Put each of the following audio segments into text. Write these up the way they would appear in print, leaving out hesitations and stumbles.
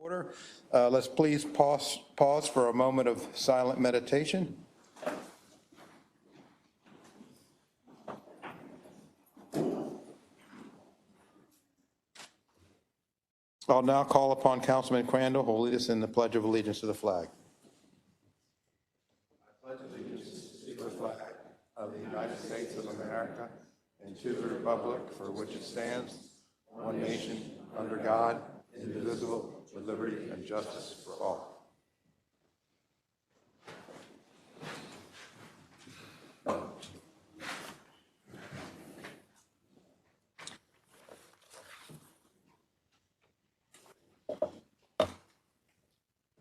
Order. Let's please pause for a moment of silent meditation. I'll now call upon Councilman Crandall, who will lead us in the Pledge of Allegiance to the flag. I pledge allegiance to the flag of the United States of America and to the republic for which it stands, one nation, under God, indivisible, with liberty and justice for all.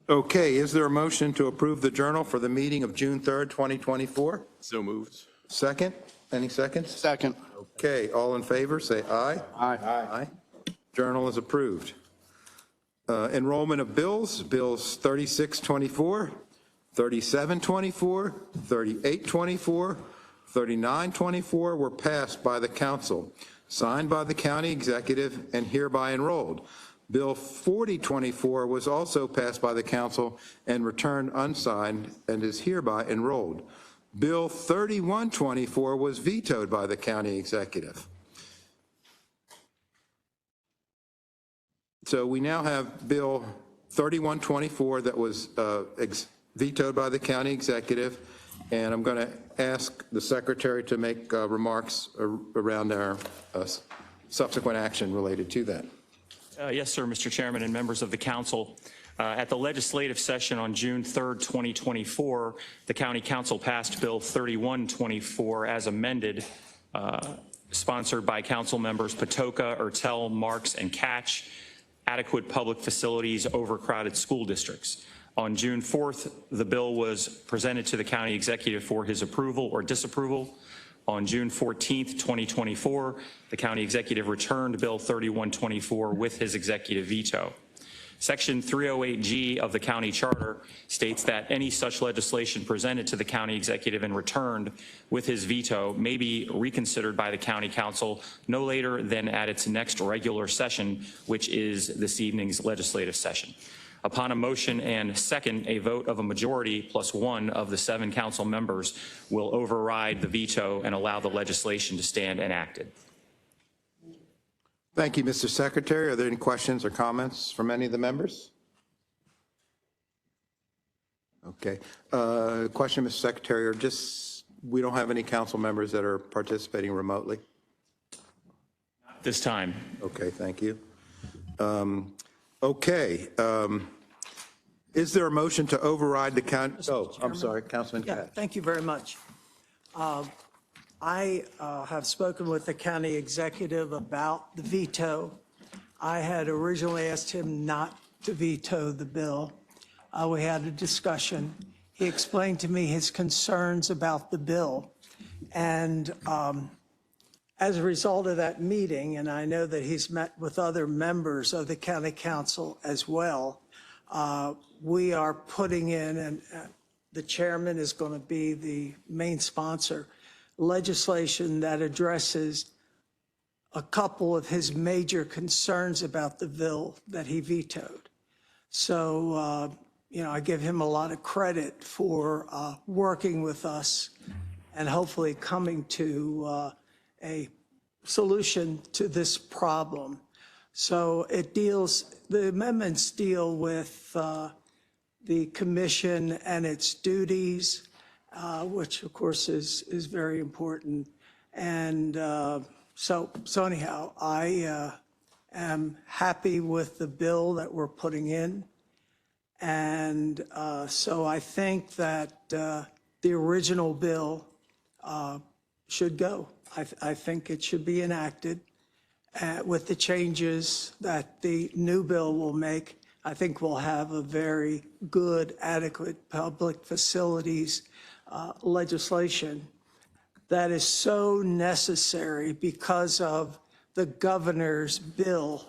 Okay, is there a motion to approve the journal for the meeting of June 3rd, 2024? So moved. Second? Any seconds? Second. Okay, all in favor, say aye. Aye. Aye. Journal is approved. Enrollment of bills, bills 3624, 3724, 3824, 3924 were passed by the council, signed by the county executive, and hereby enrolled. Bill 4024 was also passed by the council and returned unsigned and is hereby enrolled. Bill 3124 was vetoed by the county executive. So we now have Bill 3124 that was vetoed by the county executive, and I'm going to ask the secretary to make remarks around our subsequent action related to that. Yes, sir, Mr. Chairman and members of the council. At the legislative session on June 3rd, 2024, the County Council passed Bill 3124 as amended, sponsored by council members Patoka, Ertel, Marks, and Catch. Adequate public facilities, overcrowded school districts. On June 4th, the bill was presented to the county executive for his approval or disapproval. On June 14th, 2024, the county executive returned Bill 3124 with his executive veto. Section 308G of the county charter states that any such legislation presented to the county executive and returned with his veto may be reconsidered by the county council no later than at its next regular session, which is this evening's legislative session. Upon a motion and second, a vote of a majority plus one of the 7 council members will override the veto and allow the legislation to stand enacted. Thank you, Mr. Secretary. Are there any questions or comments from any of the members? Okay. Question, Mr. Secretary, or just we don't have any council members that are participating remotely? This time. Okay, thank you. Okay. Is there a motion to override the county? Oh, I'm sorry, Councilman Katz. Thank you very much. I have spoken with the county executive about the veto. I had originally asked him not to veto the bill. We had a discussion. He explained to me his concerns about the bill. And as a result of that meeting, and I know that he's met with other members of the county council as well, we are putting in, and the chairman is going to be the main sponsor, legislation that addresses a couple of his major concerns about the bill that he vetoed. So, I give him a lot of credit for working with us and hopefully coming to a solution to this problem. So the amendments deal with the commission and its duties, which of course is very important. And so anyhow, I am happy with the bill that we're putting in. And so I think that the original bill should go. I think it should be enacted with the changes that the new bill will make. I think we'll have a very good, adequate public facilities legislation that is so necessary because of the governor's bill,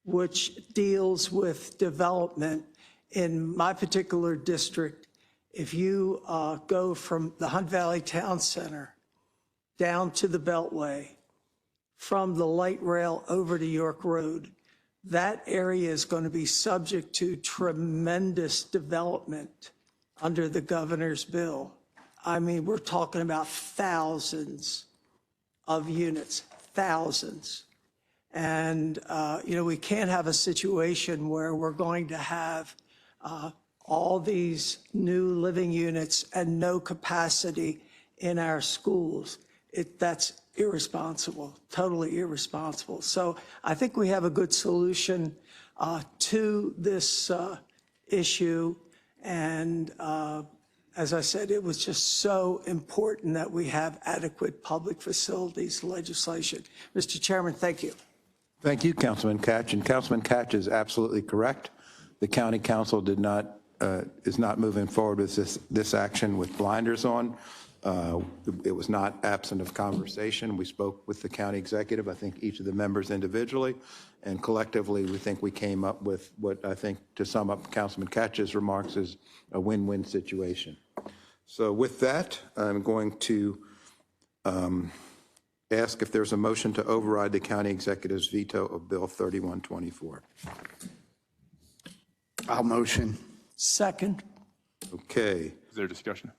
which deals with development in my particular district. If you go from the Hunt Valley Town Center down to the Beltway, from the light rail over to York Road, that area is going to be subject to tremendous development under the governor's bill. I mean, we're talking about thousands of units, thousands. And, we can't have a situation where we're going to have all these new living units and no capacity in our schools. That's irresponsible, totally irresponsible. So I think we have a good solution to this issue. And as I said, it was just so important that we have adequate public facilities legislation. Mr. Chairman, thank you. Thank you, Councilman Catch. And Councilman Catch is absolutely correct. The county council is not moving forward with this action with blinders on. It was not absent of conversation. We spoke with the county executive, I think each of the members individually, and collectively we think we came up with what I think, to sum up Councilman Catch's remarks, is a win-win situation. So with that, I'm going to ask if there's a motion to override the county executive's veto of Bill 3124. I'll motion. Second. Okay, Is there discussion?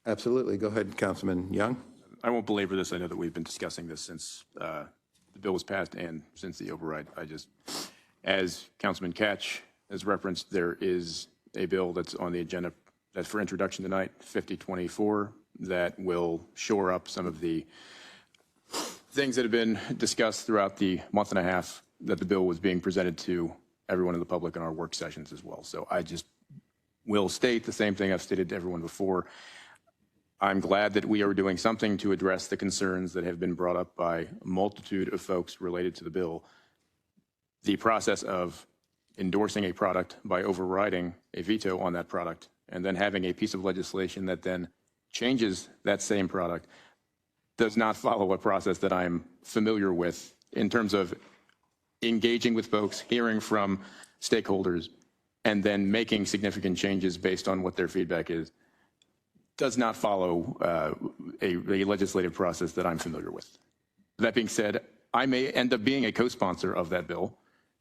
absolutely. Go ahead, Councilman Young. I won't belabor this. I know that we've been discussing this since the bill was passed and since the override. As Councilman Catch has referenced, there is a bill that's on the agenda that's for introduction tonight, 5024, that will shore up some of the things that have been discussed throughout the month and a half that the bill was being presented to everyone in the public in our work sessions as well. So I just will state the same thing I've stated to everyone before. I'm glad that we are doing something to address the concerns that have been brought up by a multitude of folks related to the bill. The process of endorsing a product by overriding a veto on that product and then having a piece of legislation that then changes that same product does not follow a process that I'm familiar with in terms of engaging with folks, hearing from stakeholders, and then making significant changes based on what their feedback is. Does not follow a legislative process that I'm familiar with. That being said, I may end up being a co-sponsor of that bill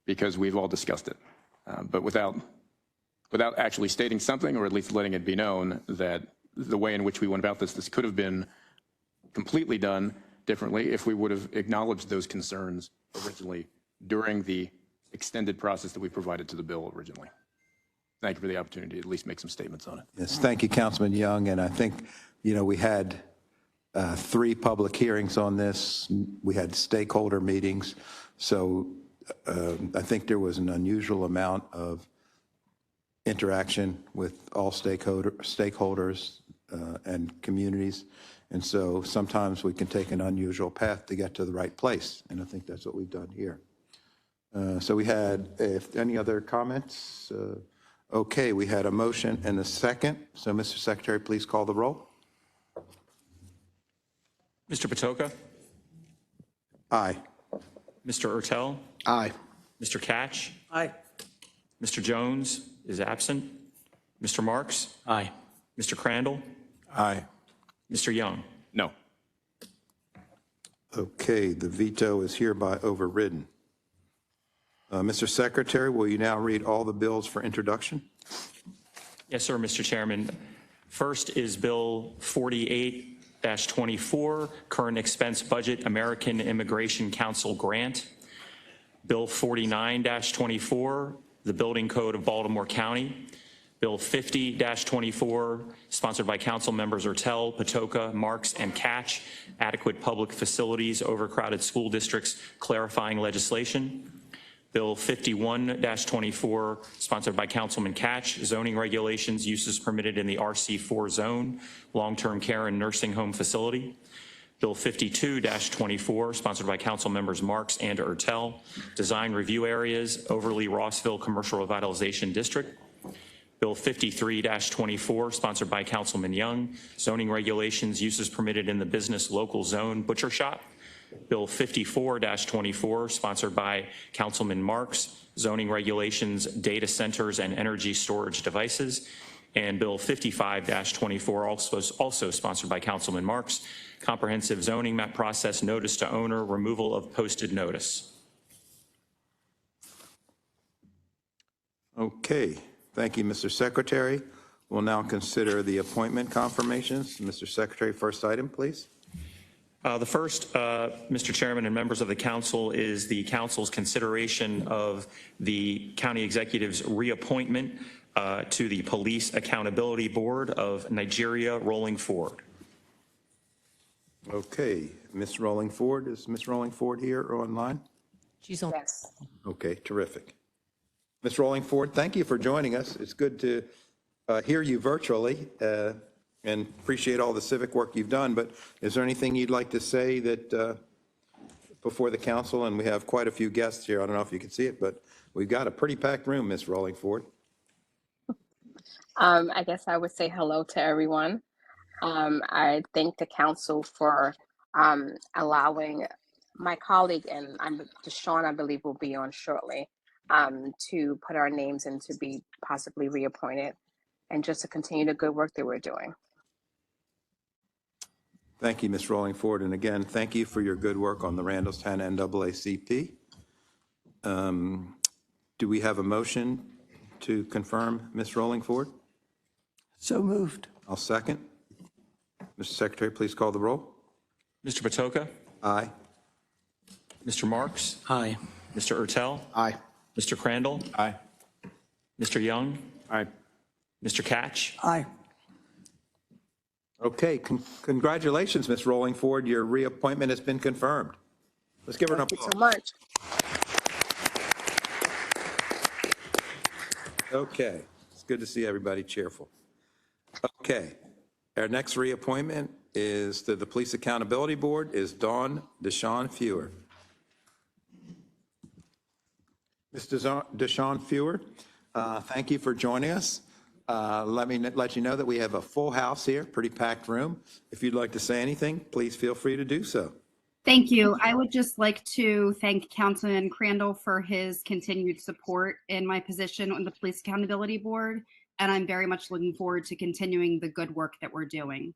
because we've all discussed it. But without actually stating something, or at least letting it be known that the way in which we went about this could have been completely done differently if we would have acknowledged those concerns originally during the extended process that we provided to the bill originally. Thank you for the opportunity to at least make some statements on it. Yes, thank you, Councilman Young. And I think, we had 3 public hearings on this. We had stakeholder meetings. So I think there was an unusual amount of interaction with all stakeholders and communities. And so sometimes we can take an unusual path to get to the right place. And I think that's what we've done here. So we had, if any other comments? Okay, we had a motion and a second. So, Mr. Secretary, please call the roll. Mr. Patoka? Aye. Mr. Ertel? Aye. Mr. Catch? Aye. Mr. Jones is absent. Mr. Marks? Aye. Mr. Crandall? Aye. Mr. Young? No. Okay, the veto is hereby overridden. Mr. Secretary, will you now read all the bills for introduction? Yes, sir, Mr. Chairman. First is Bill 48-24, Current Expense Budget American Immigration Council Grant. Bill 49-24, the Building Code of Baltimore County. Bill 50-24, sponsored by Council Members Ertel, Patoka, Marks, and Catch, Adequate Public Facilities, Overcrowded School Districts, Clarifying Legislation. Bill 51-24, sponsored by Councilman Catch, Zoning Regulations, Uses Permitted in the RC4 Zone, Long-Term Care and Nursing Home Facility. Bill 52-24, sponsored by Council Members Marks and Ertel, Design Review Areas, Overly Rossville Commercial Revitalization District. Bill 53-24, sponsored by Councilman Young, Zoning Regulations, Uses Permitted in the Business Local Zone Butcher Shop. Bill 54-24, sponsored by Councilman Marks, Zoning Regulations, Data Centers and Energy Storage Devices. And Bill 55-24, also sponsored by Councilman Marks, Comprehensive Zoning Map Process Notice to Owner, Removal of Posted Notice. Okay, thank you, Mr. Secretary. We'll now consider the appointment confirmations. Mr. Secretary, first item, please. The first, Mr. Chairman and members of the council, is the council's consideration of the county executive's reappointment to the Police Accountability Board of Nigeria Rolling Forward. Okay, Ms. Rolling Ford, is Ms. Rolling Ford here or online? She's on. Yes. Okay, terrific. Ms. Rolling Ford, thank you for joining us. It's good to hear you virtually and appreciate all the civic work you've done, but is there anything you'd like to say that before the council? And we have quite a few guests here. I don't know if you can see it, but we've got a pretty packed room, Ms. Rolling Ford. I guess I would say hello to everyone. I thank the council for allowing my colleague, and Deshaun, I believe, will be on shortly, to put our names in to be possibly reappointed and just to continue the good work that we're doing. Thank you, Ms. Rolling Ford. And again, thank you for your good work on the Randallstown NAACP. Do we have a motion to confirm Ms. Rolling Ford? So moved. I'll second. Mr. Secretary, please call the roll. Mr. Patoka, Aye. Mr. Marks, Aye. Mr. Ertel, Aye. Mr. Crandall, Aye. Mr. Young, Aye. Mr. Catch. Aye. Okay, congratulations, Ms. Rolling Ford. Your reappointment has been confirmed. Let's give her an Thank you applause. so much. Okay, it's good to see everybody cheerful. Okay, our next reappointment is to the Police Accountability Board is Dawn Deshawn Fewer. Ms. Deshawn Fewer, thank you for joining us. Let me let you know that we have a full house here, pretty packed room. If you'd like to say anything, please feel free to do so. Thank you. I would just like to thank Councilman Crandall for his continued support in my position on the Police Accountability Board, and I'm very much looking forward to continuing the good work that we're doing.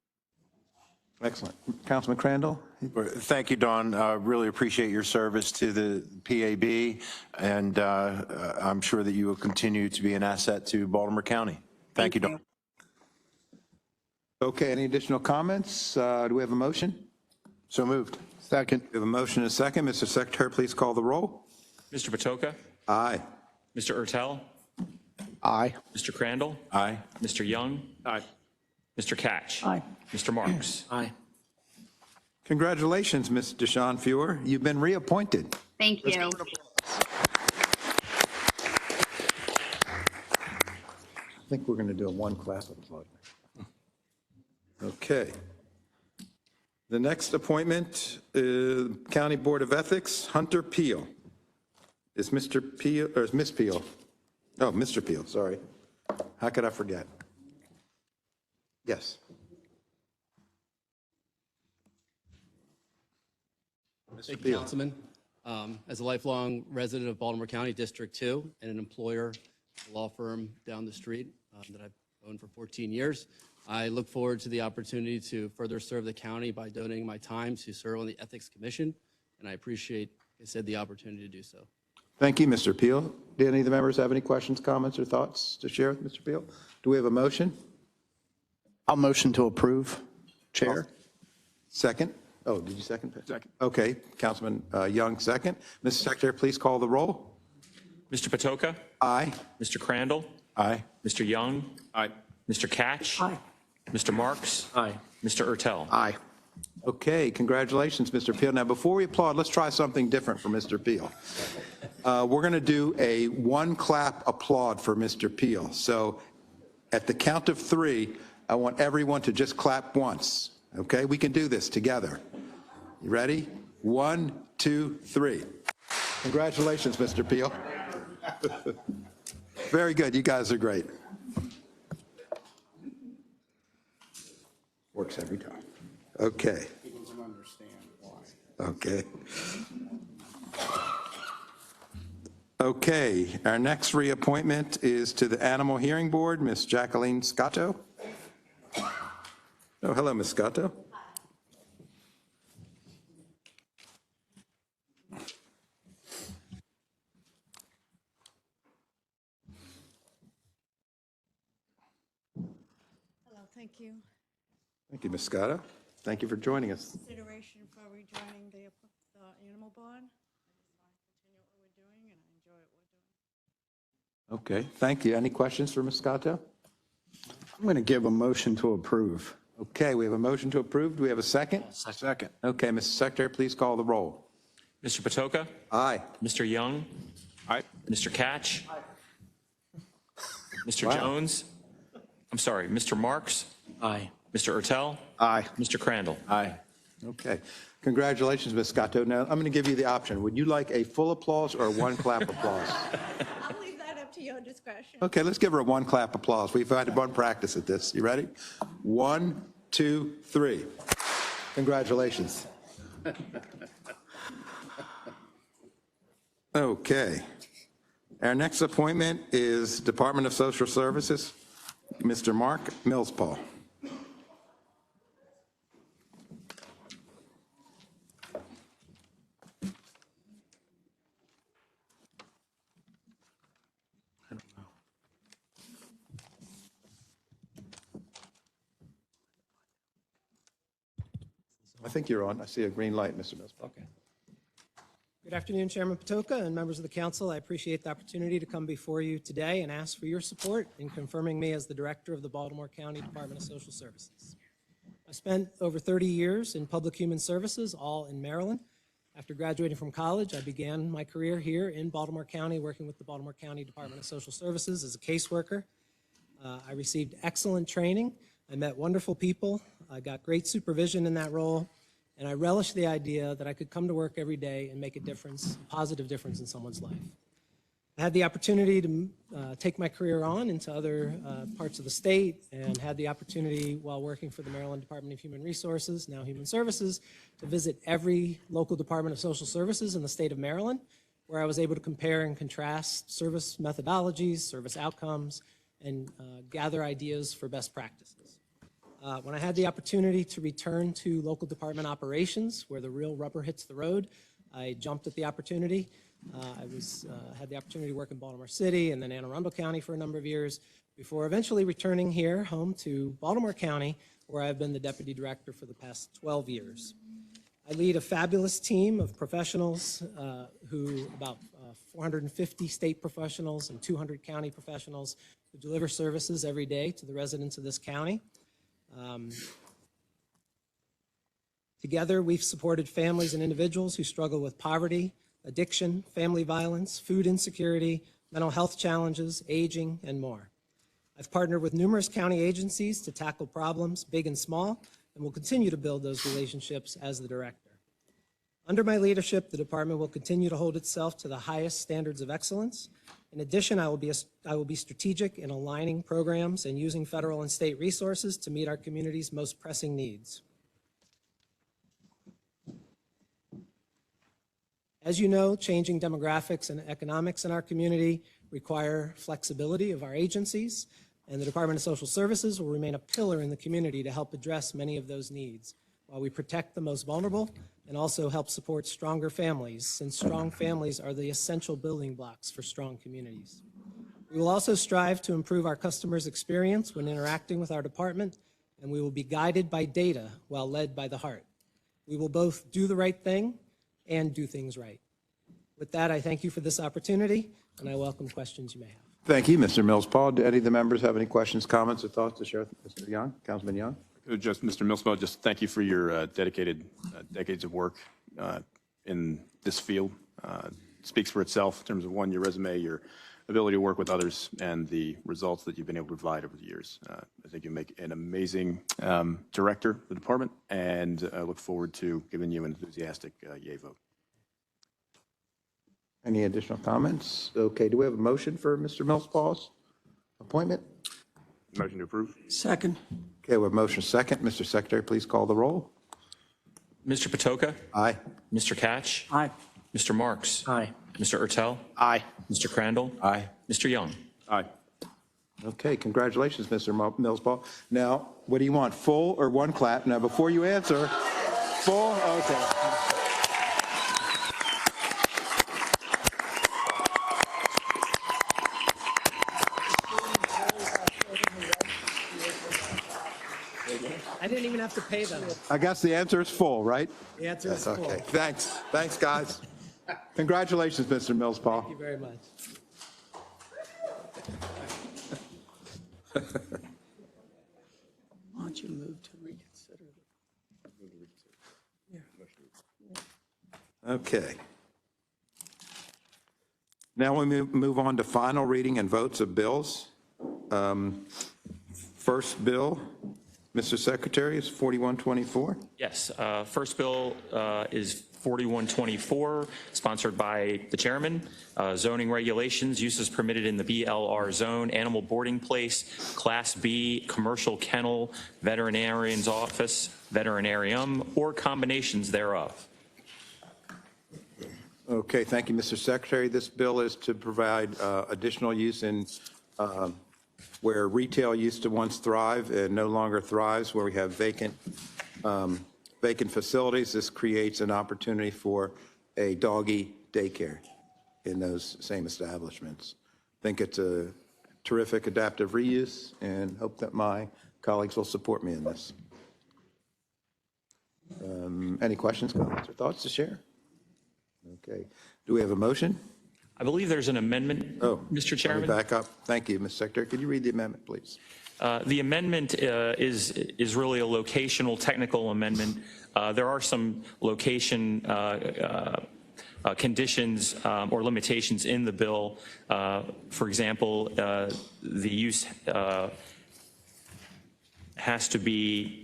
Excellent. Councilman Crandall? Thank you, Dawn. Really appreciate your service to the PAB, and I'm sure that you will continue to be an asset to Baltimore County. Thank you, Dawn. Okay, any additional comments? Do we have a motion? So moved. Second. We have a motion and a second. Mr. Secretary, please call the roll. Mr. Patoka, Aye. Mr. Ertel, Aye. Mr. Crandall, Aye. Mr. Young, Aye. Mr. Catch. Aye. Mr. Marks. Aye. Congratulations, Ms. Deshawn Fewer. You've been reappointed. Thank you. I think we're going to do a one clap applaud. Okay. The next appointment is County Board of Ethics, Hunter Peel. Is Mr. Peel, or is Ms. Peel? Oh, Mr. Peel, sorry. How could I forget? Yes. Thank you, Councilman. As a lifelong resident of Baltimore County District 2 and an employer, a law firm down the street that I've owned for 14 years, I look forward to the opportunity to further serve the county by donating my time to serve on the Ethics Commission, and I appreciate, like I said, the opportunity to do so. Thank you, Mr. Peel. Do any of the members have any questions, comments, or thoughts to share with Mr. Peel? Do we have a motion? I'll motion to approve, Chair. Second? Oh, did you second? Second. Okay, Councilman Young, second. Mr. Secretary, please call the roll. Mr. Patoka, Aye. Mr. Crandall, Aye. Mr. Young, Aye. Mr. Catch. Aye. Mr. Marks. Aye. Mr. Ertel. Aye. Okay, congratulations, Mr. Peel. Now, before we applaud, let's try something different for Mr. Peel. We're going to do a one clap applaud for Mr. Peel. So at the count of three, I want everyone to just clap once. Okay, we can do this together. You ready? 1, 2, 3. Congratulations, Mr. Peel. Very good. You guys are great. Works every time. Okay. Okay. Okay, our next reappointment is to the Animal Hearing Board, Ms. Jacqueline Scotto. Oh, hello, Ms. Scotto. Thank you. Thank you, Ms. Scotto. Thank you for joining us. Consideration for rejoining the animal board. I just want to continue what we're doing, and I enjoy what we're doing. Okay, thank you. Any questions for Ms. Scotto? I'm going to give a motion to approve. Okay, we have a motion to approve. Do we have a second? Second. Okay, Mr. Secretary, please call the roll. Mr. Patoka? Aye. Mr. Young? Aye. Mr. Catch? Mr. Wow. Jones? I'm sorry, Mr. Marks? Aye. Mr. Ertel? Aye. Mr. Crandall? Aye. Okay. Congratulations, Ms. Scotto. Now, I'm going to give you the option. Would you like a full applause or a one clap applause? I'll leave that up to your discretion. Okay, let's give her a one clap applause. We've had one practice at this. You ready? 1, 2, 3. Congratulations. Okay. Our next appointment is Department of Social Services, Mr. Mark Millspaw. I think you're on. I see a green light, Mr. Millspaw. Okay. Good afternoon, Chairman Patoka and members of the council. I appreciate the opportunity to come before you today and ask for your support in confirming me as the director of the Baltimore County Department of Social Services. I spent over 30 years in public human services, all in Maryland. After graduating from college, I began my career here in Baltimore County, working with the Baltimore County Department of Social Services as a caseworker. I received excellent training. I met wonderful people. I got great supervision in that role. And I relished the idea that I could come to work every day and make a difference, a positive difference in someone's life. I had the opportunity to take my career on into other parts of the state and had the opportunity while working for the Maryland Department of Human Resources, now Human Services, to visit every local Department of Social Services in the state of Maryland, where I was able to compare and contrast service methodologies, service outcomes, and gather ideas for best practices. When I had the opportunity to return to local department operations, where the real rubber hits the road, I jumped at the opportunity. I had the opportunity to work in Baltimore City and then Anne Arundel County for a number of years before eventually returning here home to Baltimore County, where I've been the deputy director for the past 12 years. I lead a fabulous team of professionals about 450 state professionals and 200 county professionals who deliver services every day to the residents of this county. Together, we've supported families and individuals who struggle with poverty, addiction, family violence, food insecurity, mental health challenges, aging, and more. I've partnered with numerous county agencies to tackle problems, big and small, and will continue to build those relationships as the director. Under my leadership, the department will continue to hold itself to the highest standards of excellence. In addition, I will be strategic in aligning programs and using federal and state resources to meet our community's most pressing needs. As you know, changing demographics and economics in our community require flexibility of our agencies, and the Department of Social Services will remain a pillar in the community to help address many of those needs, while we protect the most vulnerable and also help support stronger families, since strong families are the essential building blocks for strong communities. We will also strive to improve our customers' experience when interacting with our department, and we will be guided by data while led by the heart. We will both do the right thing and do things right. With that, I thank you for this opportunity, and I welcome questions you may have. Thank you, Mr. Millspaw. Do any of the members have any questions, comments, or thoughts to share with Mr. Young, Councilman Young? Just, Mr. Millspaw, just thank you for your dedicated decades of work in this field. It speaks for itself in terms of, one, your resume, your ability to work with others, and the results that you've been able to provide over the years. I think you make an amazing director of the department, and I look forward to giving you an enthusiastic yay vote. Any additional comments? Okay, do we have a motion for Mr. Millspaw's appointment? Motion to approve. Second. Okay, we have motion second. Mr. Secretary, please call the roll. Mr. Patoka? Aye. Mr. Catch? Aye. Mr. Marks? Aye. Mr. Ertel? Aye. Mr. Crandall? Aye. Mr. Young? Aye. Okay, congratulations, Mr. Millspaw. Now, what do you want, full or one clap? Now, before you answer, full? Okay. didn't even have to pay them. I guess the answer is full, right? The answer is That's full. okay. Thanks. Thanks, guys. Congratulations, Mr. Mills, Paul. Thank you very much. Why don't you move to reconsider? Okay. Now we move on to final reading and votes of bills. First bill, Mr. Secretary, is 4124. Yes, first bill is 4124, sponsored by the chairman. Zoning regulations, uses permitted in the BLR zone, animal boarding place, Class B, commercial kennel, veterinarian's office, veterinarium, or combinations thereof. Okay, thank you, Mr. Secretary. This bill is to provide additional use in where retail used to once thrive and no longer thrives, where we have vacant facilities. This creates an opportunity for a doggy daycare in those same establishments. I think it's a terrific adaptive reuse and hope that my colleagues will support me in this. Any questions, comments, or thoughts to share? Okay. Do we have a motion? I believe there's an amendment, Mr. Let me Chairman. back up. Thank you, Mr. Secretary. Could you read the amendment, please? The amendment is really a locational technical amendment. There are some location conditions or limitations in the bill. For example, the use has to be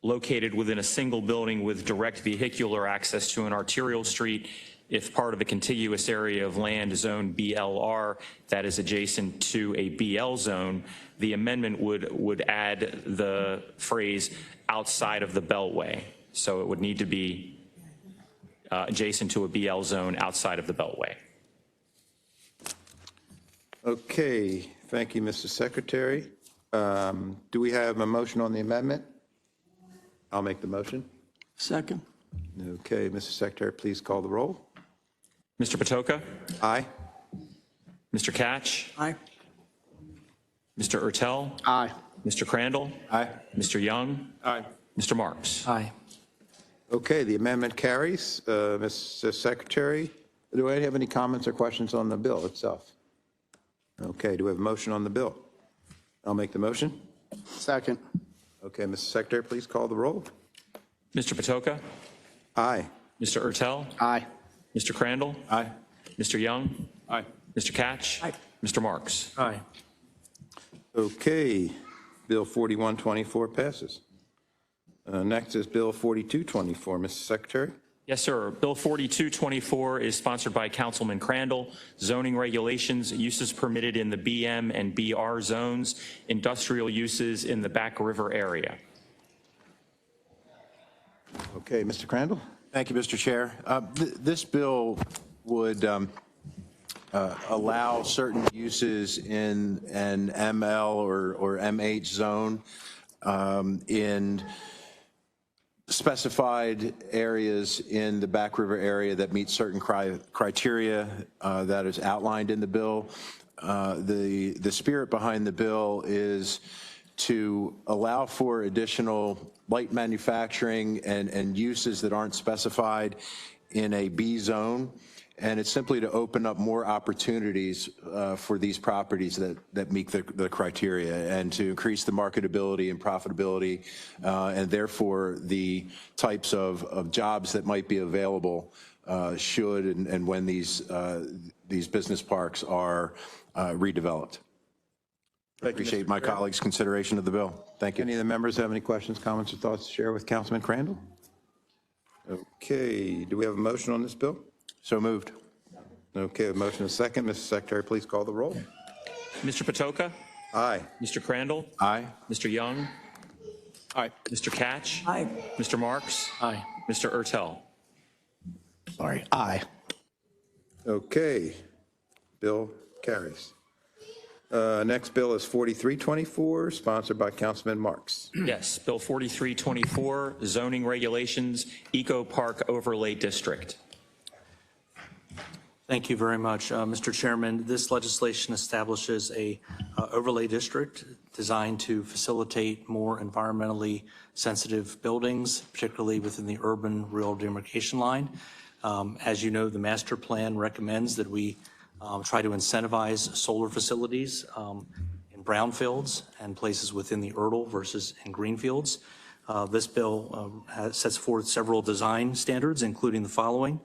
located within a single building with direct vehicular access to an arterial street if part of a contiguous area of land zone BLR that is adjacent to a BL zone. The amendment would add the phrase outside of the beltway. So it would need to be adjacent to a BL zone outside of the beltway. Okay, thank you, Mr. Secretary. Do we have a motion on the amendment? I'll make the motion. Second. Okay, Mr. Secretary, please call the roll. Mr. Patoka? Aye. Mr. Catch? Aye. Mr. Ertel? Aye. Mr. Crandall? Aye. Mr. Young? Aye. Mr. Marks? Aye. Okay, the amendment carries. Mr. Secretary, do I have any comments or questions on the bill itself? Okay, do we have a motion on the bill? I'll make the motion. Second. Okay, Mr. Secretary, please call the roll. Mr. Patoka? Aye. Mr. Ertel? Aye. Mr. Crandall? Aye. Mr. Young? Aye. Mr. Catch? Aye. Mr. Marks? Aye. Okay, Bill 4124 passes. Next is Bill 4224. Mr. Secretary? Yes, sir. Bill 4224 is sponsored by Councilman Crandall. Zoning regulations, uses permitted in the BM and BR zones, industrial uses in the Back River area. Okay, Mr. Crandall? Thank you, Mr. Chair. This bill would allow certain uses in an ML or MH zone in specified areas in the Back River area that meet certain criteria that is outlined in the bill. The spirit behind the bill is to allow for additional light manufacturing and uses that aren't specified in a B zone. And it's simply to open up more opportunities for these properties that meet the criteria and to increase the marketability and profitability and therefore the types of jobs that might be available should and when these business parks are redeveloped. I appreciate my colleagues' consideration of the bill. Thank you. Any of the members have any questions, comments, or thoughts to share with Councilman Crandall? Okay, do we have a motion on this bill? So moved. Okay, a motion and a second. Mr. Secretary, please call the roll. Mr. Patoka? Aye. Mr. Crandall? Aye. Mr. Young? Aye. Mr. Catch? Aye. Mr. Marks? Aye. Mr. Ertel? Sorry. Aye. Okay, bill carries. Next bill is 4324, sponsored by Councilman Marks. Yes, Bill 4324, zoning regulations, Eco Park Overlay District. Thank you very much. Mr. Chairman, this legislation establishes a overlay district designed to facilitate more environmentally sensitive buildings, particularly within the urban rural demarcation line. As you know, the master plan recommends that we try to incentivize solar facilities in brownfields and places within the URDL versus in greenfields. This bill sets forth several design standards, including the following.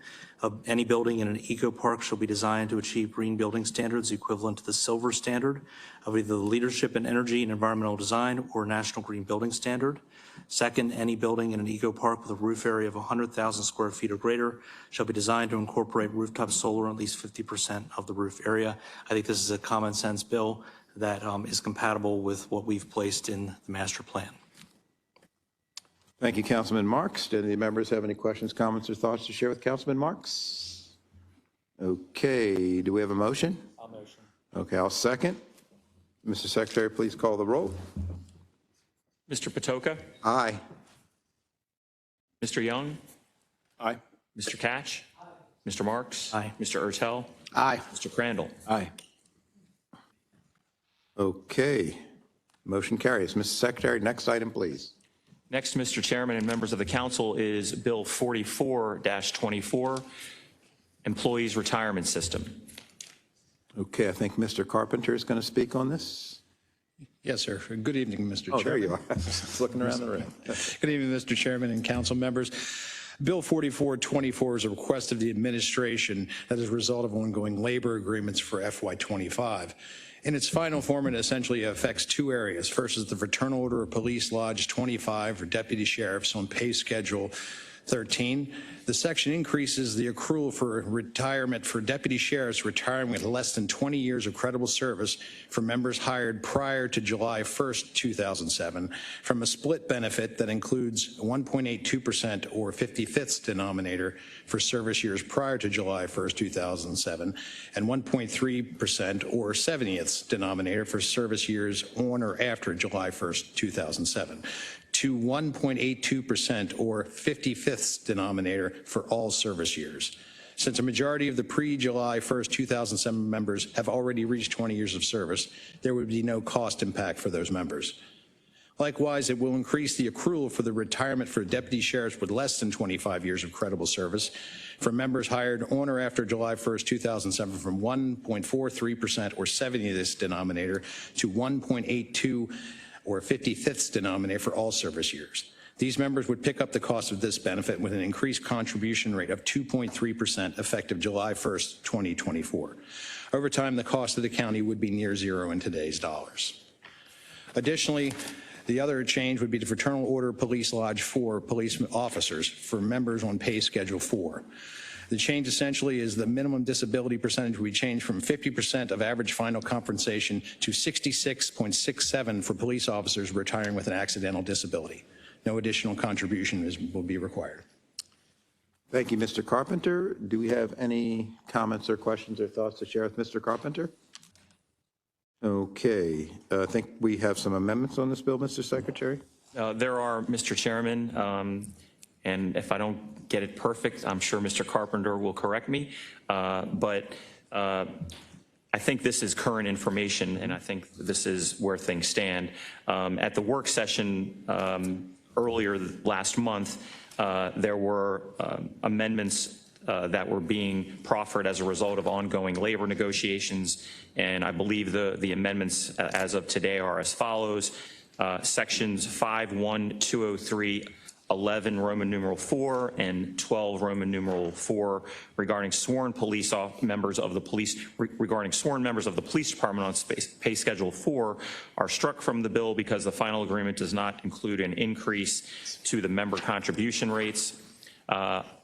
Any building in an eco park shall be designed to achieve green building standards equivalent to the silver standard of either the Leadership in Energy and Environmental Design or National Green Building Standard. Second, any building in an eco park with a roof area of 100,000 square feet or greater shall be designed to incorporate rooftop solar on at least 50% of the roof area. I think this is a common sense bill that is compatible with what we've placed in the master plan. Thank you, Councilman Marks. Do any members have any questions, comments, or thoughts to share with Councilman Marks? Okay, do we have a motion? I'll motion. Okay, I'll second. Mr. Secretary, please call the roll. Mr. Patoka? Aye. Mr. Young? Aye. Mr. Catch? Mr. Marks? Aye. Mr. Ertel? Aye. Mr. Crandall? Aye. Okay, motion carries. Mr. Secretary, next item, please. Next, Mr. Chairman and members of the council, is Bill 44-24, Employees Retirement System. Okay, I think Mr. Carpenter is going to speak on this. Yes, sir. Good evening, Mr. Chairman. Oh, there you are. Just looking around the room. Good evening, Mr. Chairman and council members. Bill 4424 is a request of the administration that is a result of ongoing labor agreements for FY25. In its final form, it essentially affects two areas. First is the Fraternal Order of Police Lodge 25 for deputy sheriffs on pay schedule 13. The section increases the accrual for retirement for deputy sheriffs retiring with less than 20 years of credible service for members hired prior to July 1st, 2007, from a split benefit that includes 1.82% or 55th denominator for service years prior to July 1st, 2007, and 1.3% or 70th denominator for service years on or after July 1st, 2007. To 1.82% or 55th denominator for all service years. Since a majority of the pre-July 1st, 2007 members have already reached 20 years of service, there would be no cost impact for those members. Likewise, it will increase the accrual for the retirement for deputy sheriffs with less than 25 years of credible service for members hired on or after July 1st, 2007 from 1.43% or 70th denominator to 1.82 or 55th denominator for all service years. These members would pick up the cost of this benefit with an increased contribution rate of 2.3% effective July 1st, 2024. Over time, the cost of the county would be near zero in today's dollars. Additionally, the other change would be the Fraternal Order Police Lodge 4 police officers for members on pay schedule 4. The change essentially is the minimum disability percentage we changed from 50% of average final compensation to 66.67 for police officers retiring with an accidental disability. No additional contribution will be required. Thank you, Mr. Carpenter. Do we have any comments or questions or thoughts to share with Mr. Carpenter? Okay, I think we have some amendments on this bill, Mr. Secretary. There are, Mr. Chairman, and if I don't get it perfect, I'm sure Mr. Carpenter will correct me. But I think this is current information, and I think this is where things stand. At the work session earlier last month, there were amendments that were being proffered as a result of ongoing labor negotiations, and I believe the amendments as of today are as follows. Sections 5.1.203, 11 Roman numeral 4 and 12 Roman numeral 4 regarding sworn police members of the police regarding sworn members of the police department on pay schedule 4 are struck from the bill because the final agreement does not include an increase to the member contribution rates.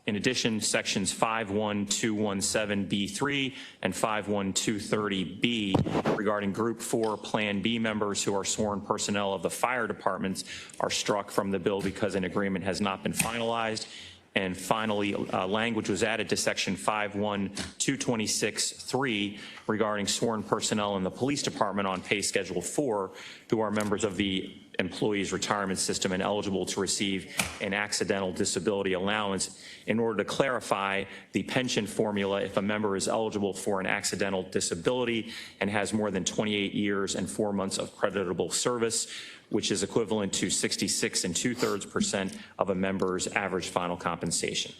In addition, sections 5.1.217B3 and 5.1.230B regarding Group 4 Plan B members who are sworn personnel of the fire departments are struck from the bill because an agreement has not been finalized. And finally, language was added to section 51226.3 regarding sworn personnel in the police department on pay schedule 4 who are members of the employees retirement system and eligible to receive an accidental disability allowance in order to clarify the pension formula if a member is eligible for an accidental disability and has more than 28 years and 4 months of creditable service, which is equivalent to 66 2/3% of a member's average final compensation.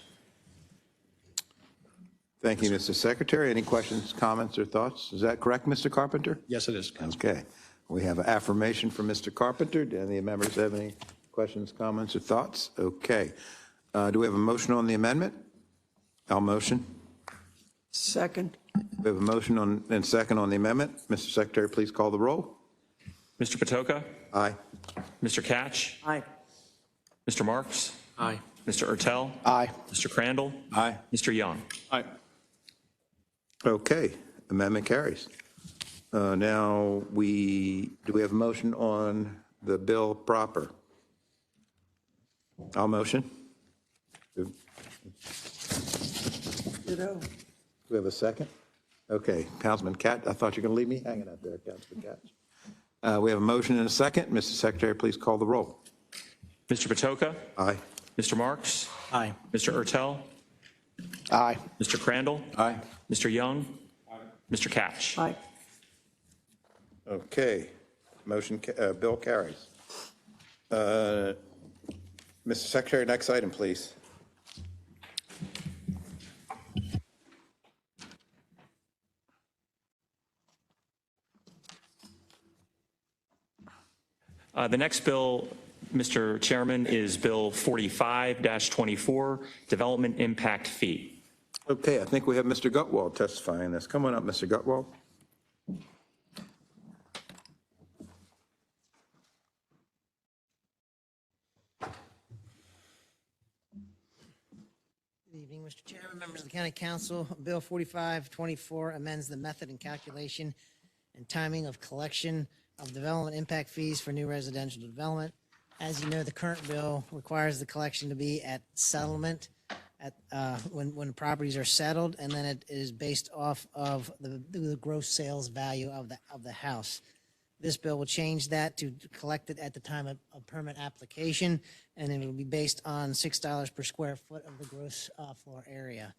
Thank you, Mr. Secretary. Any questions, comments, or thoughts? Is that correct, Mr. Carpenter? Yes, it is, Council. Okay. We have an affirmation from Mr. Carpenter. Do any members have any questions, comments, or thoughts? Okay. Do we have a motion on the amendment? I'll motion. Second. We have a motion and second on the amendment. Mr. Secretary, please call the roll. Mr. Patoka? Aye. Mr. Catch? Aye. Mr. Marks? Aye. Mr. Ertel? Aye. Mr. Crandall? Aye. Mr. Young? Aye. Okay. Amendment carries. Now, do we have a motion on the bill proper? I'll motion. Do Ditto. we have a second? Okay, Councilman Cat, I thought you were going to leave me hanging out there, Councilman Cat. We have a motion and a second. Mr. Secretary, please call the roll. Mr. Patoka? Aye. Mr. Marks? Aye. Mr. Ertel? Aye. Mr. Crandall? Aye. Mr. Young? Mr. Catch? Aye. Okay, bill carries. Mr. Secretary, next item, please. The next bill, Mr. Chairman, is Bill 45-24, Development Impact Fee. Okay, I think we have Mr. Gutwald testifying this. Come on up, Mr. Gutwald. Good evening, Mr. Chairman, members of the County Council. Bill 4524 amends the method and calculation and timing of collection of development impact fees for new residential development. As you know, the current bill requires the collection to be at settlement when properties are settled, and then it is based off of the gross sales value of the house. This bill will change that to collect it at the time of permit application, and it will be based on $6 per square foot of the gross floor area.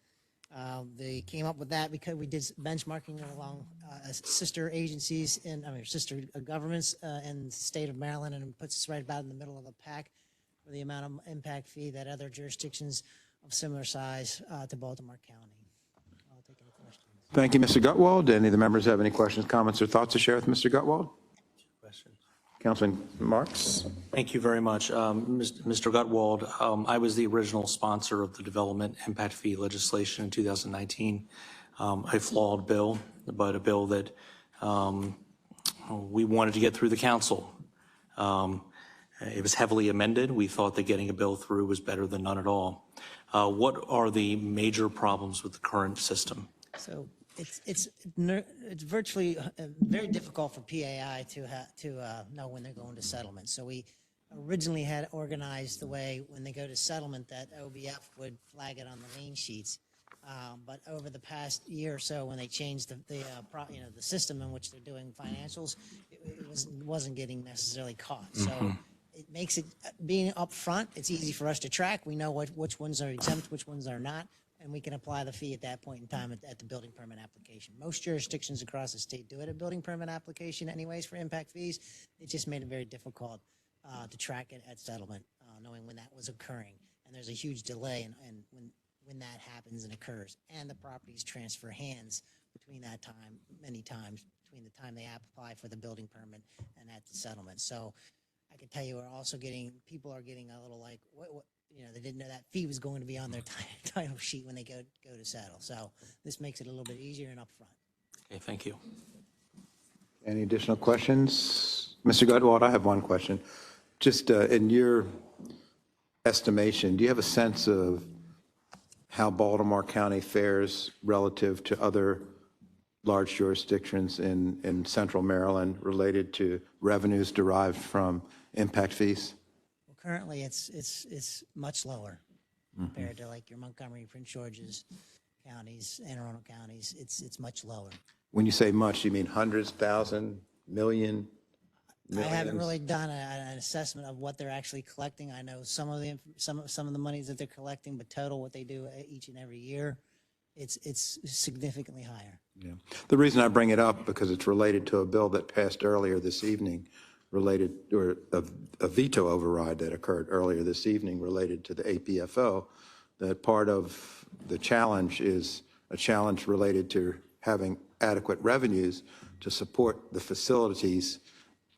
They came up with that because we did benchmarking along sister agencies sister governments in the state of Maryland, and it puts us right about in the middle of the pack for the amount of impact fee that other jurisdictions of similar size to Baltimore County. I'll take any questions. Thank you, Mr. Gutwald. Any of the members have any questions, comments, or thoughts to share with Mr. Gutwald? Questions? Councilman Marks? Thank you very much. Mr. Gutwald, I was the original sponsor of the development impact fee legislation in 2019, a flawed bill, but a bill that we wanted to get through the council. It was heavily amended. We thought that getting a bill through was better than none at all. What are the major problems with the current system? So it's virtually very difficult for PAI to know when they're going to settlement. So we originally had organized the way when they go to settlement that OBF would flag it on the lien sheets. But over the past year or so, when they changed the system in which they're doing financials, it wasn't getting necessarily caught. So it makes it being upfront. It's easy for us to track. We know which ones are exempt, which ones are not, and we can apply the fee at that point in time at the building permit application. Most jurisdictions across the state do it at building permit application anyways for impact fees. It just made it very difficult to track it at settlement, knowing when that was occurring. And there's a huge delay in when that happens and occurs. And the properties transfer hands between that time, many times, between the time they apply for the building permit and at the settlement. So I can tell you we're also people are getting a little like, what they didn't know that fee was going to be on their title sheet when they go to settle. So this makes it a little bit easier and upfront. Okay, thank you. Any additional questions? Mr. Gutwald, I have one question. Just in your estimation, do you have a sense of how Baltimore County fares relative to other large jurisdictions in central Maryland related to revenues derived from impact fees? Well, currently it's much lower. compared to like your Montgomery, Prince George's counties, Anne Arundel counties. It's much lower. When you say much, you mean hundreds, thousand, million? I haven't Millions? really done an assessment of what they're actually collecting. I know some of the monies that they're collecting, but total what they do each and every year, it's significantly higher. Yeah. The reason I bring it up, because it's related to a bill that passed earlier this evening, related, or a veto override that occurred earlier this evening related to the APFO, that part of the challenge is a challenge related to having adequate revenues to support the facilities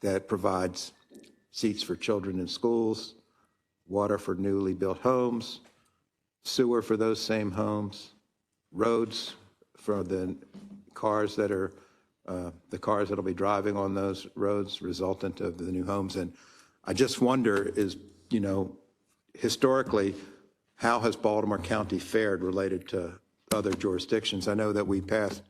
that provides seats for children in schools, water for newly built homes, sewer for those same homes, roads for the cars that are, the cars that'll be driving on those roads resultant of the new homes. And I just wonder is, historically, how has Baltimore County fared related to other jurisdictions? I know that we passed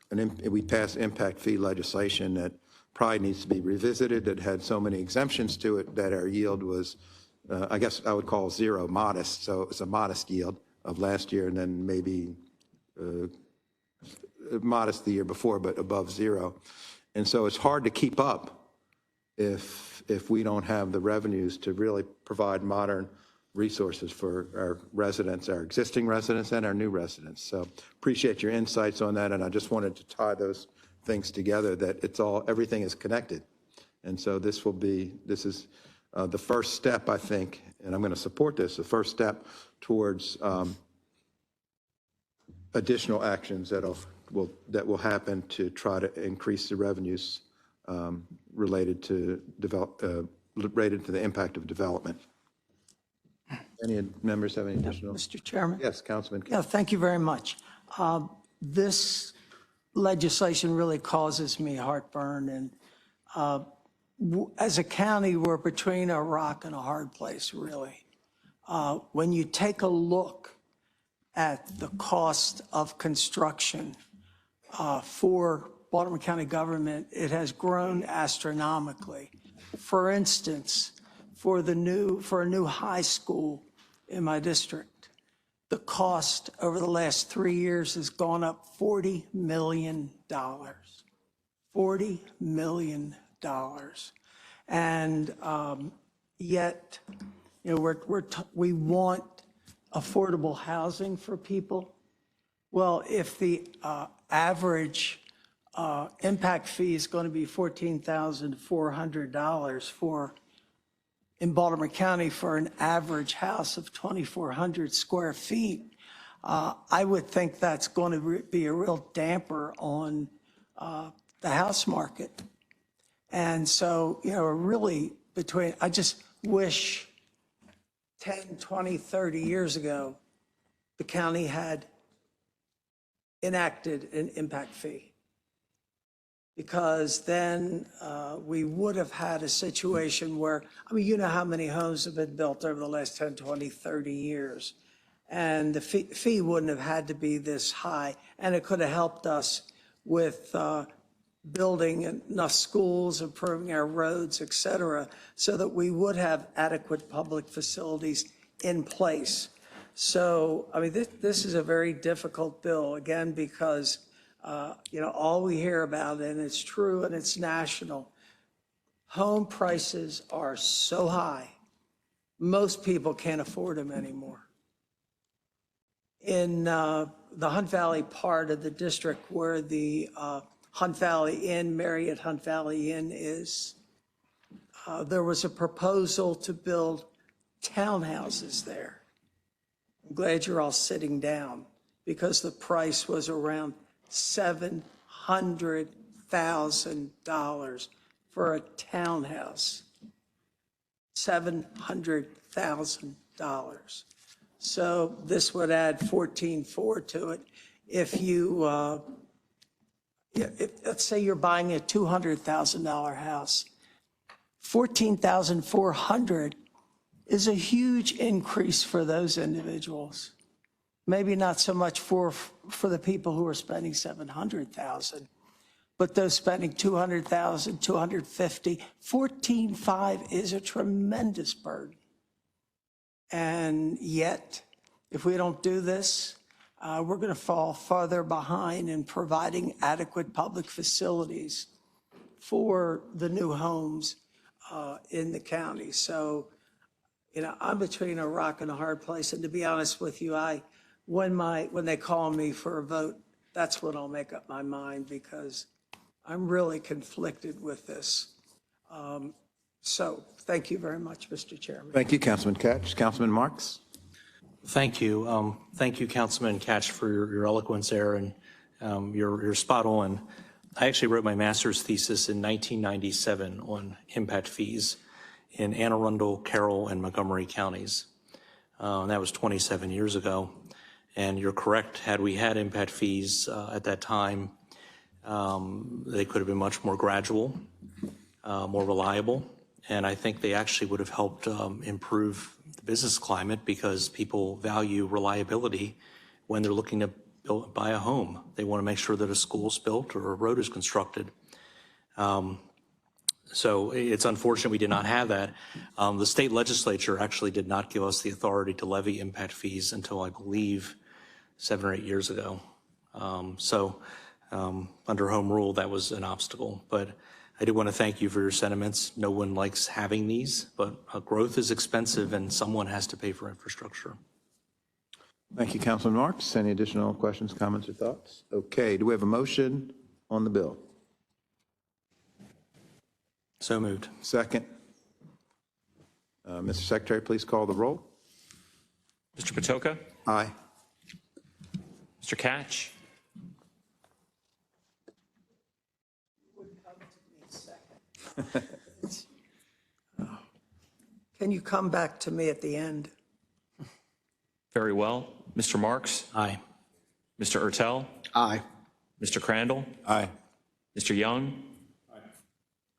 impact fee legislation that probably needs to be revisited, that had so many exemptions to it that our yield was, I guess I would call zero, modest. So it's a modest yield of last year, and then maybe modest the year before, but above zero. And so it's hard to keep up if we don't have the revenues to really provide modern resources for our residents, our existing residents and our new residents. So appreciate your insights on that. And I just wanted to tie those things together, that everything is connected. And so this is the first step, I think, and I'm going to support this, the first step towards additional actions that will happen to try to increase the revenues related to the impact of development. Any members have any additional? Mr. Chairman? Yes, Councilman. Yeah, thank you very much. This legislation really causes me heartburn, and as a county, we're between a rock and a hard place, really. When you take a look at the cost of construction for Baltimore County government, it has grown astronomically. For instance, for a new high school in my district, the cost over the last 3 years has gone up $40 million. $40 million. And yet, we want affordable housing for people. Well, if the average impact fee is going to be $14,400 in Baltimore County for an average house of 2,400 square feet, I would think that's going to be a real damper on the house market. And so, really I just wish 10, 20, 30 years ago, the county had enacted an impact fee. Because then we would have had a situation where, you know how many homes have been built over the last 10, 20, 30 years. And the fee wouldn't have had to be this high. And it could have helped us with building enough schools, improving our roads, et cetera, so that we would have adequate public facilities in place. So, this is a very difficult bill, again, because all we hear about, and it's true and it's national, home prices are so high, most people can't afford them anymore. In the Hunt Valley part of the district where the Hunt Valley Inn, Marriott Hunt Valley Inn is, there was a proposal to build townhouses there. I'm glad you're all sitting down, because the price was around $700,000 for a townhouse. $700,000. So this would add 14.4 to it. If you, let's say you're buying a $200,000 house, 14,400 is a huge increase for those individuals. Maybe not so much for the people who are spending 700,000, but those spending 200,000, 250, 14.5 is a tremendous burden. And yet If we don't do this, we're going to fall farther behind in providing adequate public facilities for the new homes in the county. So, I'm between a rock and a hard place. And to be honest with you, when they call me for a vote, that's when I'll make up my mind, because I'm really conflicted with this. So thank you very much, Mr. Chairman. Thank you, Councilman Catch. Councilman Marks? Thank you. Thank you, Councilman Catch, for your eloquence there, and you're spot on. I actually wrote my master's thesis in 1997 on impact fees in Anne Arundel, Carroll, and Montgomery counties. And that was 27 years ago. And you're correct, had we had impact fees at that time, they could have been much more gradual, more reliable, and I think they actually would have helped improve the business climate, because people value reliability when they're looking to buy a home. They want to make sure that a school's built or a road is constructed. So it's unfortunate we did not have that. The state legislature actually did not give us the authority to levy impact fees until, I believe, 7 or 8 years ago. Under home rule, that was an obstacle. But I do want to thank you for your sentiments. No one likes having these, but growth is expensive and someone has to pay for infrastructure. Thank you, Councilman Marks. Any additional questions, comments, or thoughts? Okay, do we have a motion on the bill? So moved. Second. Mr. Secretary, please call the roll. Mr. Patoka? Aye. Mr. Catch? Can you come back to me at the end? Very well. Mr. Marks? Aye. Mr. Ertel? Aye. Mr. Crandall? Aye. Mr. Young?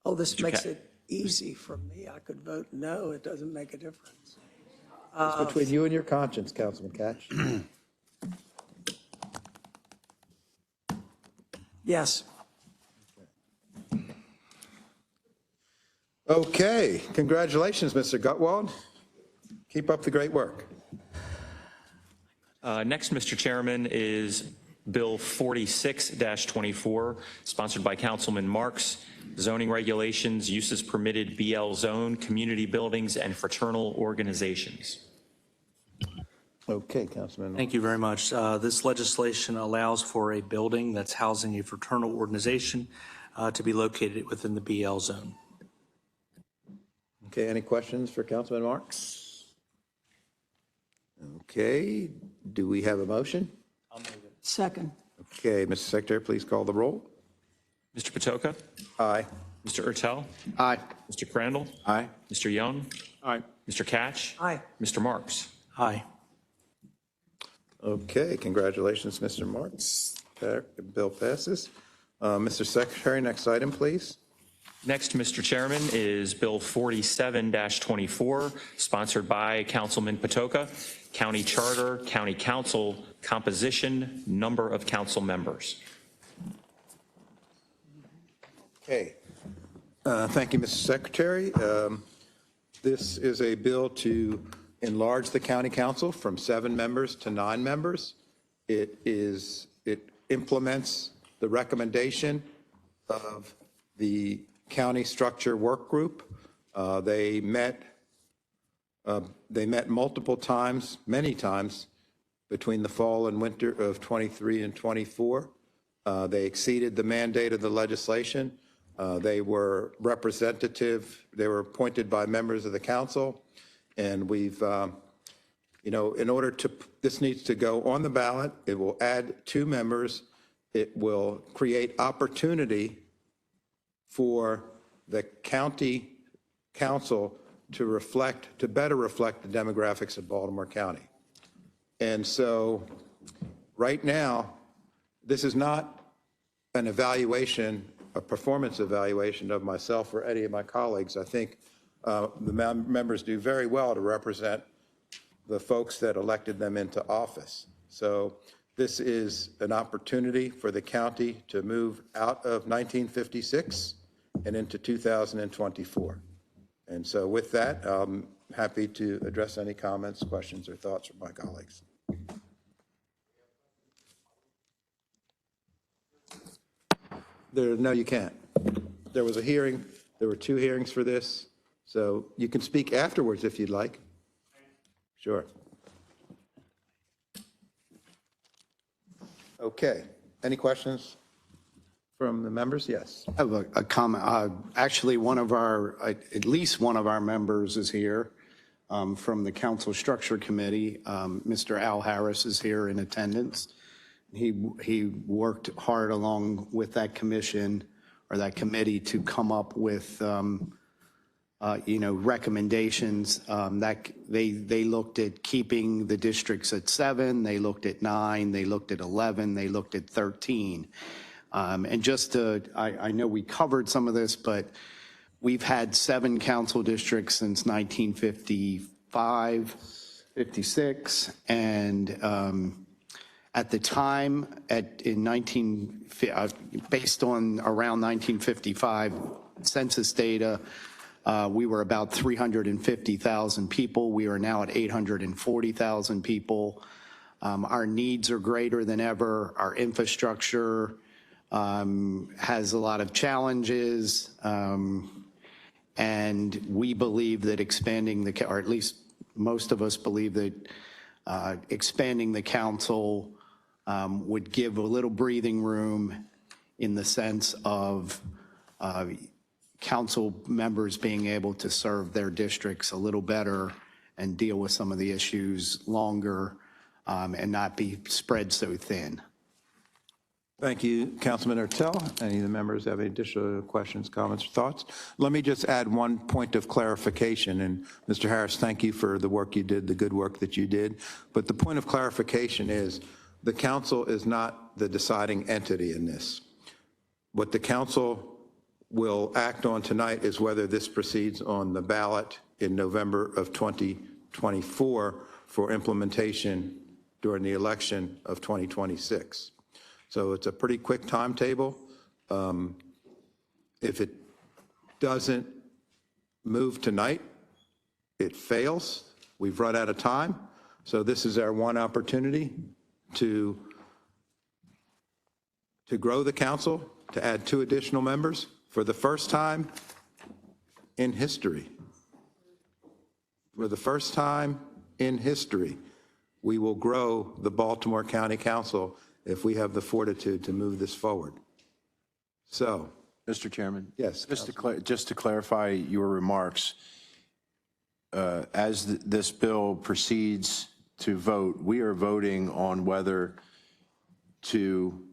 Oh, this Mr. makes Ca- it easy for me. I could vote no. It doesn't make a difference. It's between you and your conscience, Councilman Catch. Yes. Okay, congratulations, Mr. Gutwald. Keep up the great work. Next, Mr. Chairman, is Bill 46-24, sponsored by Councilman Marks, zoning regulations, uses permitted BL zone, community buildings, and fraternal organizations. Okay, Councilman. Thank you very much. This legislation allows for a building that's housing a fraternal organization to be located within the BL zone. Okay, any questions for Councilman Marks? Okay, do we have a motion? Second. Okay, Mr. Secretary, please call the roll. Mr. Patoka? Aye. Mr. Ertel? Aye. Mr. Crandall? Aye. Mr. Young? Aye. Mr. Catch? Aye. Mr. Marks? Aye. Okay, congratulations, Mr. Marks. That bill passes. Mr. Secretary, next item, please. Next, Mr. Chairman, is Bill 47-24, sponsored by Councilman Patoka, County Charter, County Council, composition, number of council members. Okay. Thank you, Mr. Secretary. This is a bill to enlarge the county council from 7 members to 9 members. It implements the recommendation of the County Structure Work Group. They met multiple times, many times, between the fall and winter of 23 and 24. They exceeded the mandate of the legislation. They were representative. They were appointed by members of the council. And we've, in order to, this needs to go on the ballot. It will add 2 members. It will create opportunity for the county council to better reflect the demographics of Baltimore County. And so right now, this is not an evaluation, a performance evaluation of myself or any of my colleagues. I think the members do very well to represent the folks that elected them into office. So this is an opportunity for the county to move out of 1956 and into 2024. And so with that, I'm happy to address any comments, questions, or thoughts from my colleagues. No, you can't. There was a hearing, there were 2 hearings for this, so you can speak afterwards if you'd like. Sure. Okay, any questions from the members? Yes. I have a comment. Actually, at least one of our members is here from the Council Structure Committee. Mr. Al Harris is here in attendance. He worked hard along with that commission or that committee to come up with, recommendations that they looked at keeping the districts at 7, they looked at 9, they looked at 11, they looked at 13. And just I know we covered some of this, but we've had 7 council districts since 1955, 56, and at the time, based on around 1955 census data, we were about 350,000 people. We are now at 840,000 people. Our needs are greater than ever. Our infrastructure has a lot of challenges, and we believe that or at least most of us believe that expanding the council would give a little breathing room in the sense of council members being able to serve their districts a little better and deal with some of the issues longer and not be spread so thin. Thank you, Councilman Ertel. Any of the members have any additional questions, comments, or thoughts? Let me just add one point of clarification. And Mr. Harris, thank you for the work you did, the good work that you did. But the point of clarification is the council is not the deciding entity in this. What the council will act on tonight is whether this proceeds on the ballot in November of 2024 for implementation during the election of 2026. So it's a pretty quick timetable. If it doesn't move tonight, it fails. We've run out of time. So this is our one opportunity to grow the council, to add 2 additional members for the first time in history. For the first time in history, we will grow the Baltimore County Council if we have the fortitude to move this forward. So, Mr. Chairman? Yes. Just to clarify your remarks, as this bill proceeds to vote, we are voting on whether to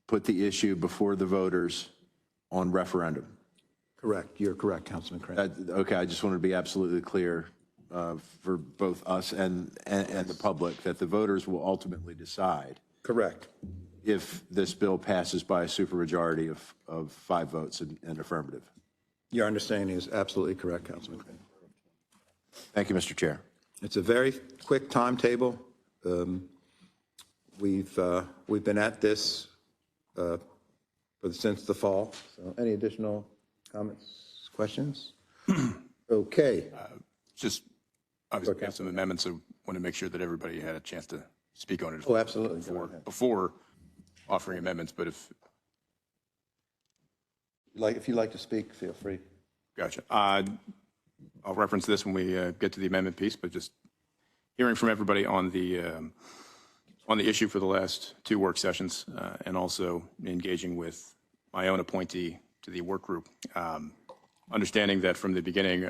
put the issue before the voters on referendum. correct. You're correct, Councilman Crane. Okay, I just wanted to be absolutely clear for both us and the public that the voters will ultimately decide. Correct. If this bill passes by a supermajority of 5 votes and affirmative. Your understanding is absolutely correct, Councilman Crane. Thank you, Mr. Chair. It's a very quick timetable. We've been at this since the fall. So any additional comments, questions? Okay. Just obviously we have some amendments, so want to make sure that everybody had a chance to speak on it. Oh, absolutely. Before offering amendments, but if you'd like to speak, feel free. Gotcha. I'll reference this when we get to the amendment piece, but just hearing from everybody on the issue for the last 2 work sessions, and also engaging with my own appointee to the work group, understanding that from the beginning,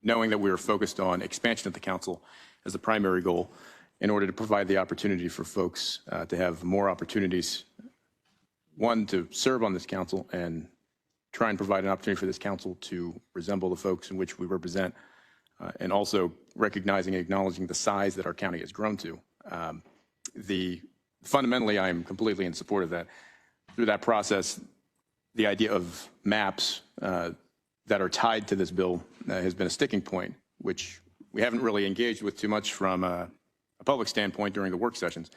knowing that we were focused on expansion of the council as the primary goal, in order to provide the opportunity for folks to have more opportunities, one, to serve on this council and try and provide an opportunity for this council to resemble the folks in which we represent, and also recognizing and acknowledging the size that our county has grown to. Fundamentally, I'm completely in support of that. Through that process, the idea of maps that are tied to this bill has been a sticking point, which we haven't really engaged with too much from a public standpoint during the work sessions,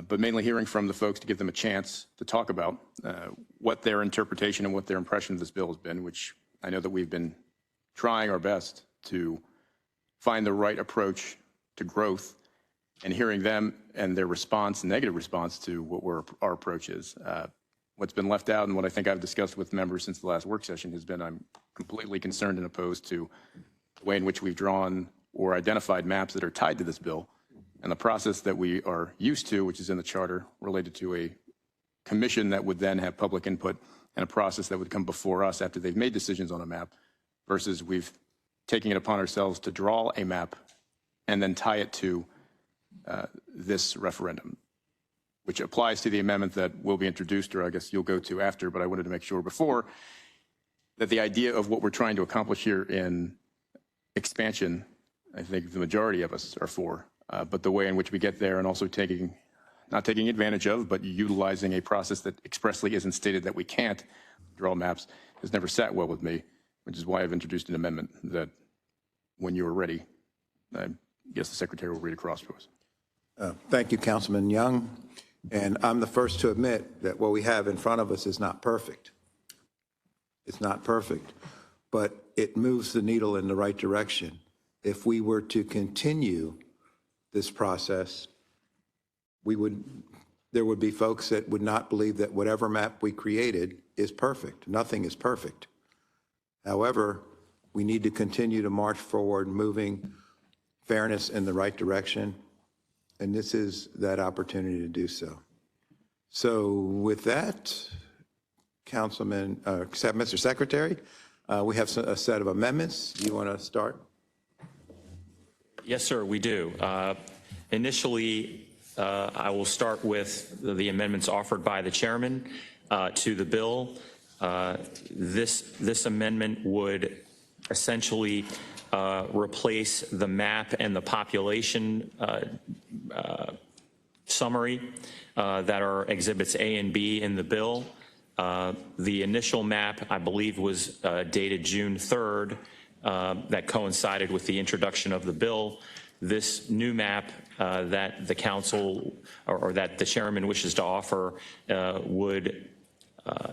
but mainly hearing from the folks to give them a chance to talk about what their interpretation and what their impression of this bill has been, which I know that we've been trying our best to find the right approach to growth, and hearing them and their response, negative response to what our approach is. Want what's been left out and what I think I've discussed with members since the last work session has been I'm completely concerned and opposed to the way in which we've drawn or identified maps that are tied to this bill and the process that we are used to, which is in the charter, related to a commission that would then have public input and a process that would come before us after they've made decisions on a map, versus we've taken it upon ourselves to draw a map and then tie it to this referendum, which applies to the amendment that will be introduced, or I guess you'll go to after, but I wanted to make sure before that the idea of what we're trying to accomplish here in expansion, I think the majority of us are for, but the way in which we get there and also not taking advantage of, but utilizing a process that expressly isn't stated that we can't draw maps has never sat well with me, which is why I've introduced an amendment that when you are ready, I guess the secretary will read across to us. Thank you, Councilman Young. And I'm the first to admit that what we have in front of us is not perfect. It's not perfect, but it moves the needle in the right direction. If we were to continue this process, there would be folks that would not believe that whatever map we created is perfect. Nothing is perfect. However, we need to continue to march forward, moving fairness in the right direction, and this is that opportunity to do so. So with that, Mr. Secretary, we have a set of amendments. Do you want to start? Yes, sir, we do. Initially, I will start with the amendments offered by the chairman to the bill. This amendment would essentially replace the map and the population summary that are exhibits A and B in the bill. The initial map, I believe, was dated June 3rd, that coincided with the introduction of the bill. This new map that the council or that the chairman wishes to offer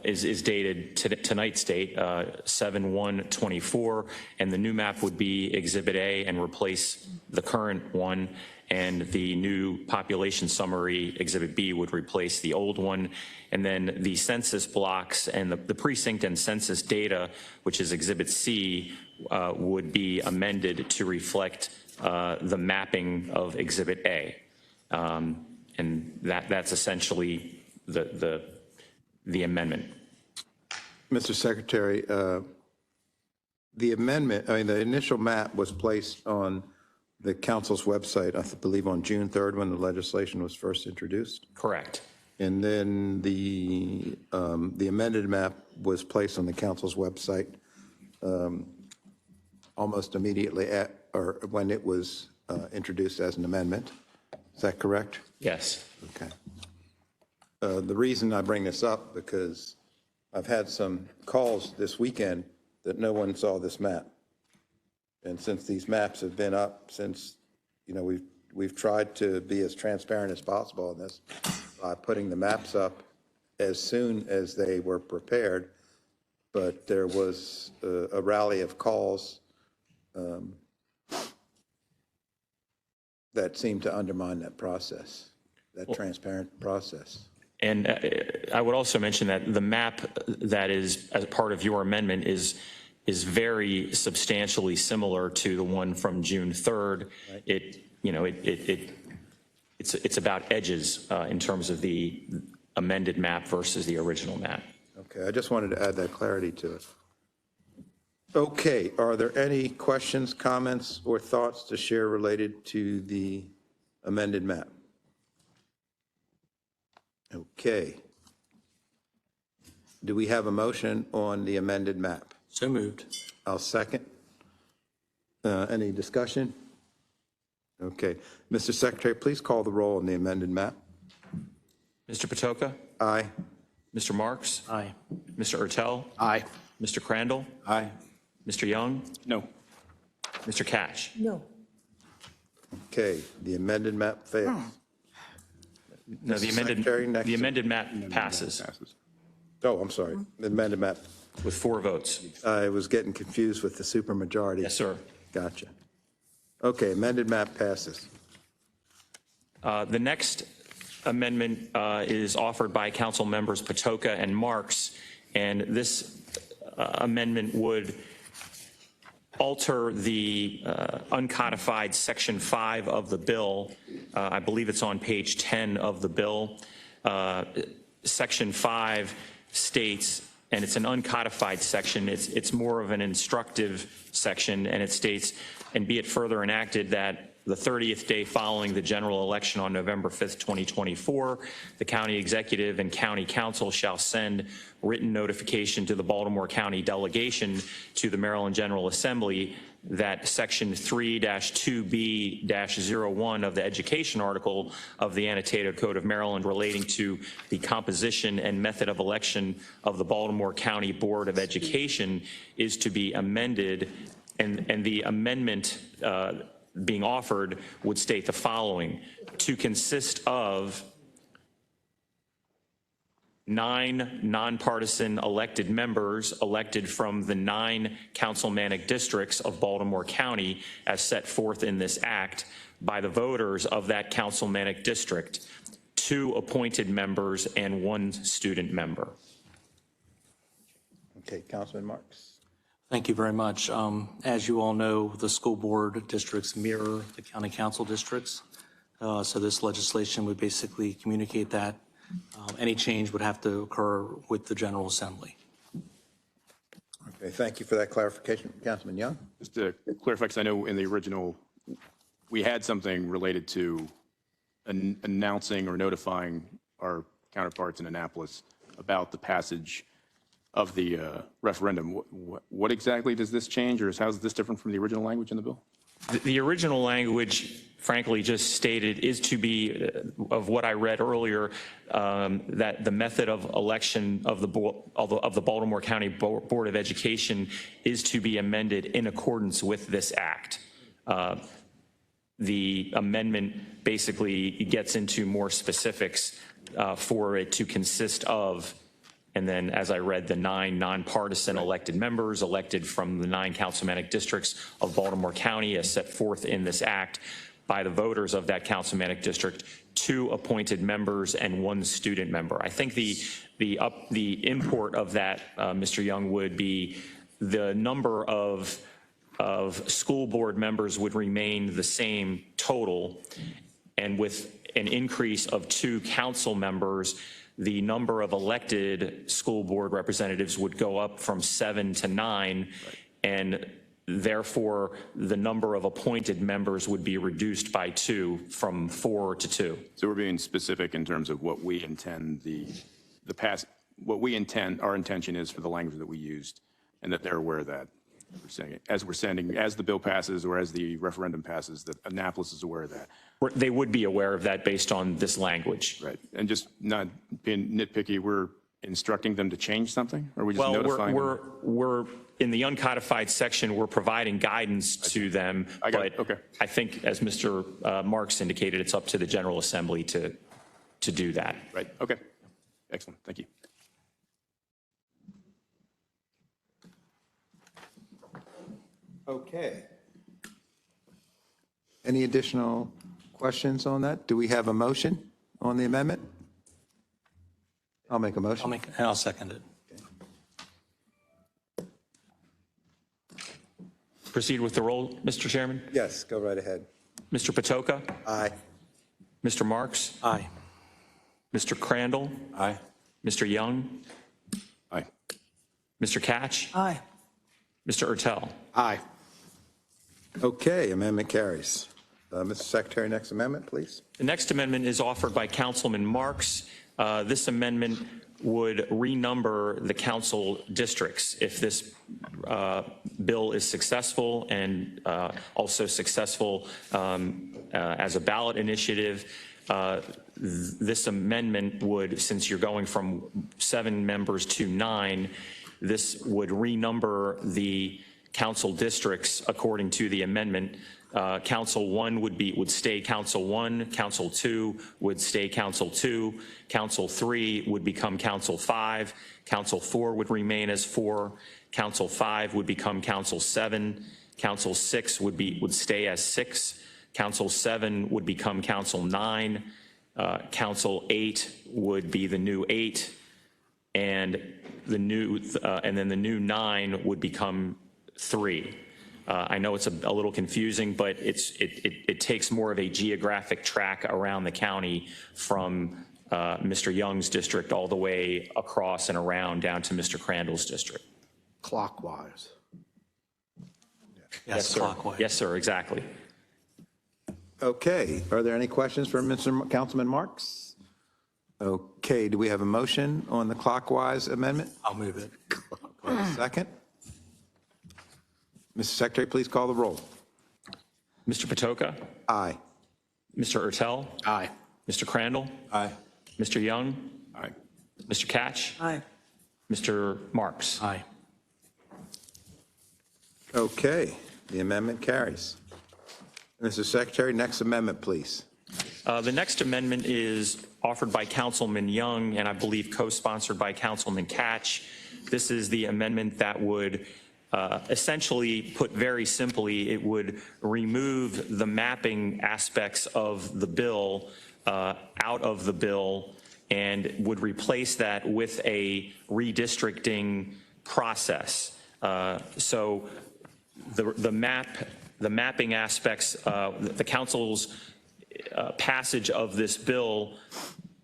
is dated tonight's date, 7/1/24, and the new map would be Exhibit A and replace the current one, and the new population summary, Exhibit B, would replace the old one, and then the census blocks and the precinct and census data, which is Exhibit C, would be amended to reflect the mapping of Exhibit A. And that's essentially the amendment. Mr. Secretary, the amendment, the initial map was placed on the council's website, I believe on June 3rd when the legislation was first introduced. Correct. And then the amended map was placed on the council's website almost immediately or when it was introduced as an amendment. Is that correct? Yes. Okay. The reason I bring this up, because I've had some calls this weekend that no one saw this map. And since these maps have been up since, we've tried to be as transparent as possible in this by putting the maps up as soon as they were prepared. But there was a rally of calls that seemed to undermine that process, that transparent process. And I would also mention that the map that is as part of your amendment is very substantially similar to the one from June 3rd. Right. It's about edges in terms of the amended map versus the original map. Okay, I just wanted to add that clarity to it. Okay, are there any questions, comments, or thoughts to share related to the amended map? Okay. Do we have a motion on the amended map? So moved. I'll second. Any discussion? Okay. Mr. Secretary, please call the roll on the amended map. Mr. Patoka? Aye. Mr. Marks? Aye. Mr. Ertel? Aye. Mr. Crandall? Aye. Mr. Young? No. Mr. Cash? No. Okay, the amended map fails. No, Mr. Secretary, next. the amended map passes Oh, I'm sorry. The amended map. with 4 votes. I was getting confused with the supermajority. Yes, sir. Gotcha. Okay, amended map passes. The next amendment is offered by Council members Patoka and Marks, and this amendment would alter the uncodified Section 5 of the bill. I believe it's on page 10 of the bill. Section 5 states, and it's an uncodified section, it's more of an instructive section, and it states, and be it further enacted that the 30th day following the general election on November 5th, 2024, the county executive and county council shall send written notification to the Baltimore County delegation to the Maryland General Assembly that Section 3-2B-01 of the education article of the Annotated Code of Maryland relating to the composition and method of election of the Baltimore County Board of Education is to be amended, and the amendment being offered would state the following: to consist of 9 nonpartisan elected members elected from the 9 councilmanic districts of Baltimore County as set forth in this act by the voters of that councilmanic district, 2 appointed members and 1 student member. Okay, Councilman Marks. Thank you very much. As you all know, the school board districts mirror the county council districts. So this legislation would basically communicate that any change would have to occur with the General Assembly. Okay, thank you for that clarification. Councilman Young? Just to clarify, because I know in the original, we had something related to announcing or notifying our counterparts in Annapolis about the passage of the referendum. What exactly does this change, or how is this different from the original language in the bill? The original language, frankly, just stated is to be, of what I read earlier, that the method of election of the Baltimore County Board of Education is to be amended in accordance with this act. The amendment basically gets into more specifics for it to consist of, and then, as I read, the 9 nonpartisan elected members elected from the 9 councilmanic districts of Baltimore County as set forth in this act by the voters of that councilmanic district, 2 appointed members and 1 student member. I think the import of that, Mr. Young, would be the number of school board members would remain the same total, and with an increase of 2 council members, the number of elected school board representatives would go up from 7 to 9, and therefore the number of appointed members would be reduced by 2 from 4 to 2. So we're being specific in terms of what we intend our intention is for the language that we used, and that they're aware of that. As the bill passes or as the referendum passes, that Annapolis is aware of that. They would be aware of that based on this language. Right. And just not being nitpicky, we're instructing them to change something? Or are we just notifying them? We're in the uncodified section, we're providing guidance to them. I got it. Okay. I think, as Mr. Marks indicated, it's up to the General Assembly to do that. Right. Okay. Excellent. Thank you. Okay. Any additional questions on that? Do we have a motion on the amendment? I'll make a motion. I'll second it. Proceed with the roll, Mr. Chairman. Yes, go right ahead. Mr. Patoka? Aye. Mr. Marks? Aye. Mr. Crandall? Aye. Mr. Young? Aye. Mr. Catch? Aye. Mr. Ertel? Aye. Okay, amendment carries. Mr. Secretary, next amendment, please. The next amendment is offered by Councilman Marks. This amendment would renumber the council districts. If this bill is successful and also successful as a ballot initiative, this amendment would, since you're going from 7 members to 9, this would renumber the council districts according to the amendment. Council 1 would stay Council 1, Council 2 would stay Council 2, Council 3 would become Council 5, Council 4 would remain as 4, Council 5 would become Council 7, Council 6 would stay as 6, Council 7 would become Council 9, Council 8 would be the new 8, and the new, and then the new 9 would become 3. I know it's a little confusing, but it takes more of a geographic track around the county from Mr. Young's district all the way across and around down to Mr. Crandall's district. Clockwise. Yes, sir. Clockwise. Yes, sir, exactly. Okay, are there any questions for Councilman Marks? Okay, do we have a motion on the clockwise amendment? I'll move it. Second? Mr. Secretary, please call the roll. Mr. Patoka? Aye. Mr. Ertel? Aye. Mr. Crandall? Aye. Mr. Young? Aye. Mr. Catch? Aye. Mr. Marks? Aye. Okay, the amendment carries. Mr. Secretary, next amendment, please. The next amendment is offered by Councilman Young and I believe co-sponsored by Councilman Catch. This is the amendment that would essentially, put very simply, it would remove the mapping aspects of the bill out of the bill and would replace that with a redistricting process. So the mapping aspects, the council's passage of this bill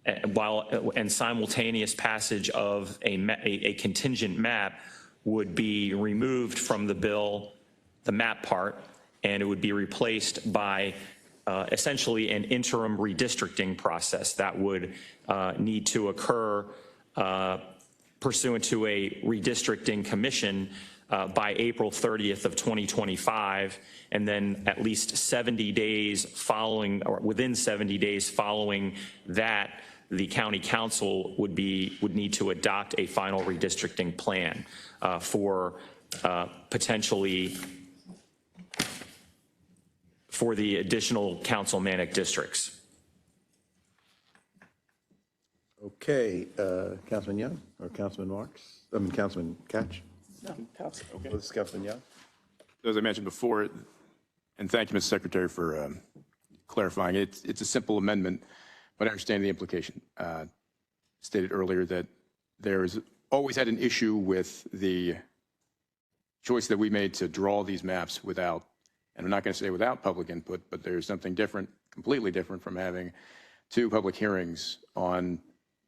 and simultaneous passage of a contingent map would be removed from the bill, the map part, and it would be replaced by essentially an interim redistricting process that would need to occur pursuant to a redistricting commission by April 30th of 2025, and then at least 70 days following, or within 70 days following that, the county council would need to adopt a final redistricting plan for potentially for the additional councilmanic districts. Okay, Councilman Young or Councilman Marks? I mean, Councilman Catch? No, Council. Okay. This is Councilman Young. As I mentioned before, and thank you, Mr. Secretary, for clarifying, it's a simple amendment, but I understand the implication. Stated earlier that there's always had an issue with the choice that we made to draw these maps without, and I'm not going to say without public input, but there's something different, completely different from having 2 public hearings on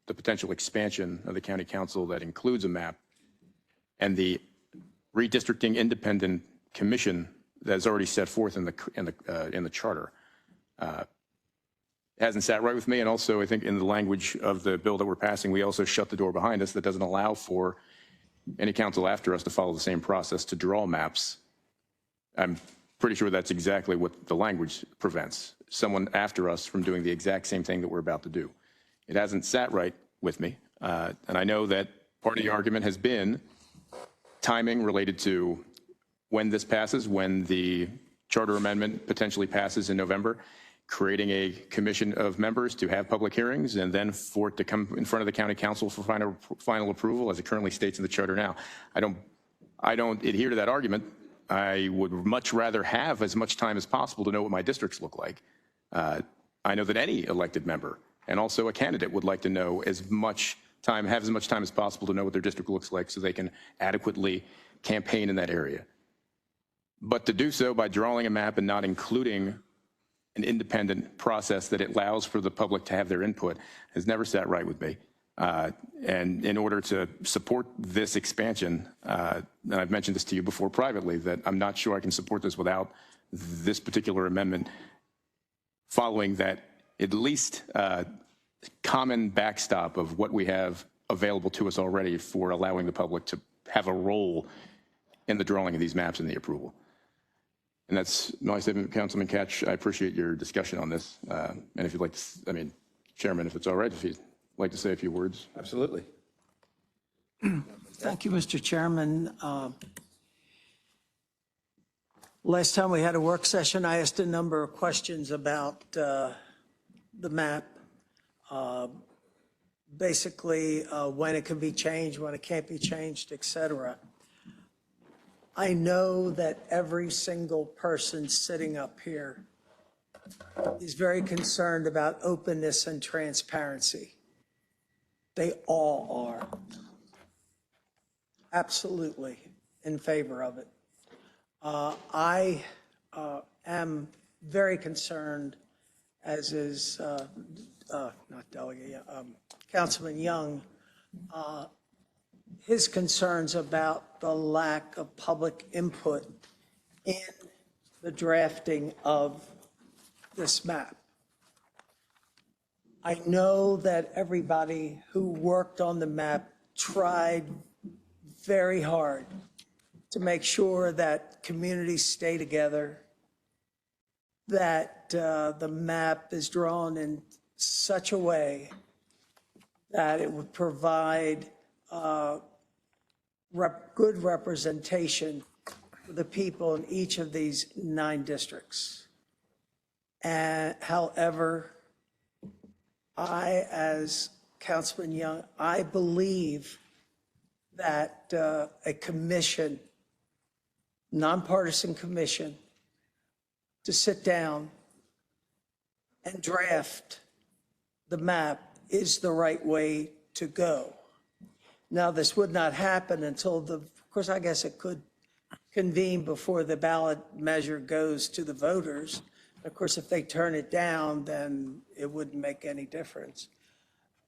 the potential expansion of the county council that includes a map and the redistricting independent commission that's already set forth in the charter. It hasn't sat right with me, and also I think in the language of the bill that we're passing, we also shut the door behind us that doesn't allow for any council after us to follow the same process to draw maps. I'm pretty sure that's exactly what the language prevents, someone after us from doing the exact same thing that we're about to do. It hasn't sat right with me, and I know that part of the argument has been timing related to when this passes, when the charter amendment potentially passes in November, creating a commission of members to have public hearings and then for it to come in front of the county council for final approval, as it currently states in the charter now. I don't adhere to that argument. I would much rather have as much time as possible to know what my districts look like. I know that any elected member and also a candidate would like to know as much time, have as much time as possible to know what their district looks like so they can adequately campaign in that area. But to do so by drawing a map and not including an independent process that allows for the public to have their input has never sat right with me. And in order to support this expansion, and I've mentioned this to you before privately, that I'm not sure I can support this without this particular amendment following that at least common backstop of what we have available to us already for allowing the public to have a role in the drawing of these maps and the approval. And that's my statement, Councilman Catch. I appreciate your discussion on this. And if you'd like to, I mean, Chairman, if it's all right, if you'd like to say a few words. Absolutely. Thank you, Mr. Chairman. Last time we had a work session, I asked a number of questions about the map. Basically, when it can be changed, when it can't be changed, et cetera. I know that every single person sitting up here is very concerned about openness and transparency. They all are absolutely in favor of it. I am very concerned, as is not Delegate, Councilman Young, his concerns about the lack of public input in the drafting of this map. I know that everybody who worked on the map tried very hard to make sure that communities stay together, that the map is drawn in such a way that it would provide good representation for the people in each of these 9 districts. And however, I, as Councilman Young, I believe that a commission, nonpartisan commission, to sit down and draft the map is the right way to go. Now, this would not happen until of course, I guess it could convene before the ballot measure goes to the voters. Of course, if they turn it down, then it wouldn't make any difference.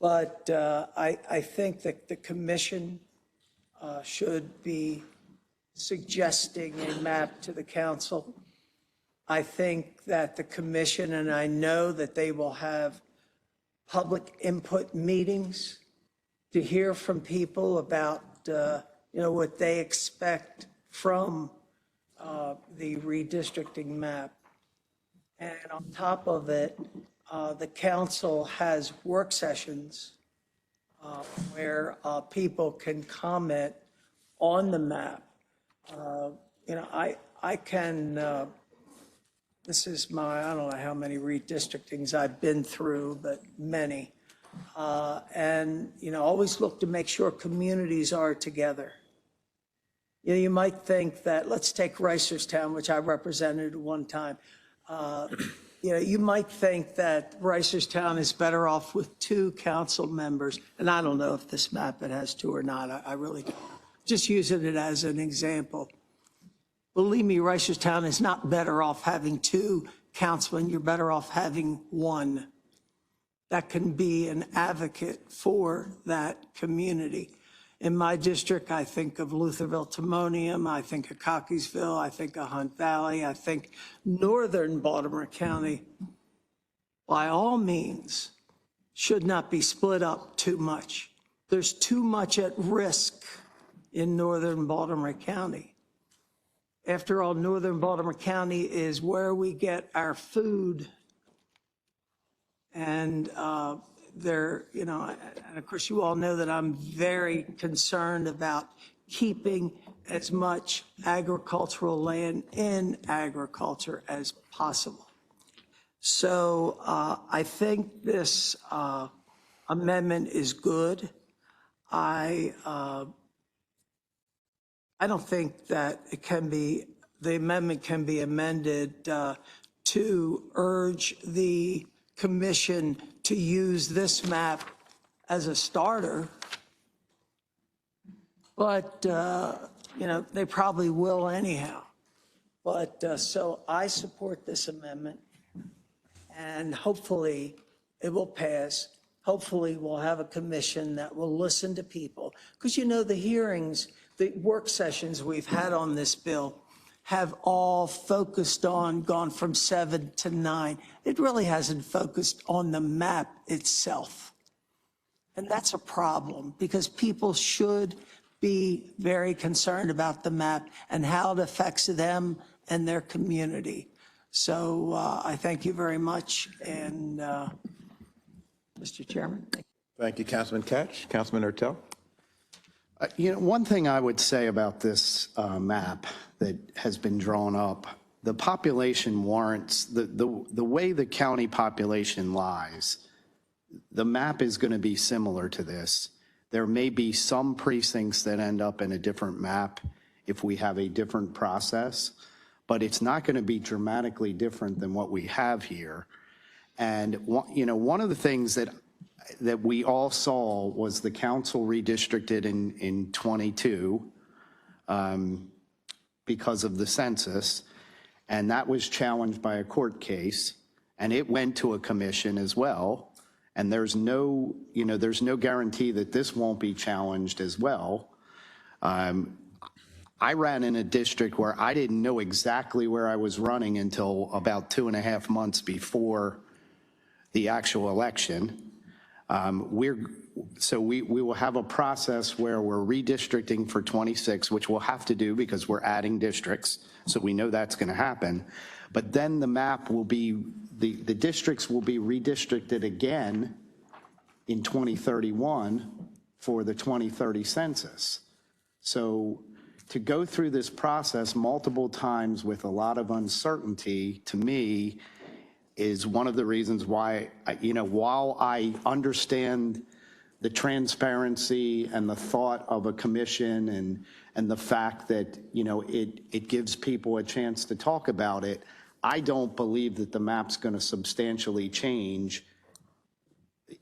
But I think that the commission should be suggesting a map to the council. I think that the commission, and I know that they will have public input meetings to hear from people about, what they expect from the redistricting map. And on top of it, the council has work sessions where people can comment on the map. I can, this is my, I don't know how many redistrictings I've been through, but many. And, always look to make sure communities are together. You might think that, let's take Reisterstown, which I represented at one time. You might think that Reisterstown is better off with 2 council members, and I don't know if this map it has 2 or not. I really don't. Just using it as an example. Believe me, Reisterstown is not better off having 2 councilmen. You're better off having 1 that can be an advocate for that community. In my district, I think of Lutherville, Timonium, I think of Cockeysville, I think of Hunt Valley, I think northern Baltimore County, by all means, should not be split up too much. There's too much at risk in northern Baltimore County. After all, northern Baltimore County is where we get our food. And and of course you all know that I'm very concerned about keeping as much agricultural land in agriculture as possible. So I think this amendment is good. I don't think that the amendment can be amended to urge the commission to use this map as a starter. But, they probably will anyhow. But so I support this amendment, and hopefully it will pass. Hopefully we'll have a commission that will listen to people. Because the hearings, the work sessions we've had on this bill have all focused on, gone from 7 to 9. It really hasn't focused on the map itself. And that's a problem, because people should be very concerned about the map and how it affects them and their community. So I thank you very much. And Mr. Chairman. Thank you, Councilman Katch. Councilman Ertel. One thing I would say about this map that has been drawn up, the population warrants, the way the county population lies, the map is going to be similar to this. There may be some precincts that end up in a different map if we have a different process, but it's not going to be dramatically different than what we have here. And, one of the things that we all saw was the council redistricted in 22 because of the census, and that was challenged by a court case, and it went to a commission as well. And there's no guarantee that this won't be challenged as well. I ran in a district where I didn't know exactly where I was running until about 2.5 months before the actual election. We will have a process where we're redistricting for 26, which we'll have to do because we're adding districts, so we know that's going to happen. But then the map will be, the districts will be redistricted again in 2031 for the 2030 census. So to go through this process multiple times with a lot of uncertainty, to me, is one of the reasons why, while I understand the transparency and the thought of a commission and the fact that, it gives people a chance to talk about it, I don't believe that the map's going to substantially change.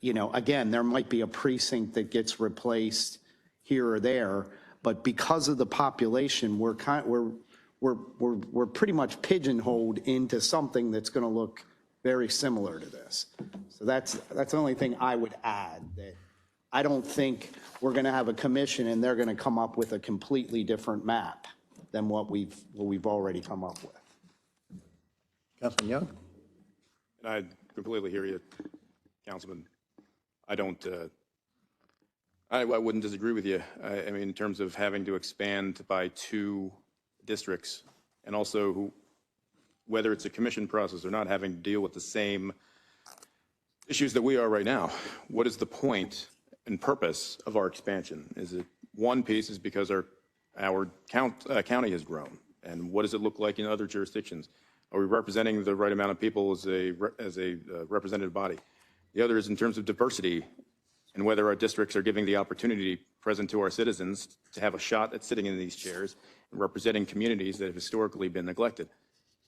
Again, there might be a precinct that gets replaced here or there, but because of the population, we're pretty much pigeonholed into something that's going to look very similar to this. So that's the only thing I would add, that I don't think we're going to have a commission and they're going to come up with a completely different map than what we've already come up with. Councilman Young? And I completely hear you, Councilman. I wouldn't disagree with you. I mean, in terms of having to expand by 2 districts, and also whether it's a commission process or not, having to deal with the same issues that we are right now. What is the point and purpose of our expansion? Is it one piece is because our county has grown, and what does it look like in other jurisdictions? Are we representing the right amount of people as a representative body? The other is in terms of diversity and whether our districts are giving the opportunity present to our citizens to have a shot at sitting in these chairs and representing communities that have historically been neglected.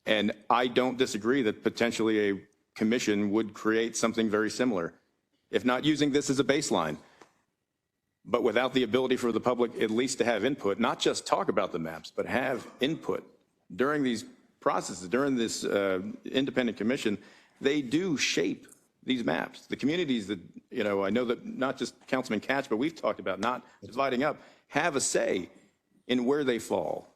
And I don't disagree that potentially a commission would create something very similar, if not using this as a baseline, but without the ability for the public at least to have input, not just talk about the maps, but have input during these processes, during this independent commission. They do shape these maps. The communities that, I know that not just Councilman Katch, but we've talked about not dividing up, have a say in where they fall,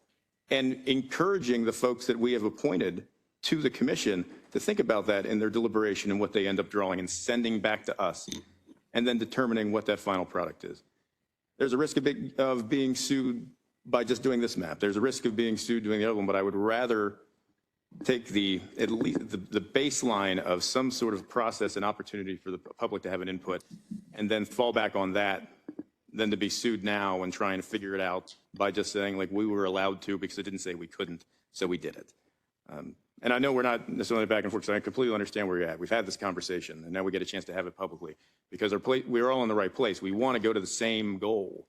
and encouraging the folks that we have appointed to the commission to think about that in their deliberation and what they end up drawing and sending back to us, and then determining what that final product is. There's a risk of being sued by just doing this map. There's a risk of being sued doing the other one, but I would rather take at least the baseline of some sort of process and opportunity for the public to have an input, and then fall back on that than to be sued now and trying to figure it out by just saying, like, we were allowed to because it didn't say we couldn't, so we did it. And I know we're not necessarily back and forth, so I completely understand where you're at. We've had this conversation, and now we get a chance to have it publicly because we're all in the right place. We want to go to the same goal.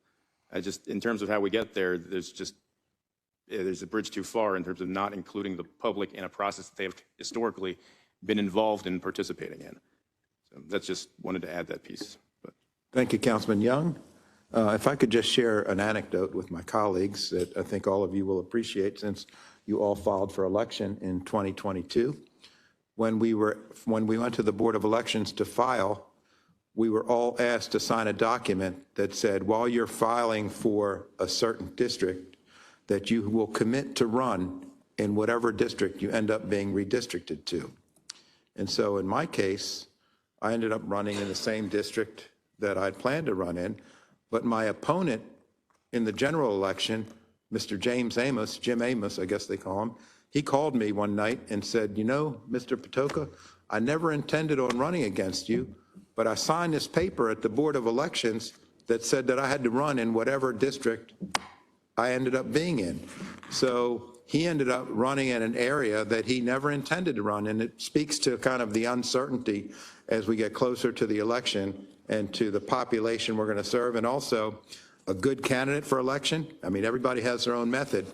Just in terms of how we get there, there's a bridge too far in terms of not including the public in a process that they have historically been involved in participating in. So that's just wanted to add that piece. Thank you, Councilman Young. If I could just share an anecdote with my colleagues that I think all of you will appreciate, since you all filed for election in 2022. When we went to the Board of Elections to file, we were all asked to sign a document that said, while you're filing for a certain district, that you will commit to run in whatever district you end up being redistricted to. And so in my case, I ended up running in the same district that I'd planned to run in, but my opponent in the general election, Mr. Jim Amos, I guess they call him, he called me one night and said, Mr. Patoka, I never intended on running against you, but I signed this paper at the Board of Elections that said that I had to run in whatever district I ended up being in. So he ended up running in an area that he never intended to run, and it speaks to kind of the uncertainty as we get closer to the election and to the population we're going to serve, and also a good candidate for election. I mean, everybody has their own method,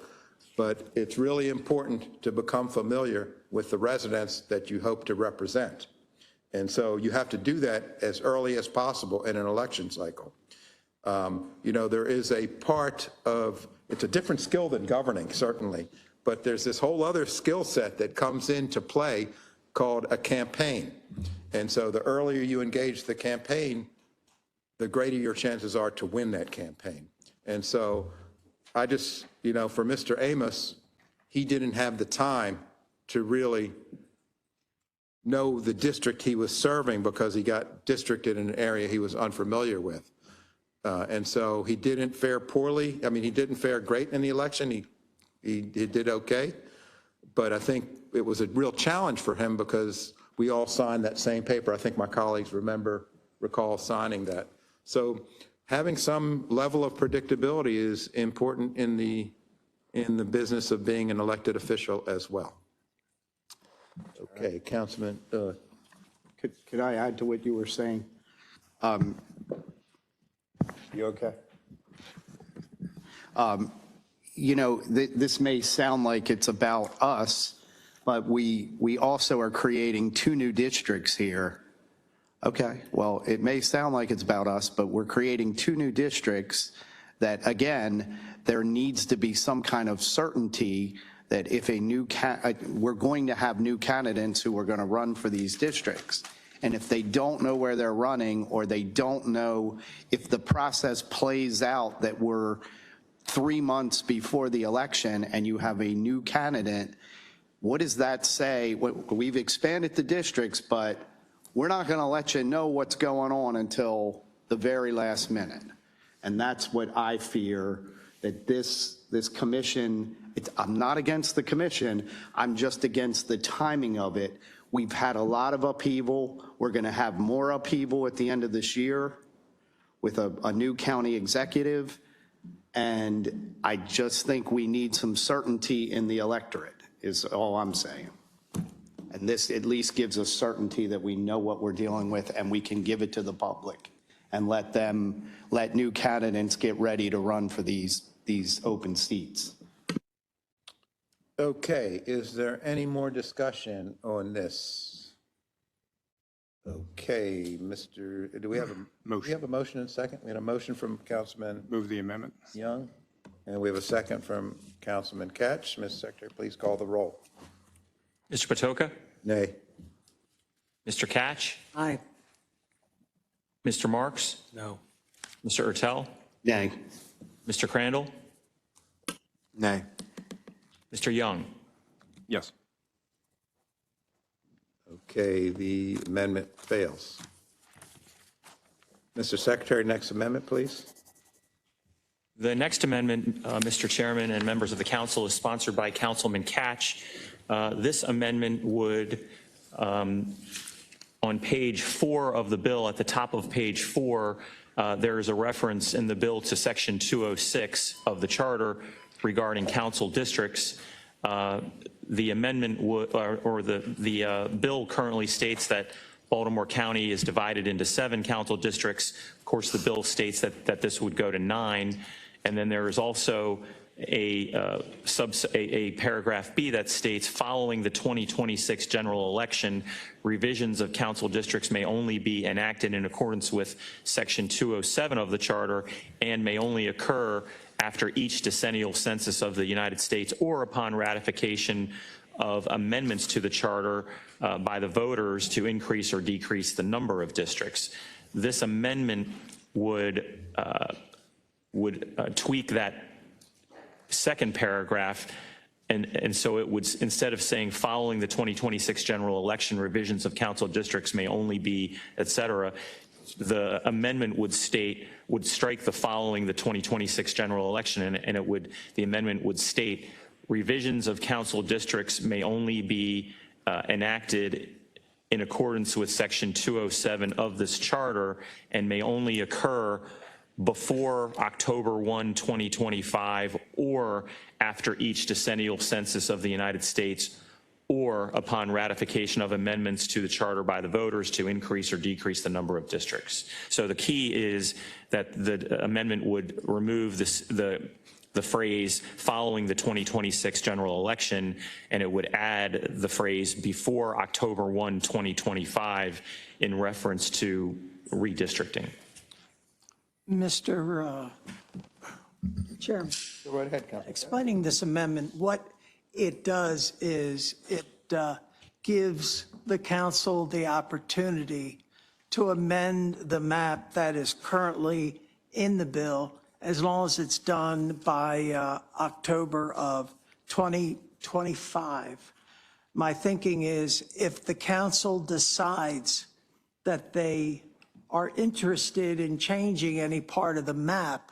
but it's really important to become familiar with the residents that you hope to represent. And so you have to do that as early as possible in an election cycle. You know, there is a part of, it's a different skill than governing, certainly, but there's this whole other skill set that comes into play called a campaign. And so the earlier you engage the campaign, the greater your chances are to win that campaign. And so I just, you know, for Mr. Amos, he didn't have the time to really know the district he was serving because he got districted in an area he was unfamiliar with. And so he didn't fare poorly. I mean, he didn't fare great in the election. He did okay. But I think it was a real challenge for him because we all signed that same paper. I think my colleagues recall signing that. So having some level of predictability is important in the business of being an elected official as well. Okay, Councilman. Could I add to what you were saying? You okay? You know, this may sound like it's about us, but we also are creating 2 new districts here. Okay, well, it may sound like it's about us, but we're creating 2 new districts that, again, there needs to be some kind of certainty that if we're going to have new candidates who are going to run for these districts. And if they don't know where they're running, or they don't know if the process plays out that we're 3 months before the election and you have a new candidate, what does that say? We've expanded the districts, but we're not going to let you know what's going on until the very last minute. And that's what I fear, that this commission, I'm not against the commission, I'm just against the timing of it. We've had a lot of upheaval. We're going to have more upheaval at the end of this year with a new county executive. And I just think we need some certainty in the electorate, is all I'm saying. And this at least gives us certainty that we know what we're dealing with and we can give it to the public and let new candidates get ready to run for these open seats. Okay, is there any more discussion on this? Okay, do we have a motion? We have a motion and second? We had a motion from Councilman Move the amendment. Young, and we have a second from Councilman Katch. Mr. Secretary, please call the roll. Mr. Patoka? Nay. Mr. Katch? Aye. Mr. Marks? No. Mr. Ertel? Nay. Mr. Crandall? Nay. Mr. Young? Yes. Okay, the amendment fails. Mr. Secretary, next amendment, please. The next amendment, Mr. Chairman and members of the council, is sponsored by Councilman Katch. This amendment would, on page 4 of the bill, at the top of page 4, there is a reference in the bill to section 206 of the charter regarding council districts. The amendment would, or the bill currently states that Baltimore County is divided into 7 council districts. Of course, the bill states that this would go to 9. And then there is also a paragraph B that states, following the 2026 general election, revisions of council districts may only be enacted in accordance with section 207 of the charter and may only occur after each decennial census of the United States or upon ratification of amendments to the charter by the voters to increase or decrease the number of districts. This amendment would tweak that second paragraph, and so it would, instead of saying following the 2026 general election, revisions of council districts may only be, et cetera, the amendment would strike the following the 2026 general election, and the amendment would state revisions of council districts may only be enacted in accordance with section 207 of this charter and may only occur before October 1, 2025, or after each decennial census of the United States, or upon ratification of amendments to the charter by the voters to increase or decrease the number of districts. So the key is that the amendment would remove the the phrase following the 2026 general election, and it would add the phrase before October 1, 2025 in reference to redistricting. Mr. Chairman. Go right ahead, Councilman. Explaining this amendment, what it does is it gives the council the opportunity to amend the map that is currently in the bill as long as it's done by October of 2025. My thinking is if the council decides that they are interested in changing any part of the map,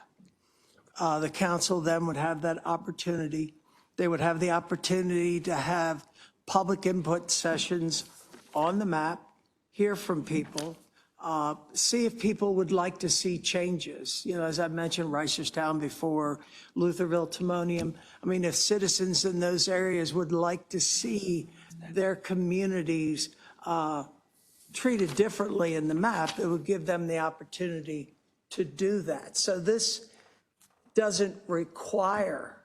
the council then would have that opportunity. They would have the opportunity to have public input sessions on the map, hear from people, see if people would like to see changes. You know, as I mentioned, Reisterstown before, Lutherville, Timonium. I mean, if citizens in those areas would like to see their communities treated differently in the map, it would give them the opportunity to do that. So this doesn't require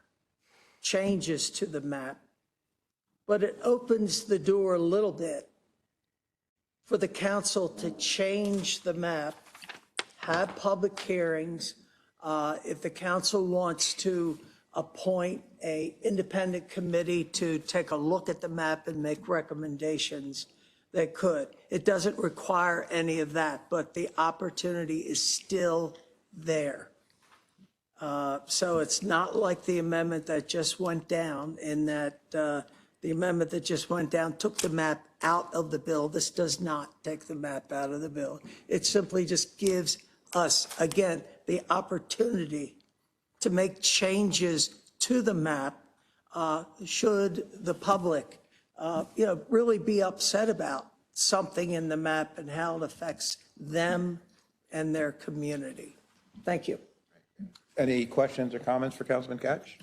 changes to the map, but it opens the door a little bit for the council to change the map, have public hearings. If the council wants to appoint an independent committee to take a look at the map and make recommendations, they could. It doesn't require any of that, but the opportunity is still there. So it's not like the amendment that just went down in that the amendment that just went down took the map out of the bill. This does not take the map out of the bill. It simply just gives us, again, the opportunity to make changes to the map should the public, really be upset about something in the map and how it affects them and their community. Thank you. Any questions or comments for Councilman Ketch?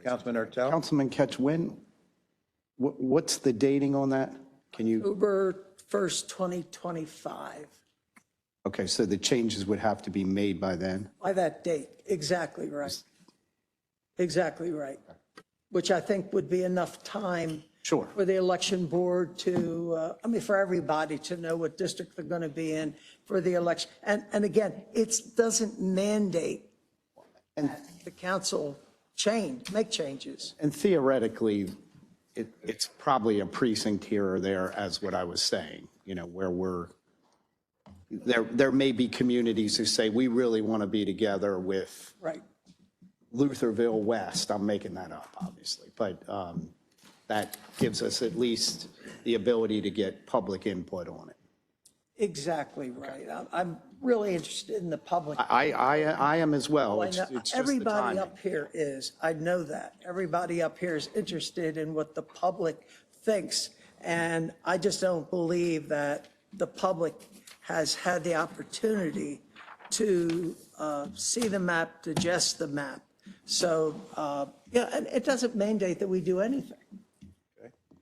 Councilman Ertel? Councilman Ketch, what's the dating on that? Can you? October 1st, 2025. Okay, so the changes would have to be made by then? By that date, exactly right. Exactly right. Which I think would be enough time Sure. for the election board to, for everybody to know what district they're going to be in for the election. And again, it doesn't mandate the council make changes. And theoretically, it's probably a precinct here or there, as what I was saying, where there may be communities who say, we really want to be together with Right. Lutherville West. I'm making that up, obviously, but that gives us at least the ability to get public input on it. Exactly right. I'm really interested in the public. I am as well. It's just the Everybody timing. up here is, I know that. Everybody up here is interested in what the public thinks. And I just don't believe that the public has had the opportunity to see the map, digest the map. So, and it doesn't mandate that we do anything.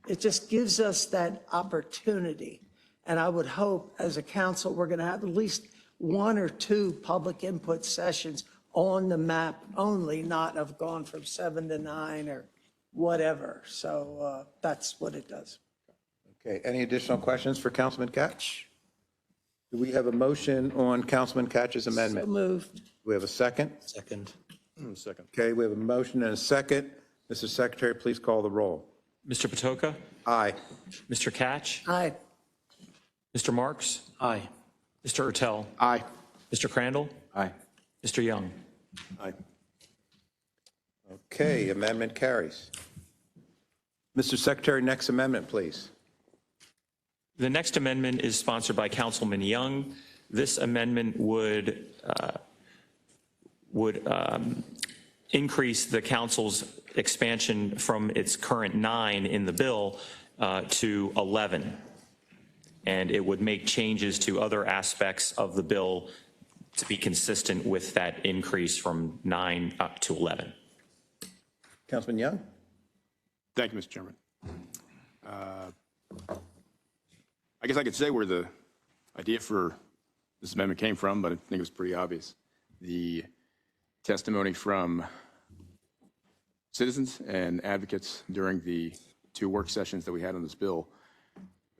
It just gives us that opportunity. And I would hope as a council, we're going to have at least 1 or 2 public input sessions on the map only, not have gone from 7 to 9 or whatever. So that's what it does. Okay, any additional questions for Councilman Ketch? Do we have a motion on Councilman Ketch's amendment? So moved. Do we have a second? Second. Second. Okay, we have a motion and a second. Mr. Secretary, please call the roll. Mr. Patoka? Aye. Mr. Ketch? Aye. Mr. Marks? Aye. Mr. Ertel? Aye. Mr. Crandall? Aye. Mr. Young? Aye. Okay, amendment carries. Mr. Secretary, next amendment, please. The next amendment is sponsored by Councilman Young. This amendment would increase the council's expansion from its current 9 in the bill to 11. And it would make changes to other aspects of the bill to be consistent with that increase from 9 up to 11. Councilman Young? Thank you, Mr. Chairman. I guess I could say where the idea for this amendment came from, but I think it was pretty obvious. The testimony from citizens and advocates during the 2 work sessions that we had on this bill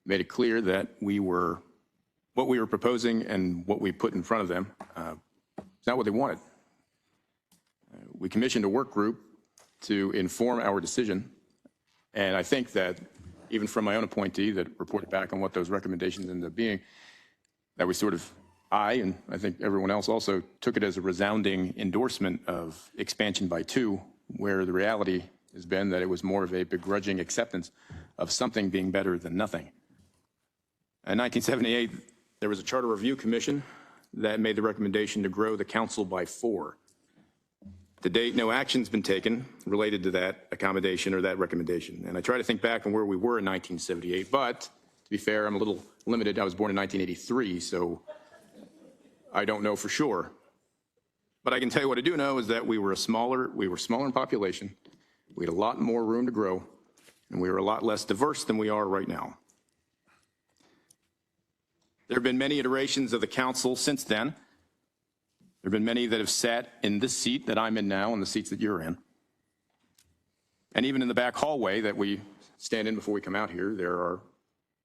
made it clear that what we were proposing and what we put in front of them is not what they wanted. We commissioned a work group to inform our decision, and I think that even from my own appointee that reported back on what those recommendations ended up being, that we sort of, and I think everyone else also took it as a resounding endorsement of expansion by 2, where the reality has been that it was more of a begrudging acceptance of something being better than nothing. In 1978, there was a Charter Review Commission that made the recommendation to grow the council by 4. To date, no action's been taken related to that accommodation or that recommendation. And I try to think back on where we were in 1978, but to be fair, I'm a little limited. I was born in 1983, so I don't know for sure. But I can tell you what I do know is that we were smaller in population, we had a lot more room to grow, and we were a lot less diverse than we are right now. There have been many iterations of the council since then. There have been many that have sat in this seat that I'm in now and the seats that you're in. And even in the back hallway that we stand in before we come out here, there are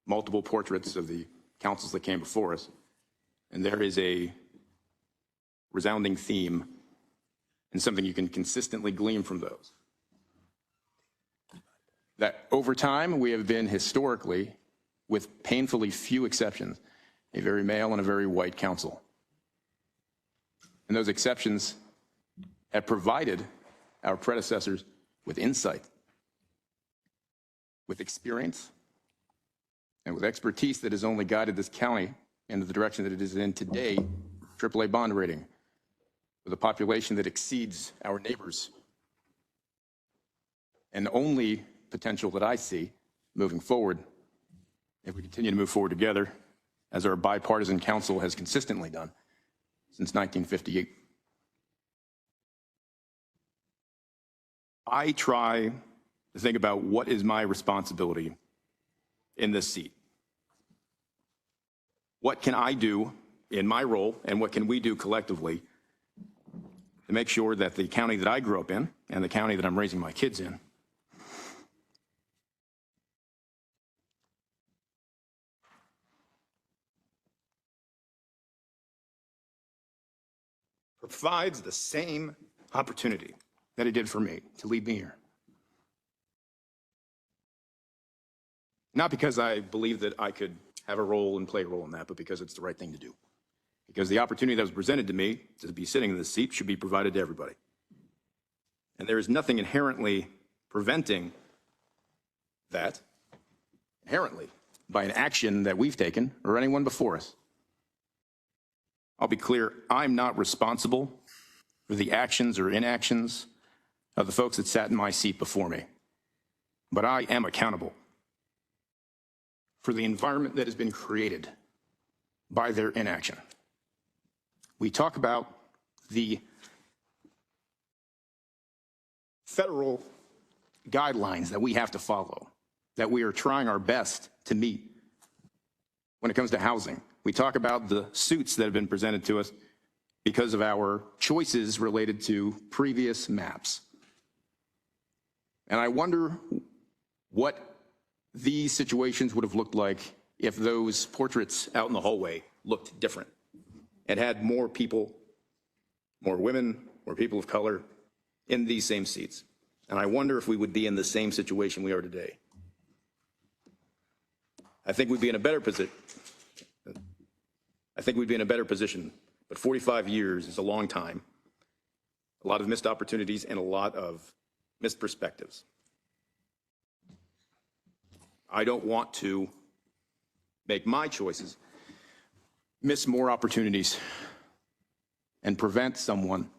multiple portraits of the councils that came before us. And there is a resounding theme and something you can consistently glean from those. That over time, we have been historically, with painfully few exceptions, a very male and a very white council. And those exceptions have provided our predecessors with insight, with experience, and with expertise that has only guided this county into the direction that it is in today, AAA bond rating, with a population that exceeds our neighbors. And the only potential that I see moving forward, if we continue to move forward together, as our bipartisan council has consistently done since 1958. I try to think about what is my responsibility in this seat. What can I do in my role, and what can we do collectively to make sure that the county that I grew up in and the county that I'm raising my kids in provides the same opportunity that it did for me to lead me here. Not because I believe that I could have a role and play a role in that, but because it's the right thing to do. Because the opportunity that was presented to me to be sitting in this seat should be provided to everybody. And there is nothing inherently preventing that, inherently, by an action that we've taken or anyone before us. I'll be clear, I'm not responsible for the actions or inactions of the folks that sat in my seat before me, but I am accountable for the environment that has been created by their inaction. We talk about the federal guidelines that we have to follow, that we are trying our best to meet when it comes to housing. We talk about the suits that have been presented to us because of our choices related to previous maps. And I wonder what these situations would have looked like if those portraits out in the hallway looked different and had more people, more women, more people of color in these same seats. And I wonder if we would be in the same situation we are today. I think we'd be in a better position. But 45 years is a long time, a lot of missed opportunities and a lot of missed perspectives. I don't want to make my choices miss more opportunities and prevent someone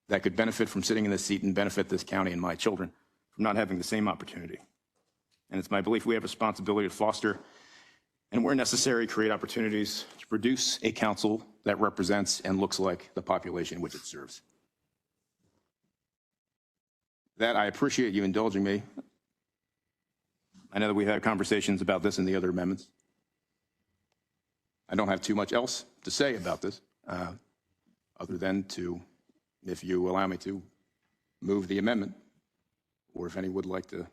that could benefit from sitting in this seat and benefit this county and my children from not having the same opportunity. And it's my belief we have a responsibility to foster and where necessary, create opportunities to produce a council that represents and looks like the population which it serves. That I appreciate you indulging me. I know that we've had conversations about this and the other amendments. I don't have too much else to say about this, other than to, if you allow me to, move the amendment or if any would like to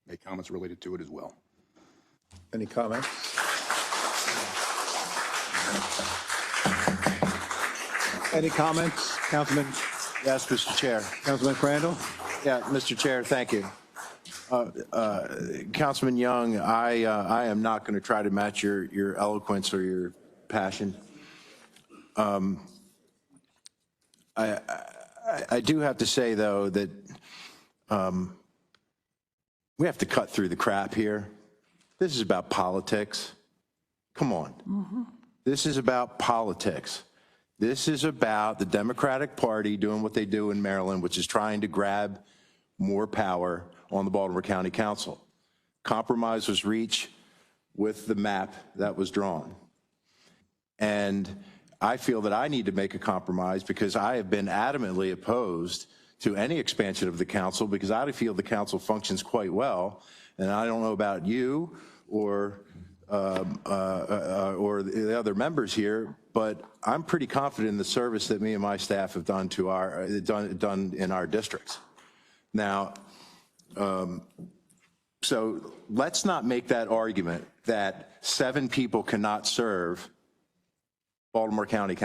make comments related to it as well. Any comments? Any comments, Councilman? Yes, Mr. Chair. Councilman Crandall? Yeah, Mr. Chair, thank you. Councilman Young, I am not going to try to match your eloquence or your passion. I do have to say, though, that we have to cut through the crap here. This is about politics. Come on. This is about politics. This is about the Democratic Party doing what they do in Maryland, which is trying to grab more power on the Baltimore County Council. Compromise was reached with the map that was drawn. And I feel that I need to make a compromise because I have been adamantly opposed to any expansion of the council because I feel the council functions quite well. And I don't know about you or the other members here, but I'm pretty confident in the service that me and my staff have done to our done in our districts. Now, so let's not make that argument that 7 people cannot serve Baltimore County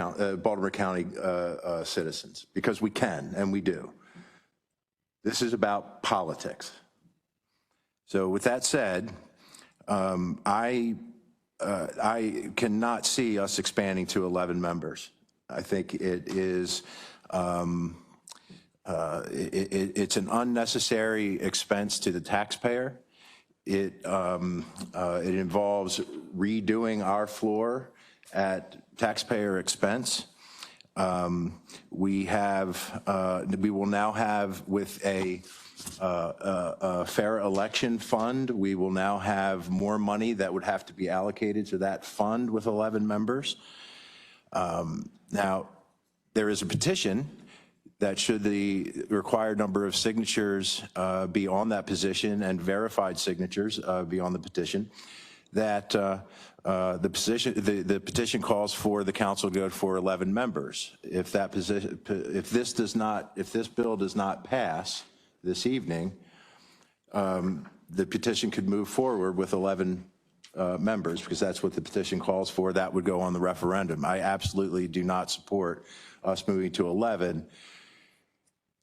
citizens, because we can and we do. This is about politics. So with that said, I cannot see us expanding to 11 members. I think it is it's an unnecessary expense to the taxpayer. It involves redoing our floor at taxpayer expense. We will now have, with a fair election fund, we will now have more money that would have to be allocated to that fund with 11 members. Now, there is a petition that, should the required number of signatures be on that position and verified signatures be on the petition, that the petition calls for the council to go for 11 members. If that position, if this bill does not pass this evening, the petition could move forward with 11 members, because that's what the petition calls for. That would go on the referendum. I absolutely do not support us moving to 11.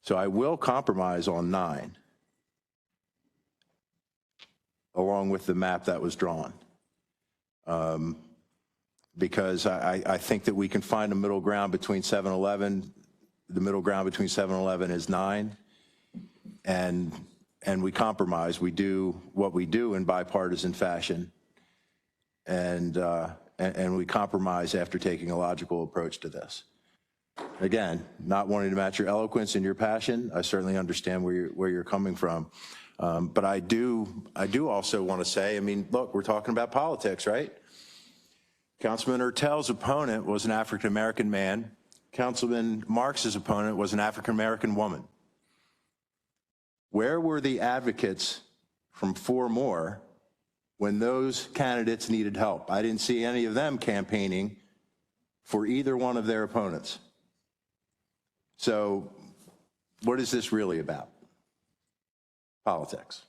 So I will compromise on 9, along with the map that was drawn. Because I think that we can find a middle ground between 7 and 11. The middle ground between 7 and 11 is 9. And we compromise. We do what we do in bipartisan fashion. And we compromise after taking a logical approach to this. Again, not wanting to match your eloquence and your passion. I certainly understand where you're coming from. But I do also want to say, I mean, look, we're talking about politics, right? Councilman Ertel's opponent was an African-American man. Councilman Marks's opponent was an African-American woman. Where were the advocates from 4 More when those candidates needed help? I didn't see any of them campaigning for either one of their opponents. So what is this really about? Politics.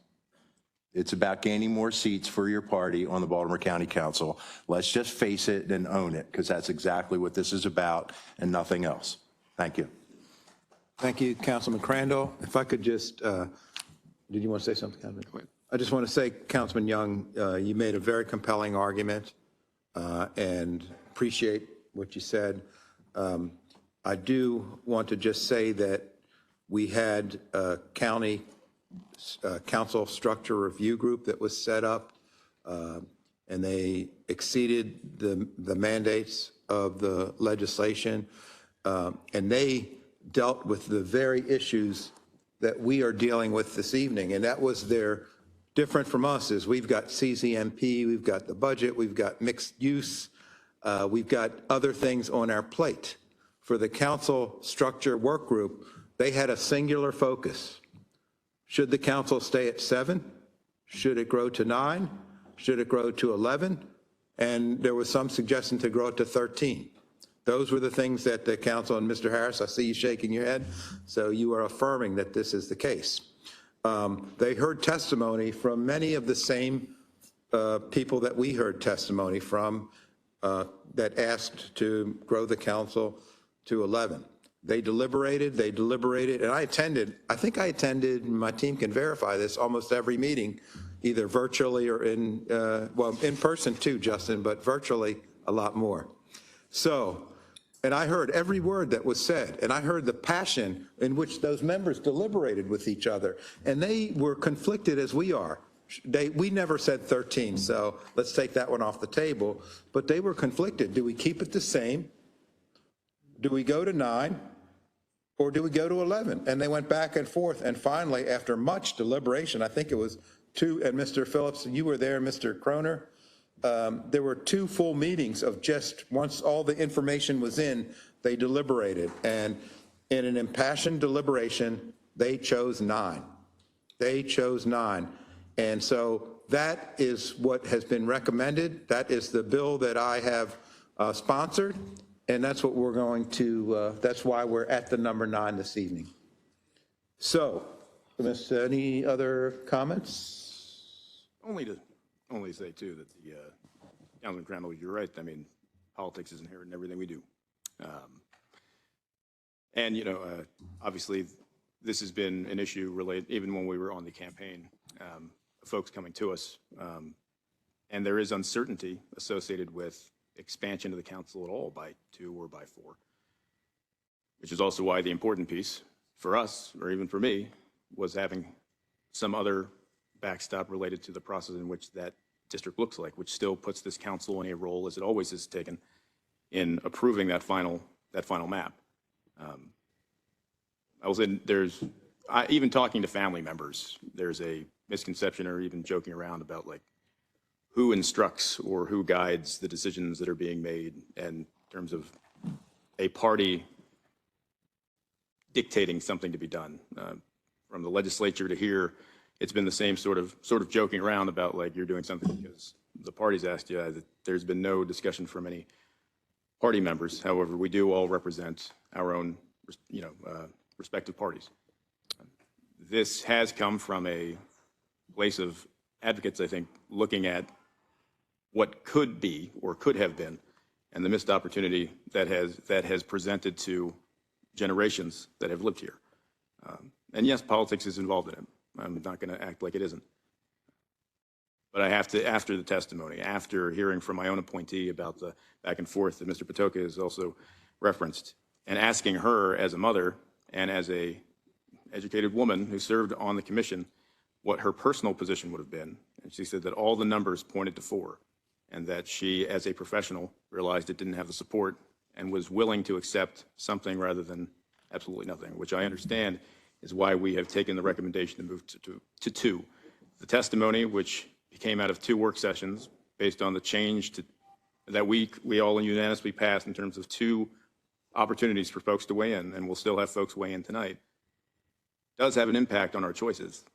It's about gaining more seats for your party on the Baltimore County Council. Let's just face it and own it, because that's exactly what this is about and nothing else. Thank you. Thank you, Councilman Crandall. If I could just, did you want to say something, Councilman? Go ahead. I just want to say, Councilman Young, you made a very compelling argument and appreciate what you said. I do want to just say that we had a county council structure review group that was set up, and they exceeded the mandates of the legislation, and they dealt with the very issues that we are dealing with this evening. And that was different from us, is we've got CCMP, we've got the budget, we've got mixed use, we've got other things on our plate. For the council structure work group, they had a singular focus. Should the council stay at 7? Should it grow to 9? Should it grow to 11? And there was some suggestion to grow it to 13. Those were the things that the council, and Mr. Harris, I see you shaking your head, so you are affirming that this is the case. They heard testimony from many of the same people that we heard testimony from that asked to grow the council to 11. They deliberated, and I think I attended, my team can verify this, almost every meeting, either virtually or in person too, Justin, but virtually a lot more. So, and I heard every word that was said, and I heard the passion in which those members deliberated with each other, and they were conflicted as we are. We never said 13, so let's take that one off the table, but they were conflicted. Do we keep it the same? Do we go to 9? Or do we go to 11? And they went back and forth, and finally, after much deliberation, I think it was 2, and Mr. Phillips, you were there, Mr. Croner, there were 2 full meetings of just, once all the information was in, they deliberated. And in an impassioned deliberation, they chose 9. They chose 9. And so that is what has been recommended. That is the bill that I have sponsored. And that's what we're going to, that's why we're at the number 9 this evening. So, any other comments? Only to say too that the Councilman Crandall, you're right. I mean, politics is inherent in everything we do, and you know, obviously, this has been an issue related even when we were on the campaign. Folks coming to us, and there is uncertainty associated with expansion of the council at all by 2 or by 4, which is also why the important piece for us, or even for me, was having some other backstop related to the process in which that district looks like, which still puts this council in a role, as it always has taken, in approving that final map. I will say even talking to family members, there's a misconception or even joking around about like who instructs or who guides the decisions that are being made in terms of a party dictating something to be done. From the legislature to here, it's been the same sort of joking around about like you're doing something because the party's asked you. There's been no discussion from any party members. However, we do all represent our own, respective parties. This has come from a place of advocates, I think, looking at what could be or could have been, and the missed opportunity that has presented to generations that have lived here. And yes, politics is involved in it. I'm not going to act like it isn't. But I have to, after the testimony, after hearing from my own appointee about the back and forth that Mr. Patoka has also referenced, and asking her as a mother and as a educated woman who served on the commission what her personal position would have been. And she said that all the numbers pointed to 4, and that she, as a professional, realized it didn't have the support and was willing to accept something rather than absolutely nothing, which I understand is why we have taken the recommendation to move to 2. The testimony, which came out of 2 work sessions based on the change that we all unanimously passed in terms of 2 opportunities for folks to weigh in, and we'll still have folks weigh in tonight, does have an impact on our choices.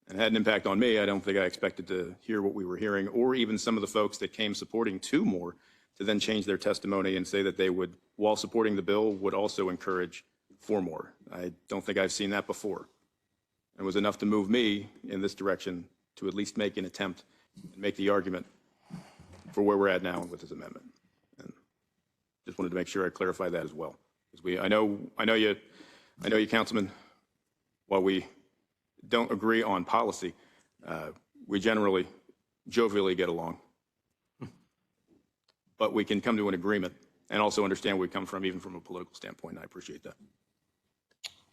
And had an impact on me. I don't think I expected to hear what we were hearing, or even some of the folks that came supporting 2 more to then change their testimony and say that they would, while supporting the bill, would also encourage 4 more. I don't think I've seen that before. It was enough to move me in this direction to at least make an attempt and make the argument for where we're at now with this amendment. And just wanted to make sure I clarify that as well. Because I know you, Councilman, while we don't agree on policy, we generally jovially get along. But we can come to an agreement and also understand where we come from, even from a political standpoint, and I appreciate that.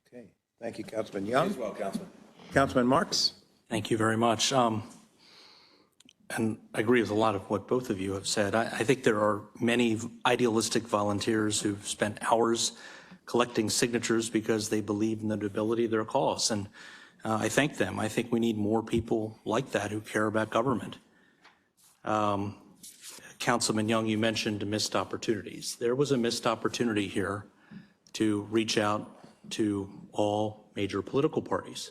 Okay, thank you, Councilman Young. As well, Councilman. Councilman Marks. Thank you very much. And I agree with a lot of what both of you have said. I think there are many idealistic volunteers who've spent hours collecting signatures because they believe in the nobility of their cause. And I thank them. I think we need more people like that who care about government. Councilman Young, you mentioned missed opportunities. There was a missed opportunity here to reach out to all major political parties.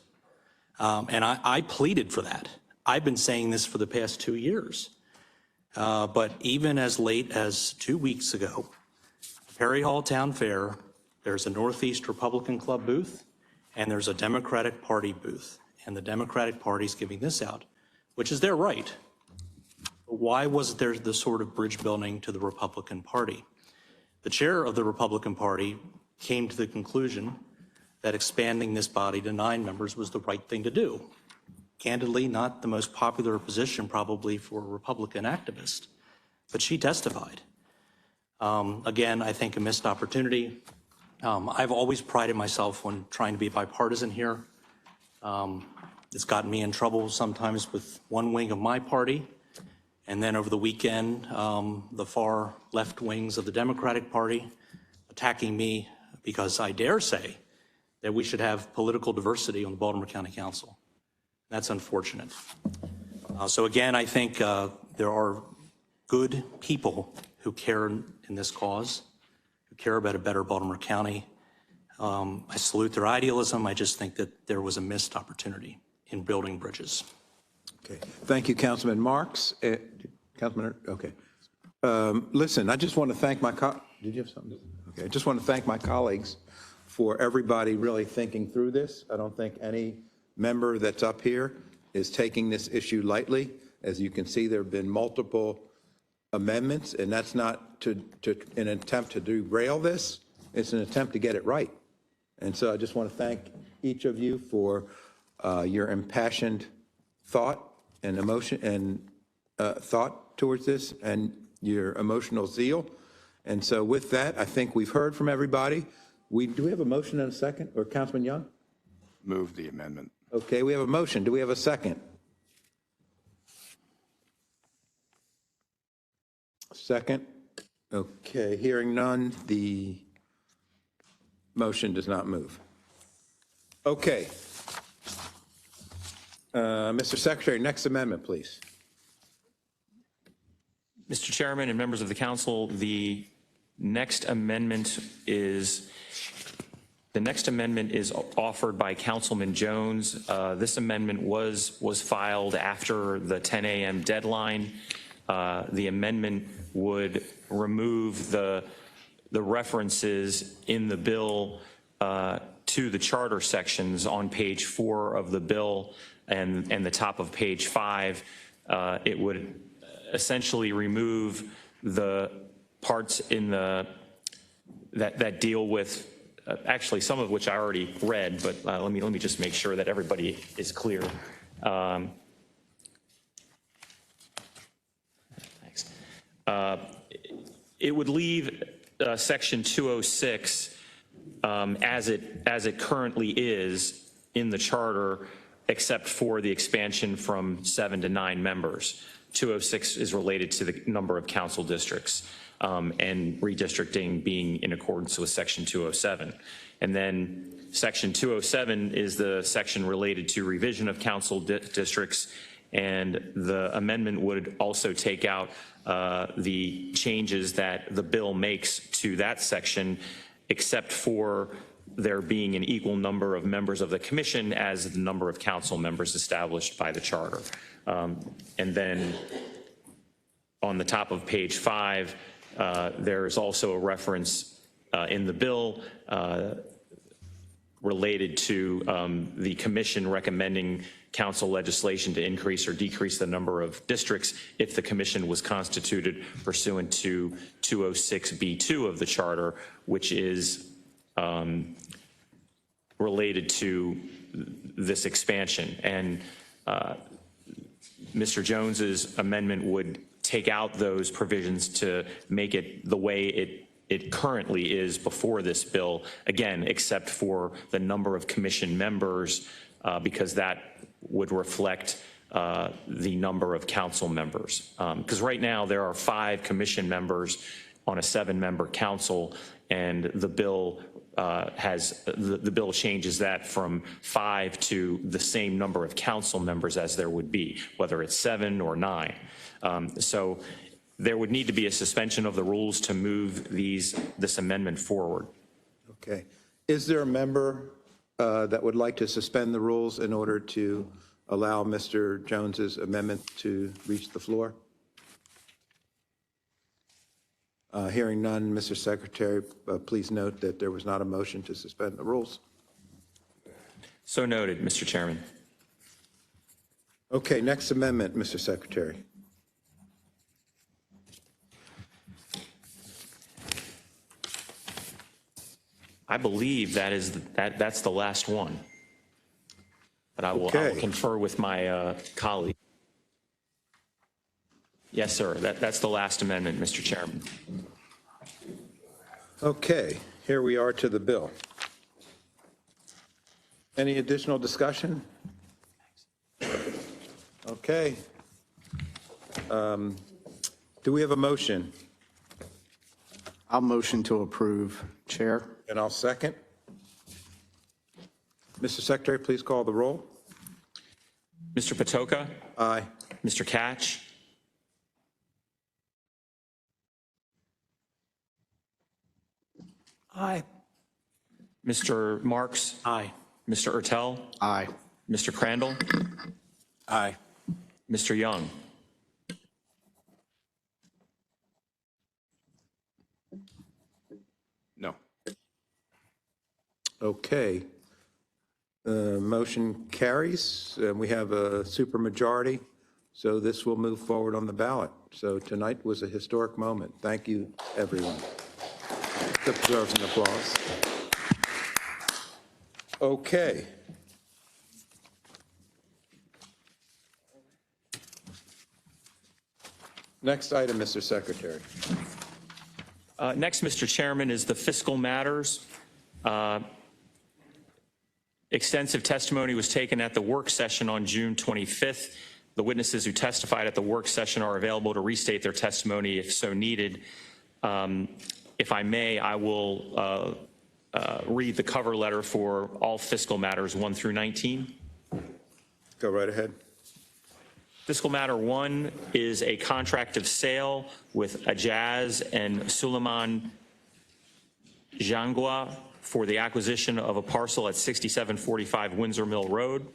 And I pleaded for that. I've been saying this for the past 2 years. But even as late as 2 weeks ago, Perry Hall Town Fair, there's a Northeast Republican Club booth, and there's a Democratic Party booth and the Democratic Party's giving this out, which is their right. But why wasn't there the sort of bridge building to the Republican Party? The chair of the Republican Party came to the conclusion that expanding this body to 9 members was the right thing to do. Candidly, not the most popular position probably for a Republican activist, but she testified. Again, I think a missed opportunity. I've always prided myself when trying to be bipartisan here. It's gotten me in trouble sometimes with one wing of my party, and then over the weekend, the far left wings of the Democratic Party attacking me because I dare say that we should have political diversity on the Baltimore County Council. That's unfortunate. So again, I think there are good people who care in this cause, who care about a better Baltimore County. I salute their idealism. I just think that there was a missed opportunity in building bridges. Okay. Thank you, Councilman Marks. Councilman, okay. Listen, I just want to thank did you have something? Okay. I just want to thank my colleagues for everybody really thinking through this. I don't think any member that's up here is taking this issue lightly. As you can see, there have been multiple amendments, and that's not an attempt to derail this. It's an attempt to get it right. And so I just want to thank each of you for your impassioned thought and emotion and thought towards this and your emotional zeal. And so with that, I think we've heard from everybody. Do we have a motion and a second? Or Councilman Young? Move the amendment. Okay, we have a motion. Do we have a second? Second. Okay, hearing none, the motion does not move. Okay. Mr. Secretary, next amendment, please. Mr. Chairman and members of the council, the next amendment is offered by Councilman Jones. This amendment was filed after the 10 a.m. deadline. The amendment would remove the references in the bill to the charter sections on page 4 of the bill and the top of page 5. It would essentially remove the parts in that deal with actually some of which I already read, but let me just make sure that everybody is clear. Thanks. It would leave section 206 as it currently is in the charter, except for the expansion from 7 to 9 members. 206 is related to the number of council districts and redistricting being in accordance with section 207. And then section 207 is the section related to revision of council districts, and the amendment would also take out the changes that the bill makes to that section, except for there being an equal number of members of the commission as the number of council members established by the charter. And then on the top of page 5, there is also a reference in the bill related to the commission recommending council legislation to increase or decrease the number of districts if the commission was constituted pursuant to 206B2 of the charter, which is related to this expansion. And Mr. Jones's amendment would take out those provisions to make it the way it currently is before this bill, again, except for the number of commission members, because that would reflect the number of council members. Because right now there are 5 commission members on a 7-member council, and the bill the bill changes that from 5 to the same number of council members as there would be, whether it's 7 or 9. So there would need to be a suspension of the rules to move this amendment forward. Okay. Is there a member that would like to suspend the rules in order to allow Mr. Jones's amendment to reach the floor? Hearing none, Mr. Secretary, please note that there was not a motion to suspend the rules. So noted, Mr. Chairman. Okay, next amendment, Mr. Secretary. I believe that's the last one. But I will Okay. confer with my colleague. Yes, sir. That's the last amendment, Mr. Chairman. Okay, here we are to the bill. Any additional discussion? Okay. Do we have a motion? I'll motion to approve, Chair. And I'll second. Mr. Secretary, please call the roll. Mr. Patoka? Aye. Mr. Catch? Aye. Mr. Marks? Aye. Mr. Ertel? Aye. Mr. Crandall? Aye. Mr. Young? No. Okay. Motion carries. We have a supermajority, so this will move forward on the ballot. So tonight was a historic moment. Thank you, everyone. Deserves an applause. Okay. Next item, Mr. Secretary. Next, Mr. Chairman, is the fiscal matters. Extensive testimony was taken at the work session on June 25th. The witnesses who testified at the work session are available to restate their testimony if so needed. If I may, I will read the cover letter for all fiscal matters 1 through 19. Go right ahead. Fiscal matter 1 is a contract of sale with Ajaz and Suleiman Jangwa for the acquisition of a parcel at 6745 Windsor Mill Road.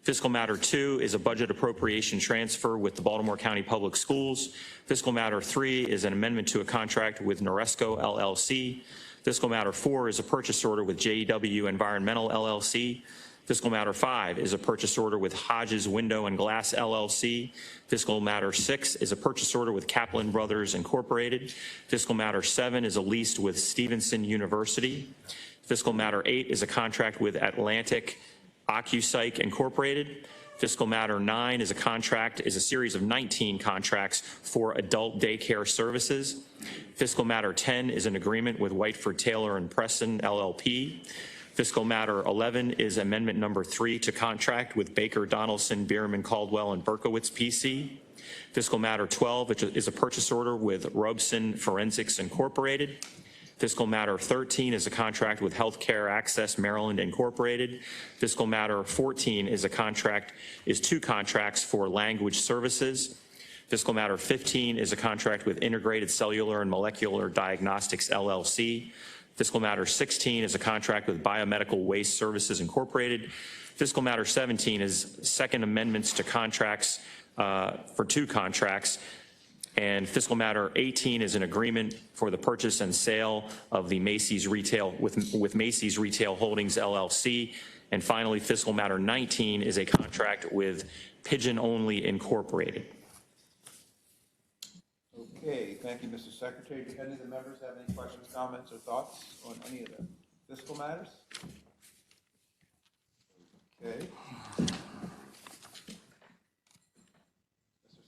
Fiscal matter 2 is a budget appropriation transfer with the Baltimore County Public Schools. Fiscal matter 3 is an amendment to a contract with Noresco LLC. Fiscal matter 4 is a purchase order with JEW Environmental LLC. Fiscal matter 5 is a purchase order with Hodges Window and Glass LLC. Fiscal matter 6 is a purchase order with Kaplan Brothers Incorporated. Fiscal matter 7 is a lease with Stevenson University. Fiscal matter 8 is a contract with Atlantic OcuPsych Incorporated. Fiscal matter 9 is a series of 19 contracts for adult daycare services. Fiscal matter 10 is an agreement with Whiteford Taylor and Preston LLP. Fiscal matter 11 is amendment number 3 to contract with Baker Donaldson, Bierman, Caldwell, and Berkowitz PC. Fiscal matter 12 is a purchase order with Robson Forensics Incorporated. Fiscal matter 13 is a contract with Healthcare Access Maryland Incorporated. Fiscal matter 14 is two contracts for language services. Fiscal matter 15 is a contract with Integrated Cellular and Molecular Diagnostics LLC. Fiscal matter 16 is a contract with Biomedical Waste Services Incorporated. Fiscal matter 17 is second amendments to contracts for 2 contracts. And fiscal matter 18 is an agreement for the purchase and sale of the Macy's Retail with Macy's Retail Holdings LLC. And finally, fiscal matter 19 is a contract with Pigeon Only Incorporated. Okay, thank you, Mr. Secretary. Do any of the members have any questions, comments, or thoughts on any of the fiscal matters? Okay. Mr.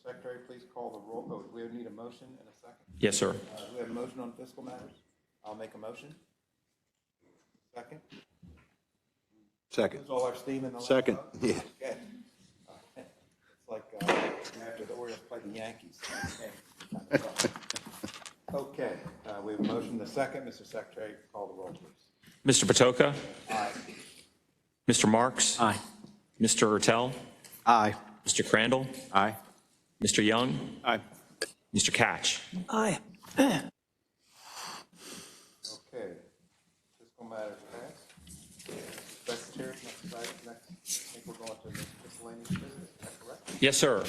Secretary, please call the roll. Oh, we need a motion and a second. Yes, sir. Do we have a motion on fiscal matters? I'll make a motion. Second? Second. Lose all our steam in the last Second. vote? Yeah. Okay. It's like after the Orioles play the Yankees. Okay, we have a motion and a second. Mr. Secretary, call the roll, please. Mr. Patoka? Aye. Mr. Marks? Aye. Mr. Ertel? Aye. Mr. Crandall? Aye. Mr. Young? Aye. Mr. Catch? Aye. Okay. Fiscal matters passed. Secretary, next item, I think we're going to miscellaneous business, is that correct? Yes, sir.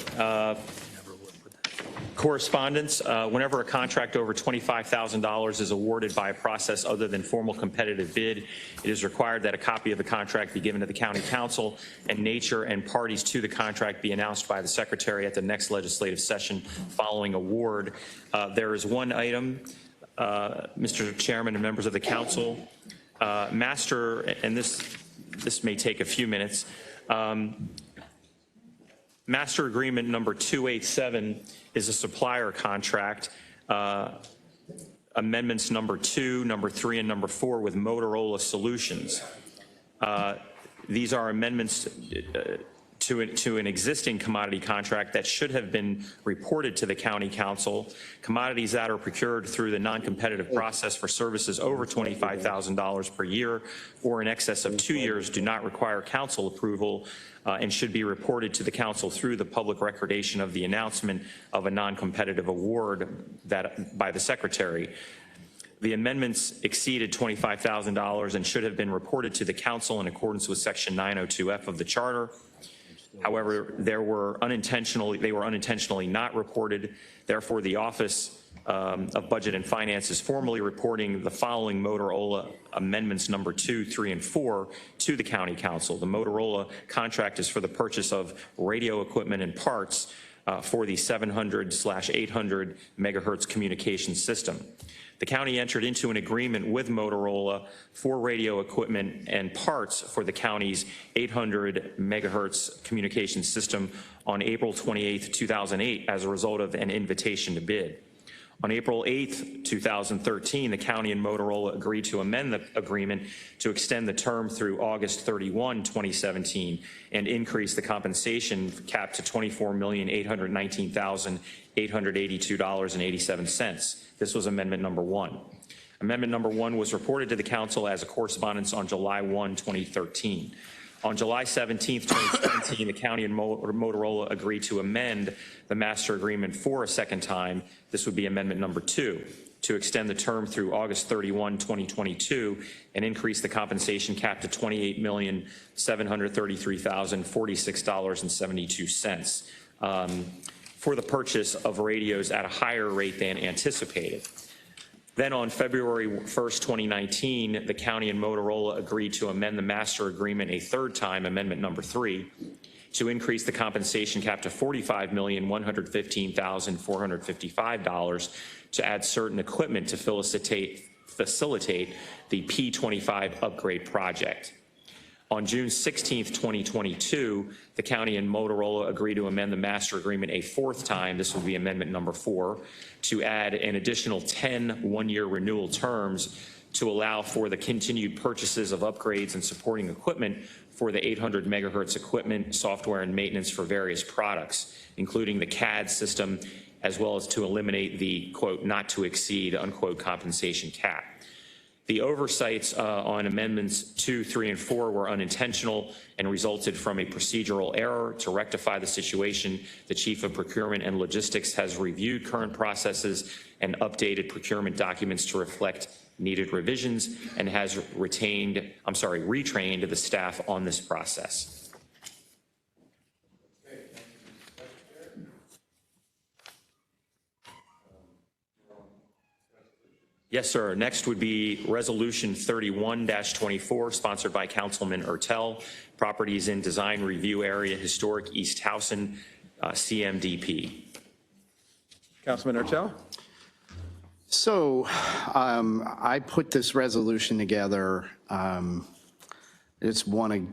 Correspondence, whenever a contract over $25,000 is awarded by a process other than formal competitive bid, it is required that a copy of the contract be given to the county council and nature and parties to the contract be announced by the secretary at the next legislative session following award. There is one item, Mr. Chairman and members of the council, master, and this may take a few minutes, master agreement number 287 is a supplier contract. Amendments number 2, number 3, and number 4 with Motorola Solutions. These are amendments to an existing commodity contract that should have been reported to the county council. Commodities that are procured through the non-competitive process for services over $25,000 per year or in excess of 2 years do not require council approval and should be reported to the council through the public recordation of the announcement of a non-competitive award by the secretary. The amendments exceeded $25,000 and should have been reported to the council in accordance with Section 902F of the Charter. However, they were unintentionally not reported. Therefore, the Office of Budget and Finance is formally reporting the following Motorola amendments number 2, 3, and 4 to the County Council. The Motorola contract is for the purchase of radio equipment and parts for the 700/800 megahertz communication system. The county entered into an agreement with Motorola for radio equipment and parts for the county's 800 megahertz communication system on April 28, 2008 as a result of an invitation to bid. On April 8, 2013, the county and Motorola agreed to amend the agreement to extend the term through August 31, 2017, and increase the compensation cap to $24,819,882.87. This was amendment number 1. Amendment number 1 was reported to the council as a correspondence on July 1, 2013. On July 17, 2017, the county and Motorola agreed to amend the master agreement for a second time. This would be amendment number 2, to extend the term through August 31, 2022, and increase the compensation cap to $28,733,046.72 for the purchase of radios at a higher rate than anticipated. Then on February 1st, 2019, the county and Motorola agreed to amend the master agreement a third time, amendment number 3, to increase the compensation cap to $45,115,455 to add certain equipment to facilitate the P25 upgrade project. On June 16, 2022, the county and Motorola agreed to amend the master agreement a fourth time. This will be amendment number 4, to add an additional 10 one-year renewal terms to allow for the continued purchases of upgrades and supporting equipment for the 800 megahertz equipment, software, and maintenance for various products, including the CAD system, as well as to eliminate the, quote, not to exceed, unquote, compensation cap. The oversights on amendments 2, 3, and 4 were unintentional and resulted from a procedural error. To rectify the situation, the Chief of Procurement and Logistics has reviewed current processes and updated procurement documents to reflect needed revisions and has retrained the staff on this process. Yes, sir. Next would be Resolution 31-24, sponsored by Councilman Ertel. Properties in Design Review Area, Historic East Towson, CMDP. Councilman Ertel? So I put this resolution together. Just want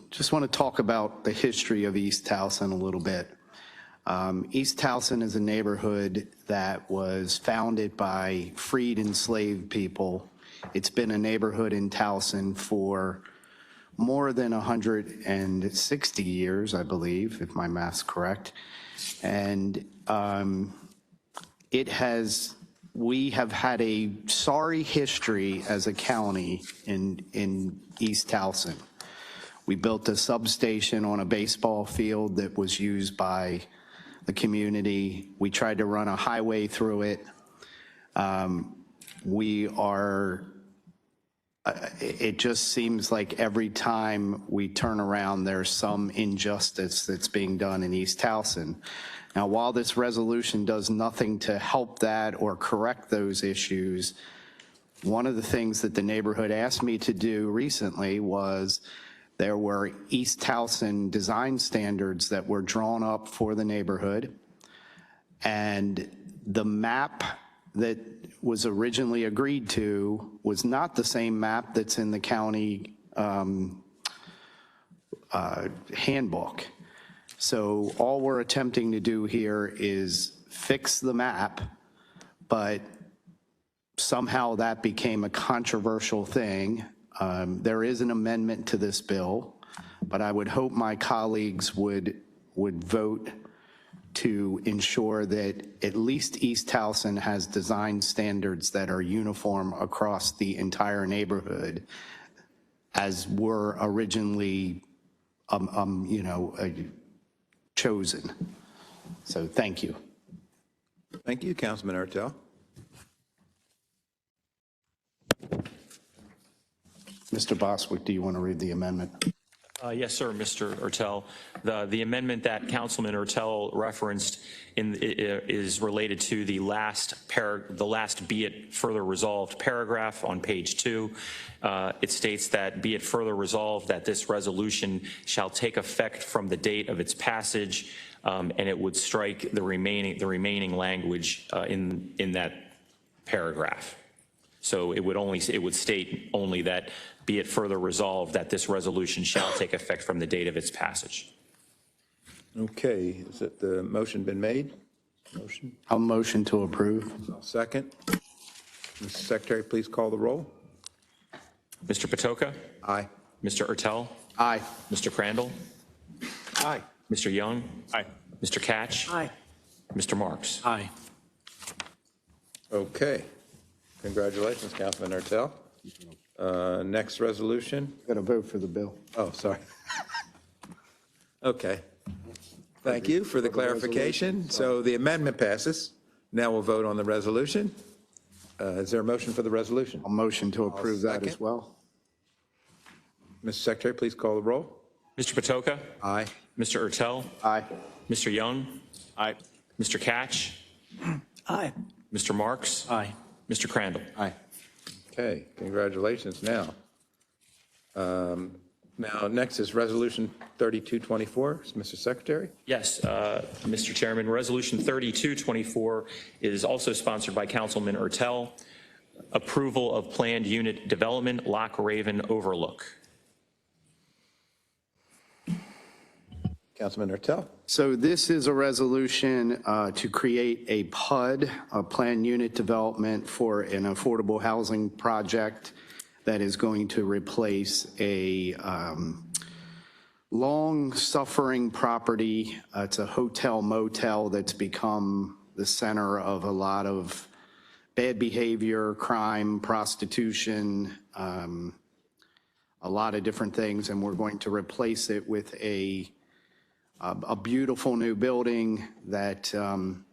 to talk about the history of East Towson a little bit. East Towson is a neighborhood that was founded by freed enslaved people. It's been a neighborhood in Towson for more than 160 years, I believe, if my math's correct. And we have had a sorry history as a county in East Towson. We built a substation on a baseball field that was used by the community. We tried to run a highway through it. We are it just seems like every time we turn around, there's some injustice that's being done in East Towson. Now, while this resolution does nothing to help that or correct those issues, one of the things that the neighborhood asked me to do recently was there were East Towson design standards that were drawn up for the neighborhood, and the map that was originally agreed to was not the same map that's in the county handbook. So all we're attempting to do here is fix the map, but somehow that became a controversial thing. There is an amendment to this bill, but I would hope my colleagues would vote to ensure that at least East Towson has design standards that are uniform across the entire neighborhood as were originally, chosen. So thank you. Thank you, Councilman Ertel. Mr. Boswick, do you want to read the amendment? Yes, sir, Mr. Ertel. The amendment that Councilman Ertel referenced is related to the last be it further resolved paragraph on page 2. It states that be it further resolved that this resolution shall take effect from the date of its passage, and it would strike the remaining language in that paragraph. So it would state only that be it further resolved that this resolution shall take effect from the date of its passage. Okay, is it the motion been made? Motion? I'll motion to approve. I'll second. Mr. Secretary, please call the roll. Mr. Patoka? Aye. Mr. Ertel? Aye. Mr. Crandall? Aye. Mr. Young? Aye. Mr. Catch? Aye. Mr. Marks? Aye. Okay. Congratulations, Councilman Ertel. Next resolution. Got to vote for the bill. Oh, sorry. Okay. Thank you for the clarification. So the amendment passes. Now we'll vote on the resolution. Is there a motion for the resolution? I'll motion to approve that as second. well. Mr. Secretary, please call the roll. Mr. Patoka? Aye. Mr. Ertel? Aye. Mr. Young? Aye. Mr. Catch? Aye. Mr. Marks? Aye. Mr. Crandall? Aye. Okay, congratulations now. Now, next is Resolution 3224. Mr. Secretary? Yes, Mr. Chairman, Resolution 3224 is also sponsored by Councilman Ertel. Approval of planned unit development, Lock Raven Overlook. Councilman Ertel? So this is a resolution to create a PUD, a planned unit development for an affordable housing project that is going to replace a long-suffering property. It's a hotel motel that's become the center of a lot of bad behavior, crime, prostitution, a lot of different things, and we're going to replace it with a beautiful new building that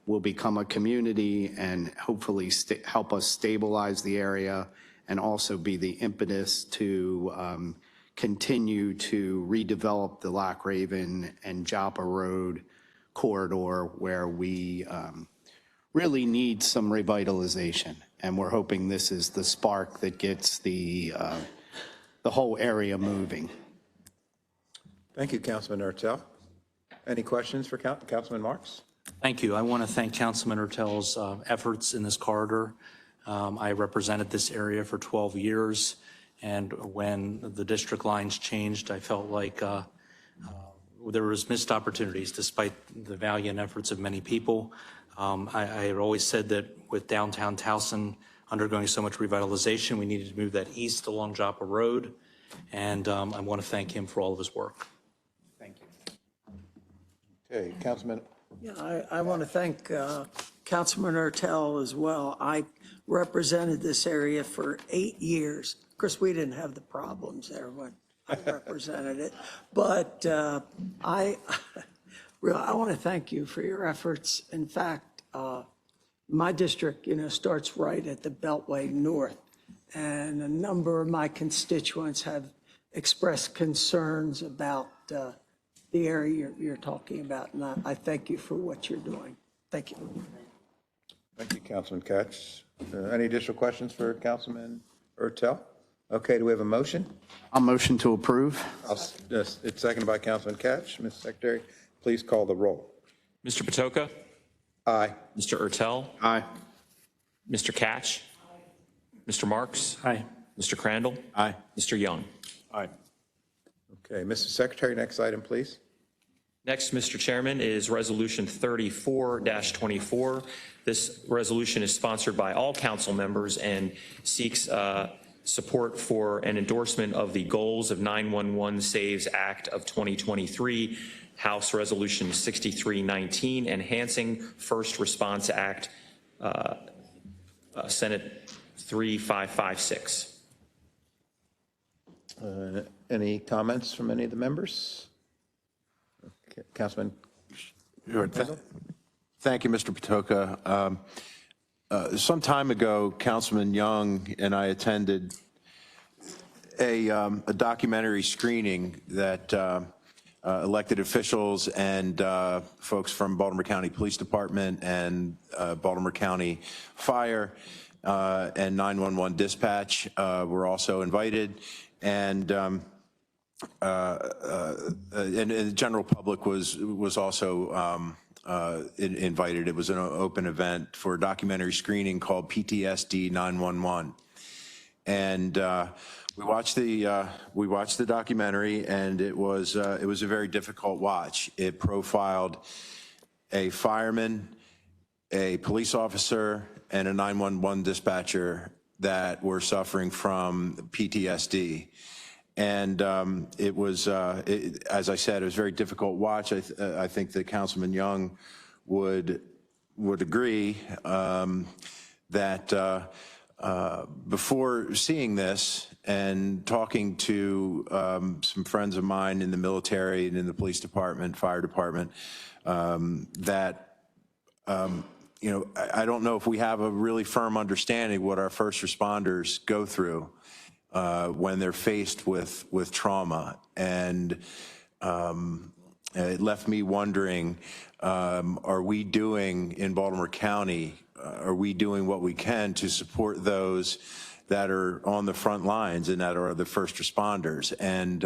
will become a community and hopefully help us stabilize the area and also be the impetus to continue to redevelop the Lock Raven and Joppa Road corridor where we really need some revitalization. And we're hoping this is the spark that gets the whole area moving. Thank you, Councilman Ertel. Any questions for Councilman Marks? Thank you. I want to thank Councilman Ertel's efforts in this corridor. I represented this area for 12 years, and when the district lines changed, I felt like there was missed opportunities despite the valiant efforts of many people. I had always said that with downtown Towson undergoing so much revitalization, we needed to move that east along Joppa Road, and I want to thank him for all of his work. Thank you. Okay, Councilman. Yeah, I want to thank Councilman Ertel as well. I represented this area for 8 years. Of course, we didn't have the problems there when I represented it, but I want to thank you for your efforts. In fact, my district, starts right at the Beltway North, and a number of my constituents have expressed concerns about the area you're talking about, and I thank you for what you're doing. Thank you. Thank you, Councilman Katz. Any additional questions for Councilman Ertel? Okay, do we have a motion? I'll motion to approve. It's seconded by Councilman Katz. Mr. Secretary, please call the roll. Mr. Patoka? Aye. Mr. Ertel? Aye. Mr. Katch? Mr. Marks? Aye. Mr. Crandall? Aye. Mr. Young? Aye. Okay, Mr. Secretary, next item, please. Next, Mr. Chairman, is Resolution 34-24. This resolution is sponsored by all council members and seeks support for an endorsement of the goals of 911 Saves Act of 2023, House Resolution 6319, Enhancing First Response Act, Senate 3556. Any comments from any of the members? Okay, Councilman. Thank you, Mr. Patoka. Some time ago, Councilman Young and I attended a documentary screening that elected officials and folks from Baltimore County Police Department and Baltimore County Fire and 911 Dispatch were also invited. And the general public was also invited. It was an open event for a documentary screening called PTSD 911. And we watched the documentary, and it was a very difficult watch. It profiled a fireman, a police officer, and a 911 dispatcher that were suffering from PTSD. And it was, as I said, it was a very difficult watch. I think that Councilman Young would agree that before seeing this and talking to some friends of mine in the military and in the police department, fire department, that you know, I don't know if we have a really firm understanding what our first responders go through when they're faced with trauma. And it left me wondering, are we doing in Baltimore County, are we doing what we can to support those that are on the front lines and that are the first responders? And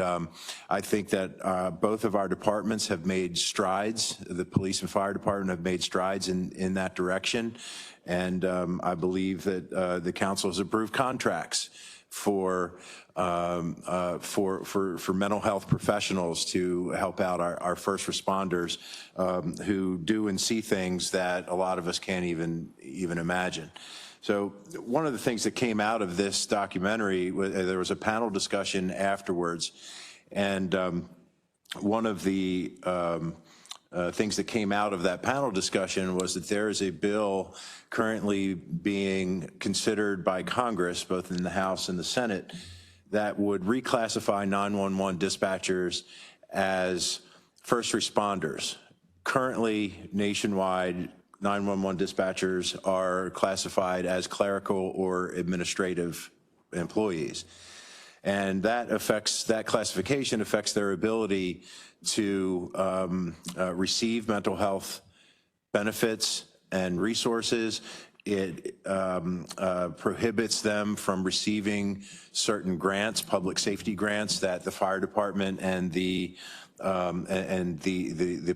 I think that both of our departments have made strides. The police and fire department have made strides in that direction. And I believe that the council has approved contracts for mental health professionals to help out our first responders who do and see things that a lot of us can't even imagine. So one of the things that came out of this documentary, there was a panel discussion afterwards, and one of the things that came out of that panel discussion was that there is a bill currently being considered by Congress, both in the House and the Senate, that would reclassify 911 dispatchers as first responders. Currently, nationwide, 911 dispatchers are classified as clerical or administrative employees. And that classification affects their ability to receive mental health benefits and resources. It prohibits them from receiving certain grants, public safety grants that the fire department and the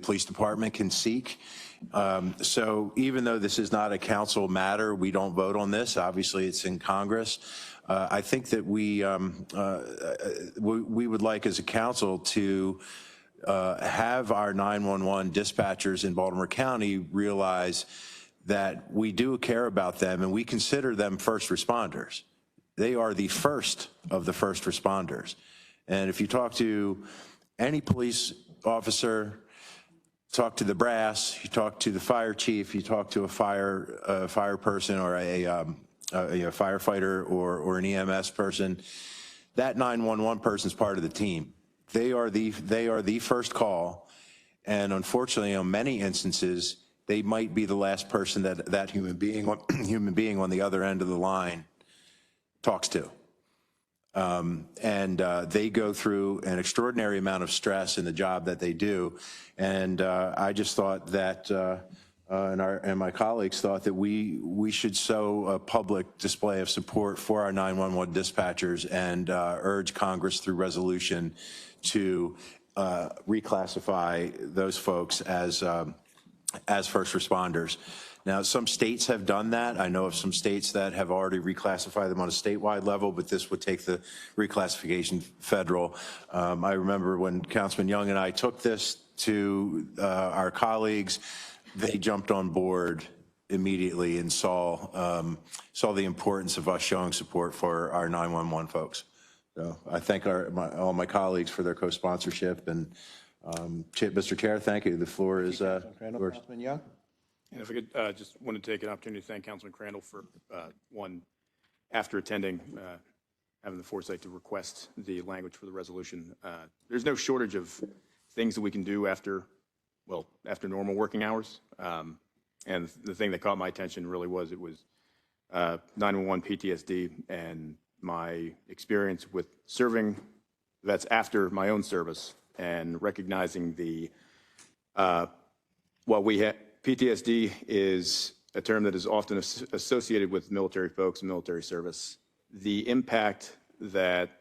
police department can seek. So even though this is not a council matter, we don't vote on this. Obviously, it's in Congress. I think that we would like as a council to have our 911 dispatchers in Baltimore County realize that we do care about them and we consider them first responders. They are the first of the first responders. And if you talk to any police officer, talk to the brass, you talk to the fire chief, you talk to a fire person or a firefighter or an EMS person, that 911 person is part of the team. They are the first call, and unfortunately, in many instances, they might be the last person that human being on the other end of the line talks to. They go through an extraordinary amount of stress in the job that they do. And I just thought that, and my colleagues thought that we should show a public display of support for our 911 dispatchers and urge Congress through resolution to reclassify those folks as first responders. Now, some states have done that. I know of some states that have already reclassified them on a statewide level, but this would take the reclassification federal. I remember when Councilman Young and I took this to our colleagues, they jumped on board immediately and saw the importance of us showing support for our 911 folks. So I thank all my colleagues for their co-sponsorship. And Mr. Chair, thank you. The floor is yours. Councilman Young? And if I could just want to take an opportunity to thank Councilman Crandall for after attending, having the foresight to request the language for the resolution. There's no shortage of things that we can do after normal working hours. And the thing that caught my attention really was 911 PTSD and my experience with serving vets after my own service and recognizing PTSD is a term that is often associated with military folks and military service. The impact that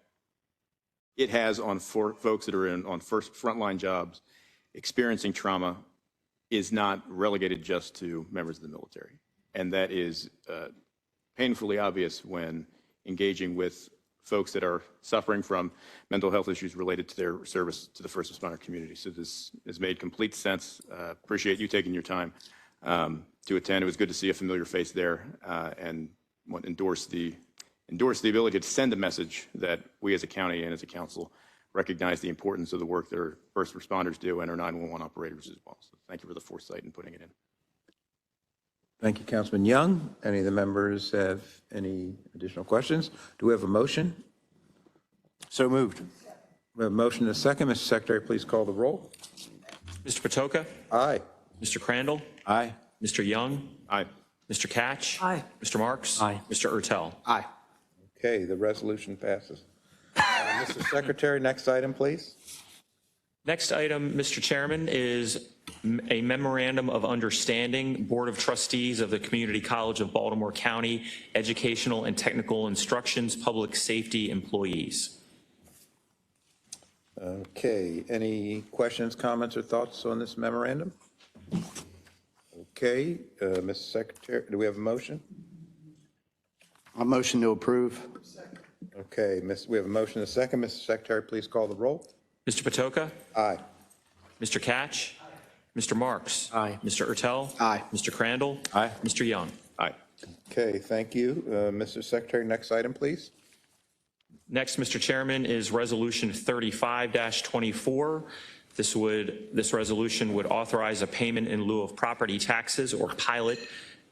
it has on folks that are on frontline jobs experiencing trauma is not relegated just to members of the military. And that is painfully obvious when engaging with folks that are suffering from mental health issues related to their service to the first responder community. So this has made complete sense. Appreciate you taking your time to attend. It was good to see a familiar face there and want to endorse the ability to send a message that we as a county and as a council recognize the importance of the work that our first responders do and our 911 operators as well. So thank you for the foresight in putting it in. Thank you, Councilman Young. Any of the members have any additional questions? Do we have a motion? So moved. We have a motion and a second. Mr. Secretary, please call the roll. Mr. Patoka? Aye. Mr. Crandall? Aye. Mr. Young? Aye. Mr. Catch? Aye. Mr. Marks? Aye. Mr. Ertel? Aye. Okay, the resolution passes. Mr. Secretary, next item, please. Next item, Mr. Chairman, is a memorandum of understanding, Board of Trustees of the Community College of Baltimore County, Educational and Technical Instructions, Public Safety Employees. Okay, any questions, comments, or thoughts on this memorandum? Okay, Mr. Secretary, do we have a motion? A motion to approve. Okay, we have a motion and a second. Mr. Secretary, please call the roll. Mr. Patoka? Aye. Mr. Catch? Mr. Marks? Aye. Mr. Ertel? Aye. Mr. Crandall? Aye. Mr. Young? Aye. Okay, thank you. Mr. Secretary, next item, please. Next, Mr. Chairman, is Resolution 35-24. This resolution would authorize a payment in lieu of property taxes or pilot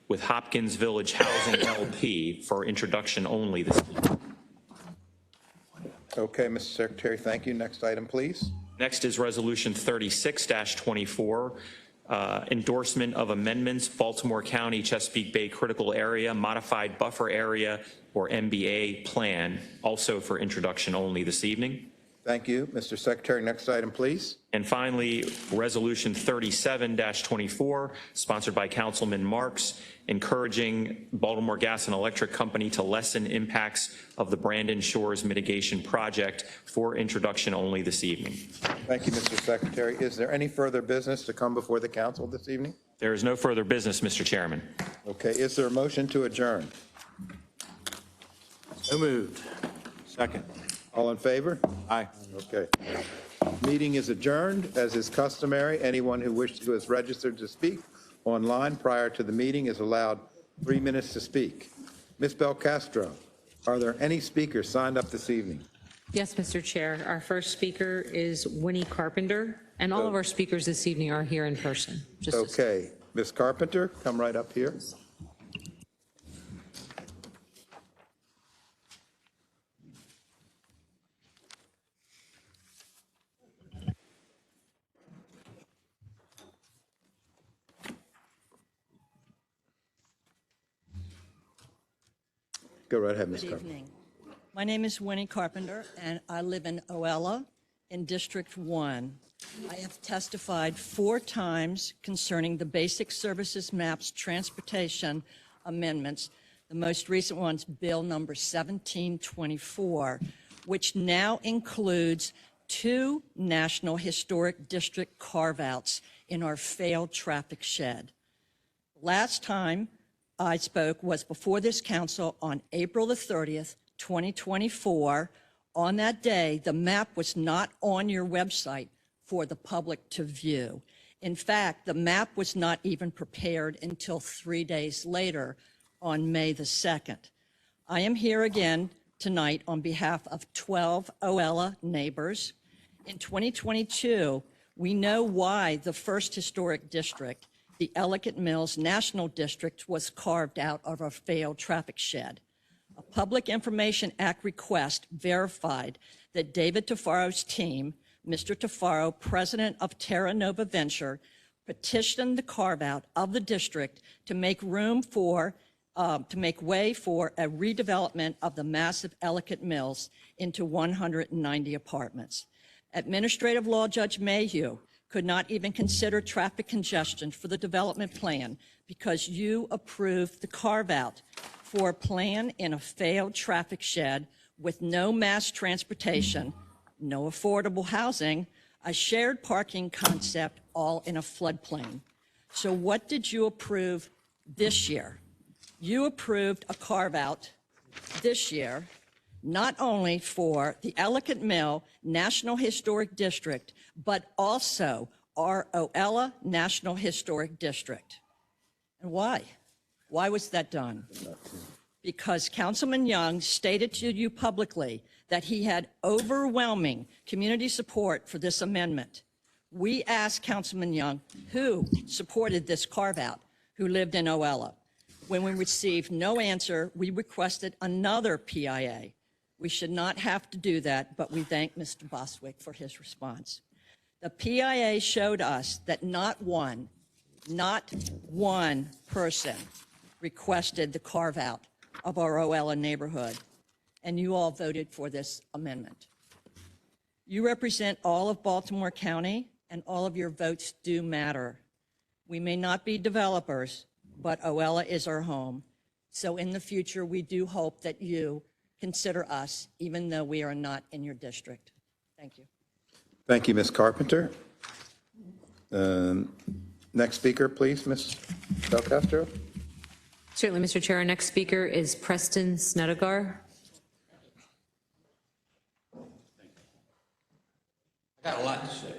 with Hopkins Village Housing LP for introduction only this evening. Okay, Mr. Secretary, thank you. Next item, please. Next is Resolution 36-24, endorsement of amendments, Baltimore County, Chesapeake Bay Critical Area, Modified Buffer Area, or MBA Plan, also for introduction only this evening. Thank you. Mr. Secretary, next item, please. And finally, Resolution 37-24, sponsored by Councilman Marks, encouraging Baltimore Gas and Electric Company to lessen impacts of the Brandon Shores Mitigation Project for introduction only this evening. Thank you, Mr. Secretary. Is there any further business to come before the council this evening? There is no further business, Mr. Chairman. Okay, is there a motion to adjourn? So moved. Second. All in favor? Aye. Okay. Meeting is adjourned. As is customary, anyone who is registered to speak online prior to the meeting is allowed 3 minutes to speak. Ms. Belcastro, are there any speakers signed up this evening? Yes, Mr. Chair. Our first speaker is Winnie Carpenter, and all of our speakers this evening are here in person. Okay. Ms. Carpenter, come right up here. Go right ahead, Ms. Carpenter. Good evening. My name is Winnie Carpenter, and I live in Oella in District 1. I have testified 4 times concerning the Basic Services Maps Transportation Amendments, the most recent one's Bill number 1724, which now includes 2 National Historic District carve-outs in our failed traffic shed. Last time I spoke was before this council on April the 30th, 2024. On that day, the map was not on your website for the public to view. In fact, the map was not even prepared until 3 days later on May the 2nd. I am here again tonight on behalf of 12 Oella neighbors. In 2022, we know why the first historic district, the Ellicott Mills National District, was carved out of a failed traffic shed. A Public Information Act request verified that David Tafaro's team, Mr. Tafaro, president of Terra Nova Venture, petitioned the carve-out of the district to make way for a redevelopment of the massive Ellicott Mills into 190 apartments. Administrative Law Judge Mayhew could not even consider traffic congestion for the development plan because you approved the carve-out for a plan in a failed traffic shed with no mass transportation, no affordable housing, a shared parking concept, all in a floodplain. So what did you approve this year? You approved a carve-out this year, not only for the Ellicott Mill National Historic District, but also our Oella National Historic District. And why? Why was that done? Because Councilman Young stated to you publicly that he had overwhelming community support for this amendment. We asked Councilman Young who supported this carve-out, who lived in Oella. When we received no answer, we requested another PIA. We should not have to do that, but we thank Mr. Boswick for his response. The PIA showed us that not one person requested the carve-out of our Oella neighborhood, and you all voted for this amendment. You represent all of Baltimore County, and all of your votes do matter. We may not be developers, but Oella is our home. So in the future, we do hope that you consider us, even though we are not in your district. Thank you. Thank you, Ms. Carpenter. Next speaker, please, Ms. Del Castro. Certainly, Mr. Chair. Our next speaker is Preston Snedegar. I got a lot to say.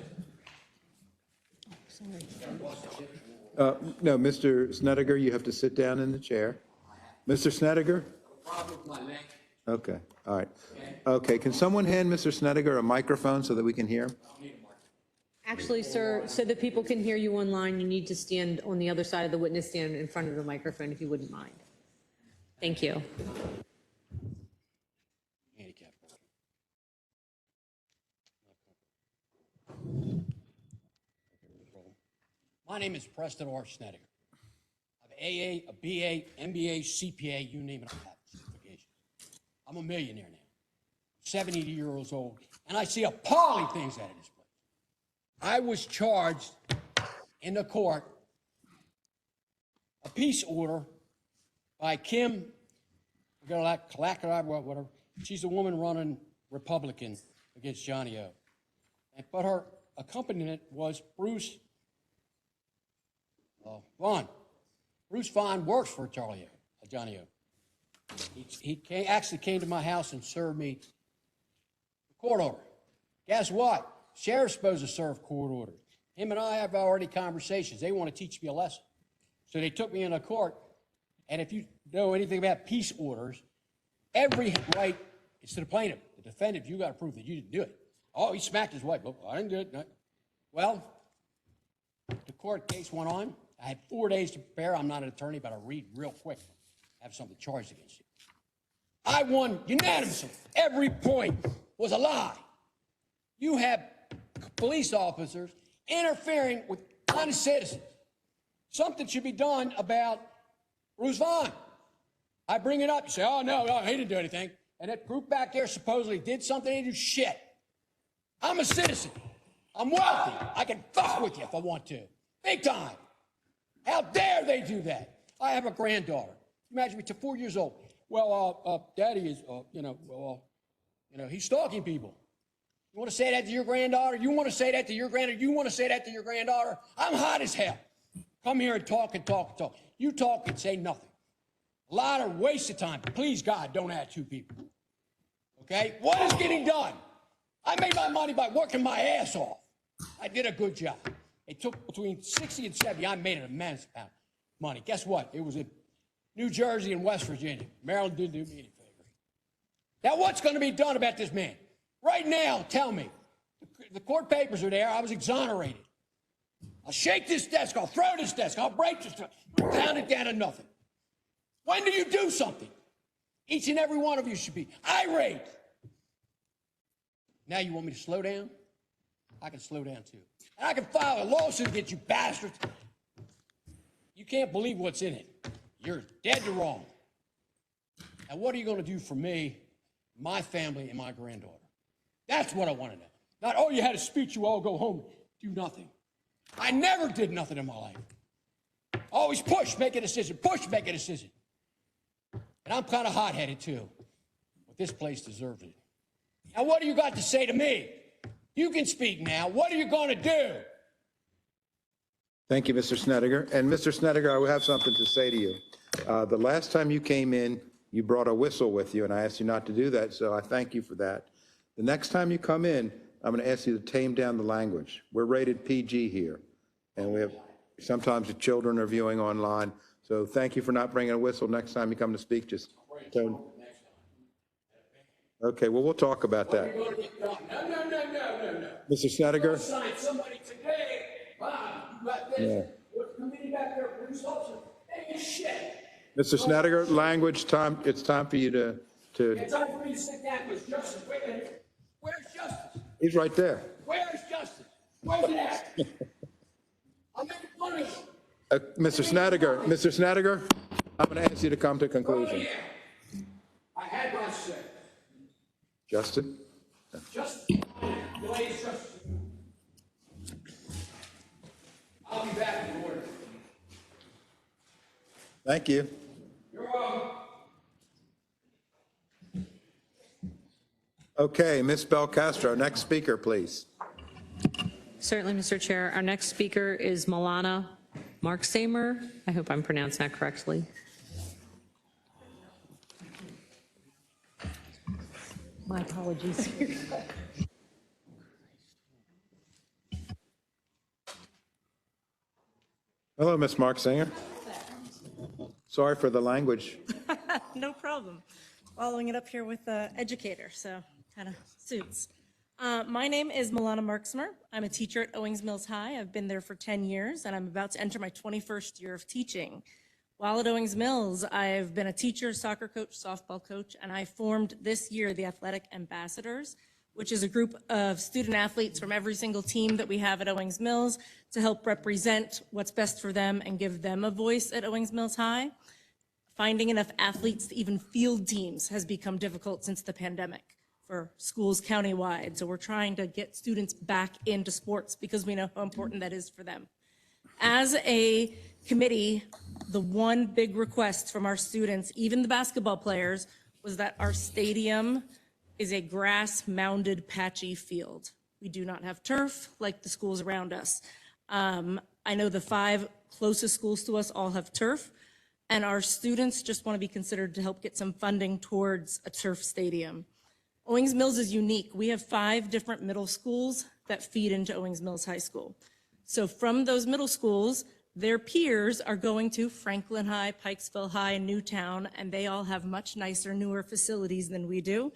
No, Mr. Snedegar, you have to sit down in the chair. Mr. Snedegar? Okay, all right. Okay, can someone hand Mr. Snedegar a microphone so that we can hear him? Actually, sir, so that people can hear you online, you need to stand on the other side of the witness stand in front of the microphone, if you wouldn't mind. Thank you. My name is Preston R. Snedegar. I have AA, a BA, MBA, CPA, you name it, I have certifications. I'm a millionaire now. 70 years old, and I see appalling things out of this place. I was charged in the court a peace order by Kim, whatever. She's a woman running Republican against Johnny O. But her accompaniment was Bruce Vaughn. Bruce Vaughn works for Johnny O. He actually came to my house and served me a court order. Guess what? Sheriff's supposed to serve court orders. Him and I have already conversations. They want to teach me a lesson. So they took me into court, and if you know anything about peace orders, every right is to the plaintiff. The defendant, you got to prove that you didn't do it. Oh, he smacked his wife. I didn't do it. No. Well, the court case went on. I had 4 days to prepare. I'm not an attorney, but I read real quick. I have something charged against you. I won unanimously. Every point was a lie. You have police officers interfering with honest citizens. Something should be done about Bruce Vaughn. I bring it up. You say, oh, no, he didn't do anything. and that group back there supposedly did something, they do shit. I'm a citizen. I'm wealthy. I can fuck with you if I want to. Big time. How dare they do that? I have a granddaughter. Imagine me to 4 years old. Well, Daddy is, he's stalking people. You want to say that to your granddaughter? You want to say that to your granddaughter? You want to say that to your granddaughter? I'm hot as hell. Come here and talk and talk and talk. You talk and say nothing. A lot of waste of time. Please, God, don't add 2 people. Okay? What is getting done? I made my money by working my ass off. I did a good job. It took between 60 and 70. I made an immense amount of money. Guess what? It was in New Jersey and West Virginia. Maryland didn't do me any favor. Now, what's going to be done about this man? Right now, tell me. The court papers are there. I was exonerated. I'll shake this desk. I'll throw this desk. I'll break this desk. Pound it down to nothing. When do you do something? Each and every one of you should be irate. Now you want me to slow down? I can slow down too. And I can file a lawsuit against you bastards. You can't believe what's in it. You're dead to wrong. Now what are you going to do for me, my family, and my granddaughter? That's what I want to know. Not, oh, you had a speech, you all go home, do nothing. I never did nothing in my life. Always push, make a decision, push, make a decision. And I'm kind of hot-headed too, but this place deserves it. Now what do you got to say to me? You can speak now. What are you going to do? Thank you, Mr. Snedeker. And Mr. Snedeker, I will have something to say to you. The last time you came in, you brought a whistle with you, and I asked you not to do that, so I thank you for that. The next time you come in, I'm going to ask you to tame down the language. We're rated PG here, and we have sometimes the children are viewing online. So thank you for not bringing a whistle. Next time you come to speak, just tone. Okay, well, we'll talk about that. No. Mr. Snedeker? Sign somebody today. Wow, you got this. Yeah. What's the committee back there? Police officer? Hey, shit. Mr. Snedeker, language, time, it's time for you to. It's time for me to sit down with justice. Wait a minute. Where's justice? He's right there. Where's justice? Where's it at? I'm making fun of you. Mr. Snedeker, I'm going to ask you to come to conclusion. Oh, yeah. I had my say. Justin? Justice. Delayed justice. I'll be back in order. Thank you. You're welcome. Okay, Ms. Belcastro, next speaker, please. Certainly, Mr. Chair. Our next speaker is Milana Marksamer. I hope I'm pronouncing that correctly. My apologies. Hello, Ms. Marksinger. Sorry for the language. No problem. Following it up here with the educator, so kind of suits. My name is Milana Marksmer. I'm a teacher at Owings Mills High. I've been there for 10 years, and I'm about to enter my 21st year of teaching. While at Owings Mills, I've been a teacher, soccer coach, softball coach, and I formed this year the Athletic Ambassadors, which is a group of student athletes from every single team that we have at Owings Mills to help represent what's best for them and give them a voice at Owings Mills High. Finding enough athletes to even field teams has become difficult since the pandemic for schools countywide. So we're trying to get students back into sports because we know how important that is for them. As a committee, the one big request from our students, even the basketball players, was that our stadium is a grass-mounded, patchy field. We do not have turf like the schools around us. I know the 5 closest schools to us all have turf, and our students just want to be considered to help get some funding towards a turf stadium. Owings Mills is unique. We have 5 different middle schools that feed into Owings Mills High School. So from those middle schools, their peers are going to Franklin High, Pikesville High, and Newtown, and they all have much nicer, newer facilities than we do.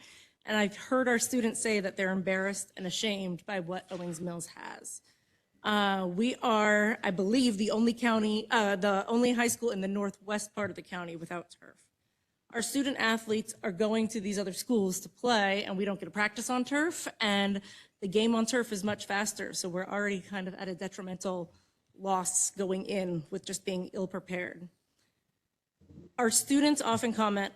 And I've heard our students say that they're embarrassed and ashamed by what Owings Mills has. We are, I believe, the only high school in the northwest part of the county without turf. Our student athletes are going to these other schools to play, and we don't get to practice on turf, and the game on turf is much faster, so we're already kind of at a detrimental loss going in with just being ill-prepared. Our students often comment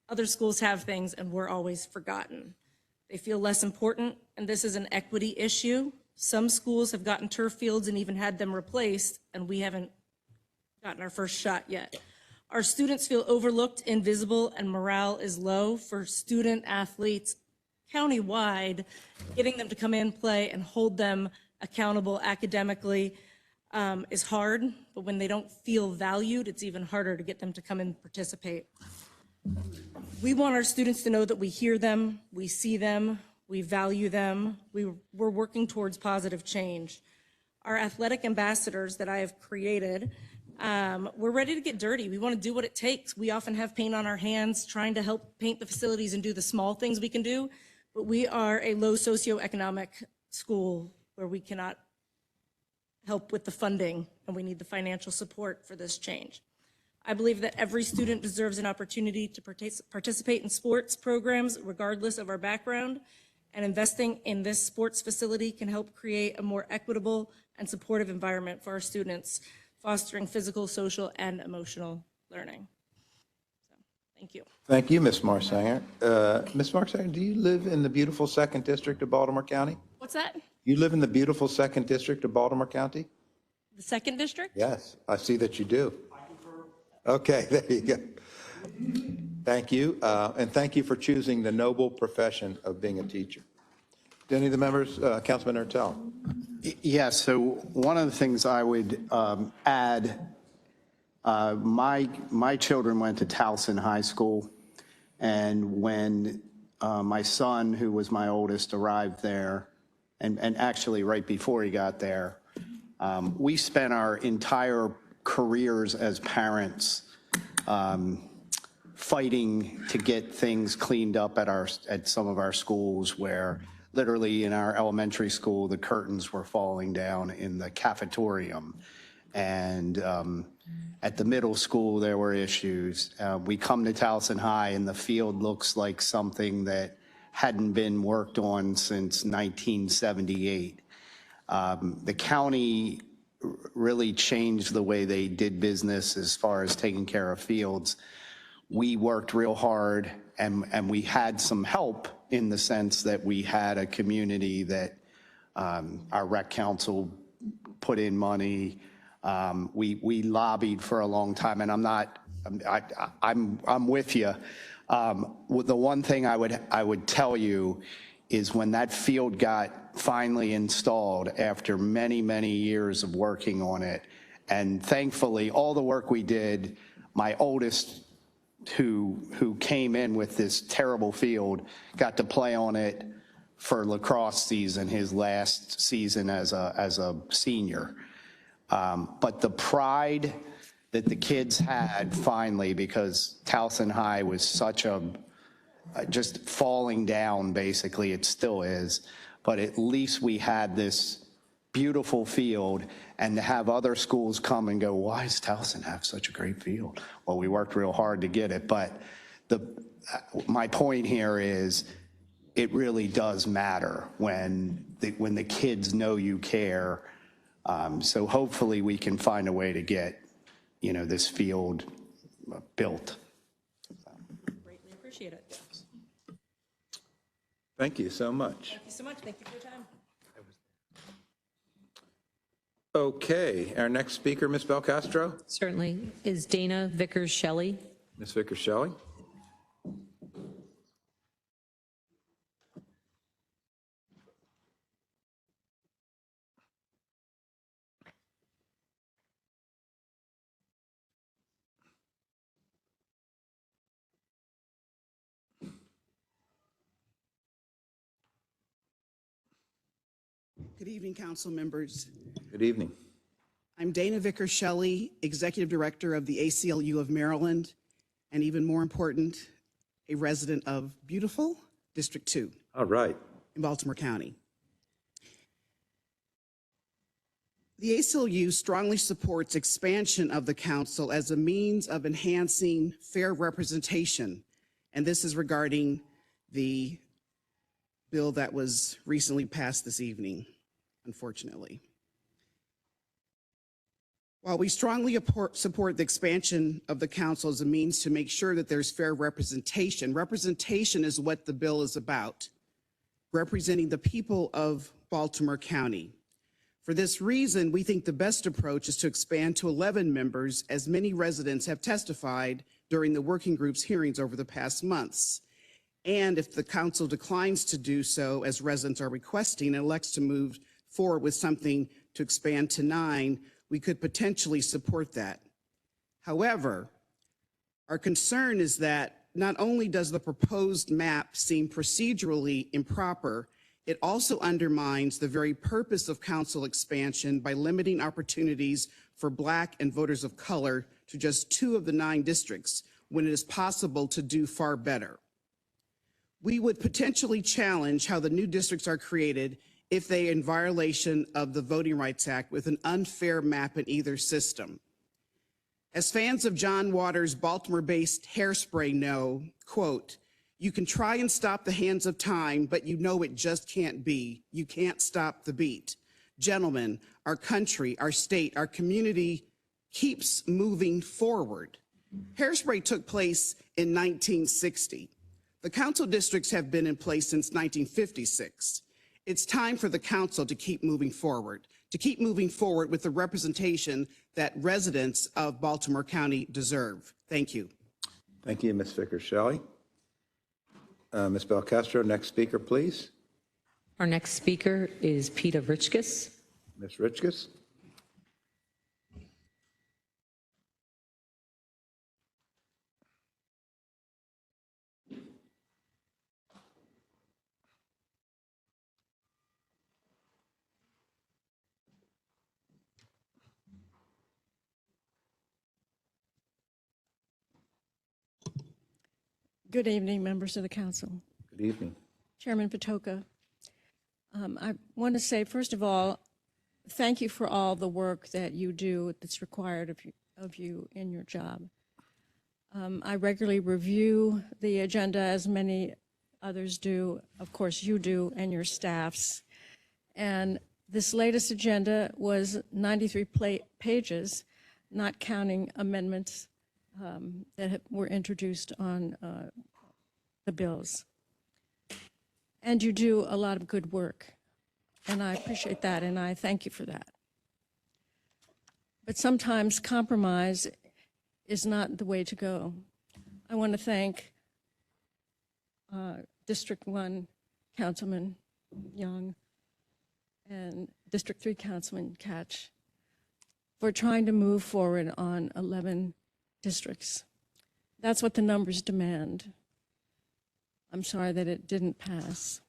Other schools have things and we're always forgotten. They feel less important, and this is an equity issue. Some schools have gotten turf fields and even had them replaced, and we haven't gotten our first shot yet. Our students feel overlooked, invisible, and morale is low for student athletes countywide. Getting them to come in, play, and hold them accountable academically is hard, but when they don't feel valued, it's even harder to get them to come and participate. We want our students to know that we hear them, we see them, we value them, we're working towards positive change. Our athletic ambassadors that I have created, we're ready to get dirty. We want to do what it takes. We often have paint on our hands trying to help paint the facilities and do the small things we can do, but we are a low socioeconomic school where we cannot help with the funding, and we need the financial support for this change. I believe that every student deserves an opportunity to participate in sports programs regardless of our background, and investing in this sports facility can help create a more equitable and supportive environment for our students, fostering physical, social, and emotional learning. So, thank you. Thank you, Ms. Marsanger. Ms. Marsanger, do you live in the beautiful 2nd District of Baltimore County? What's that? You live in the beautiful 2nd District of Baltimore County? The 2nd District? Yes, I see that you do. Okay, there you go. Thank you, and thank you for choosing the noble profession of being a teacher. Do any of the members, Councilman Ertel? Yes, so one of the things I would add, my children went to Towson High School, and when my son, who was my oldest, arrived there, and actually right before he got there, we spent our entire careers as parents fighting to get things cleaned up at some of our schools, where literally in our elementary school, the curtains were falling down in the cafetorium. And at the middle school, there were issues. We come to Towson High and the field looks like something that hadn't been worked on since 1978. The county really changed the way they did business as far as taking care of fields. We worked real hard, and we had some help in the sense that we had a community that our rec council put in money. We lobbied for a long time, and I'm with you. The one thing I would tell you is when that field got finally installed after many, many years of working on it, and thankfully all the work we did, my oldest, who came in with this terrible field, got to play on it for lacrosse season, his last season as a senior. But the pride that the kids had finally, because Towson High was such just falling down, basically, it still is, but at least we had this beautiful field, and to have other schools come and go, why does Towson have such a great field? Well, we worked real hard to get it, but my point here is it really does matter when the kids know you care. So hopefully we can find a way to get, this field built. Greatly appreciate it. Thank you so much. Thank you so much. Thank you for your time. Okay, our next speaker, Ms. Belcastro. Certainly, is Dana Vickers-Shelley. Ms. Vickers-Shelley. Good evening, council members. Good evening. I'm Dana Vickers-Shelley, Executive Director of the ACLU of Maryland, and even more important, a resident of beautiful District 2. All right. In Baltimore County. The ACLU strongly supports expansion of the council as a means of enhancing fair representation, and this is regarding the bill that was recently passed this evening, unfortunately. While we strongly support the expansion of the council as a means to make sure that there's fair representation, representation is what the bill is about, representing the people of Baltimore County. For this reason, we think the best approach is to expand to 11 members, as many residents have testified during the working group's hearings over the past months. And if the council declines to do so, as residents are requesting, and elects to move forward with something to expand to 9, we could potentially support that. However, our concern is that not only does the proposed map seem procedurally improper, it also undermines the very purpose of council expansion by limiting opportunities for Black and voters of color to just 2 of the 9 districts, when it is possible to do far better. We would potentially challenge how the new districts are created if they are in violation of the Voting Rights Act with an unfair map in either system. As fans of John Waters' Baltimore-based Hairspray know, quote, "You can try and stop the hands of time, but you know it just can't be. You can't stop the beat." Gentlemen, our country, our state, our community keeps moving forward. Hairspray took place in 1960. The council districts have been in place since 1956. It's time for the council to keep moving forward with the representation that residents of Baltimore County deserve. Thank you. Thank you, Ms. Vickers-Shelley. Ms. Belcastro, next speaker, please. Our next speaker is Peter Richkes. Ms. Richkes. Good evening, members of the council. Good evening. Chairman Patoka. I want to say, first of all, thank you for all the work that you do that's required of you in your job. I regularly review the agenda, as many others do. Of course, you do, and your staffs. And this latest agenda was 93 pages, not counting amendments that were introduced on the bills. And you do a lot of good work, and I appreciate that, and I thank you for that. But sometimes compromise is not the way to go. I want to thank District 1 Councilman Young and District 3 Councilman Catch for trying to move forward on 11 districts. That's what the numbers demand. I'm sorry that it didn't pass.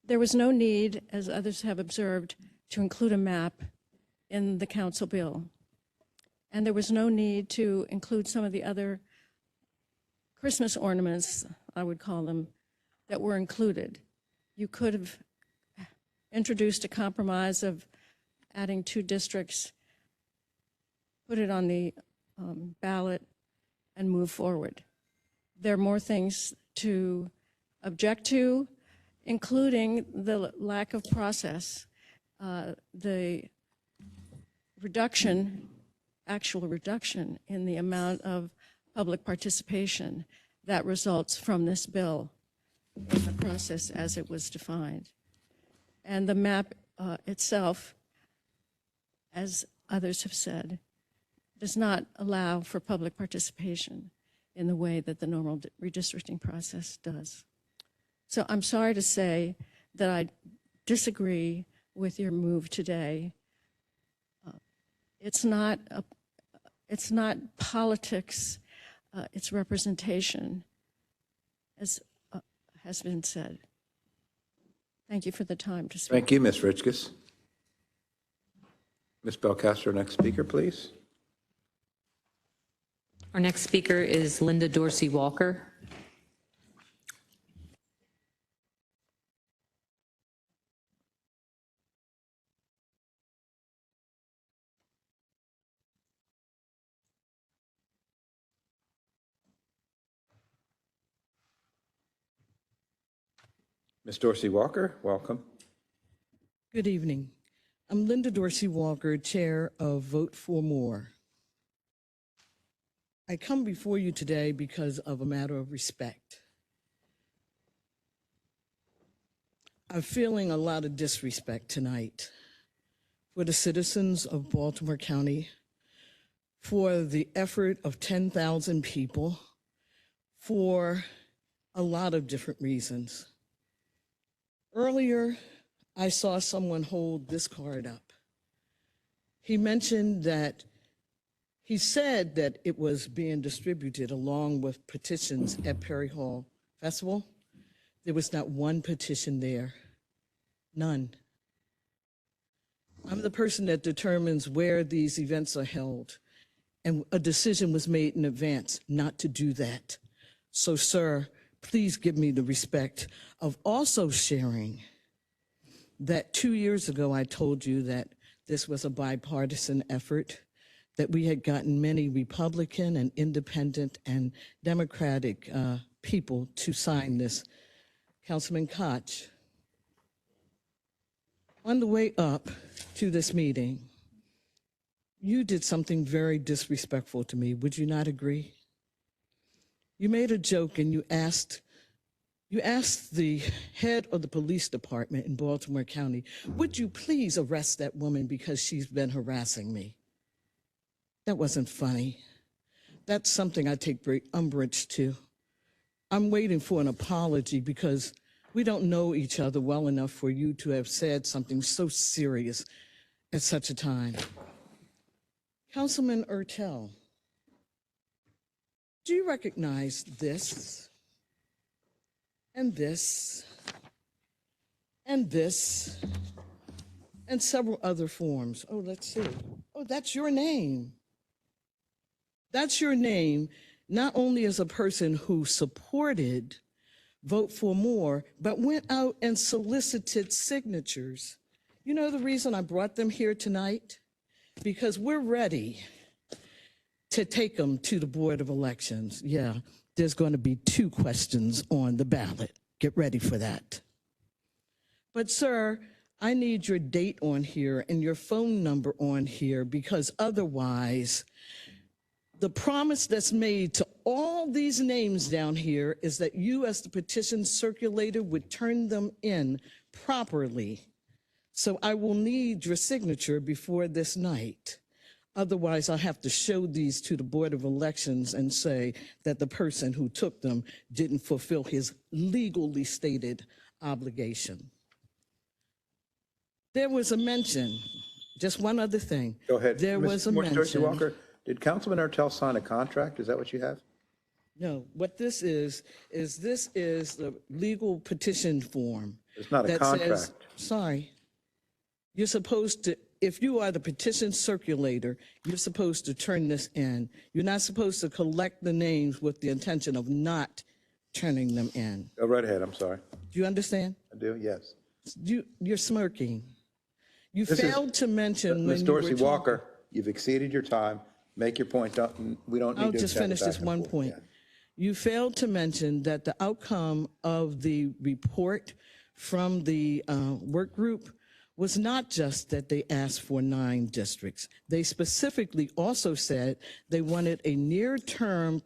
There was no need, as others have observed, to include a map in the council bill. And there was no need to include some of the other Christmas ornaments, I would call them, that were included. You could have introduced a compromise of adding 2 districts, put it on the ballot, and move forward. There are more things to object to, including the lack of process, the reduction, actual reduction in the amount of public participation that results from this bill in the process as it was defined. And the map itself, as others have said, does not allow for public participation in the way that the normal redistricting process does. So I'm sorry to say that I disagree with your move today. It's not politics, it's representation, as has been said. Thank you for the time to speak. Thank you, Ms. Richkes. Ms. Belcastro, next speaker, please. Our next speaker is Linda Dorsey Walker. Ms. Dorsey Walker, welcome. Good evening. I'm Linda Dorsey Walker, Chair of Vote for More. I come before you today because of a matter of respect. I'm feeling a lot of disrespect tonight for the citizens of Baltimore County, for the effort of 10,000 people, for a lot of different reasons. Earlier, I saw someone hold this card up. He mentioned that he said that it was being distributed along with petitions at Perry Hall Festival. There was not one petition there, none. I'm the person that determines where these events are held, and a decision was made in advance not to do that. So, sir, please give me the respect of also sharing that 2 years ago I told you that this was a bipartisan effort, that we had gotten many Republican and independent and Democratic people to sign this. Councilman Koch, on the way up to this meeting, you did something very disrespectful to me. Would you not agree? You made a joke and you asked the head of the police department in Baltimore County, would you please arrest that woman because she's been harassing me? That wasn't funny. That's something I take great umbrage to. I'm waiting for an apology because we don't know each other well enough for you to have said something so serious at such a time. Councilman Ertel, do you recognize this, and this, and this, and several other forms? Oh, let's see. Oh, that's your name. That's your name, not only as a person who supported Vote for More, but went out and solicited signatures. You know the reason I brought them here tonight? Because we're ready to take them to the Board of Elections. Yeah, there's going to be 2 questions on the ballot. Get ready for that. But sir, I need your date on here and your phone number on here, because otherwise, the promise that's made to all these names down here is that you, as the petition circulator, would turn them in properly. So I will need your signature before this night. Otherwise, I'll have to show these to the Board of Elections and say that the person who took them didn't fulfill his legally stated obligation. There was a mention, just one other thing. Go ahead. There was a Dorsey mention. Walker, did Councilman Ertel sign a contract? Is that what you have? No, what this is the legal petition form. It's not a that contract. says, sorry, you're supposed to, if you are the petition circulator, you're supposed to turn this in. You're not supposed to collect the names with the intention of not turning them in. Go right ahead, I'm sorry. Do you understand? I do, yes. You're smirking. You This is- failed to mention Ms. when you were Dorsey talking. Walker, you've exceeded your time. Make your point. We don't need to. I'll just chat finish back this and one forth. point. Yeah. You failed to mention that the outcome of the report from the work group was not just that they asked for 9 districts. They specifically also said they wanted a near-term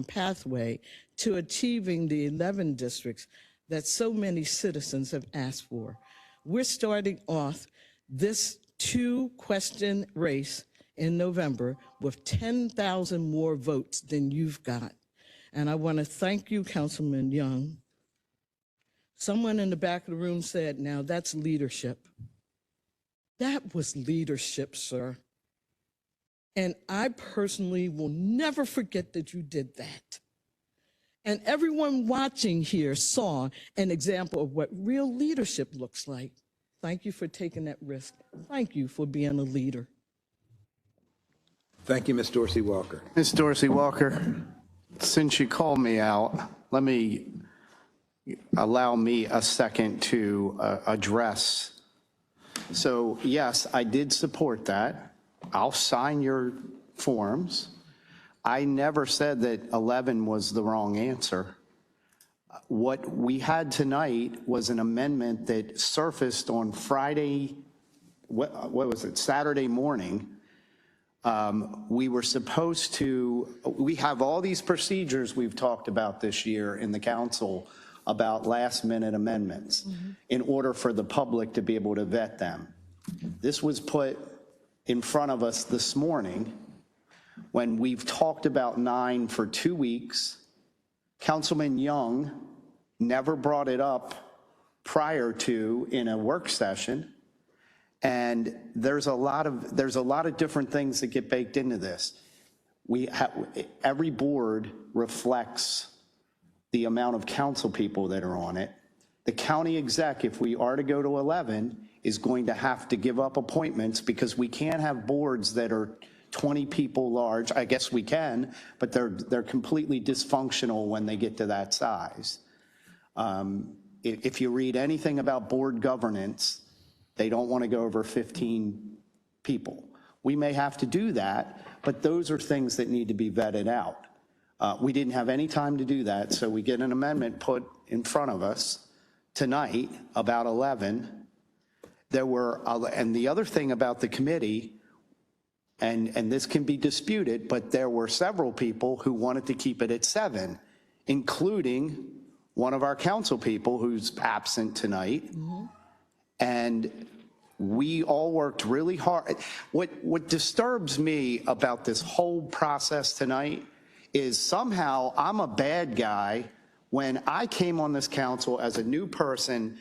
pathway to achieving the 11 districts that so many citizens have asked for. We're starting off this 2-question race in November with 10,000 more votes than you've got. And I want to thank you, Councilman Young. Someone in the back of the room said, now that's leadership. That was leadership, sir. And I personally will never forget that you did that. And everyone watching here saw an example of what real leadership looks like. Thank you for taking that risk. Thank you for being a leader. Thank you, Ms. Dorsey Walker. Ms. Dorsey Walker, since you called me out, allow me a second to address. So yes, I did support that. I'll sign your forms. I never said that 11 was the wrong answer. What we had tonight was an amendment that surfaced on Friday what was it, Saturday morning, we were supposed to, we have all these procedures we've talked about this year in the council about last minute amendments in order for the public to be able to vet them. This was put in front of us this morning when we've talked about 9 for 2 weeks. Councilman Young never brought it up prior to in a work session. And there's a lot of different things that get baked into this. Every board reflects the amount of council people that are on it. The county exec, if we are to go to 11, is going to have to give up appointments because we can't have boards that are 20 people large. I guess we can, but they're completely dysfunctional when they get to that size. If you read anything about board governance, they don't want to go over 15 people. We may have to do that, but those are things that need to be vetted out. We didn't have any time to do that, so we get an amendment put in front of us tonight about 11. And the other thing about the committee, and this can be disputed, but there were several people who wanted to keep it at 7, including one of our council people who's absent tonight. And we all worked really hard. What disturbs me about this whole process tonight is somehow I'm a bad guy when I came on this council as a new person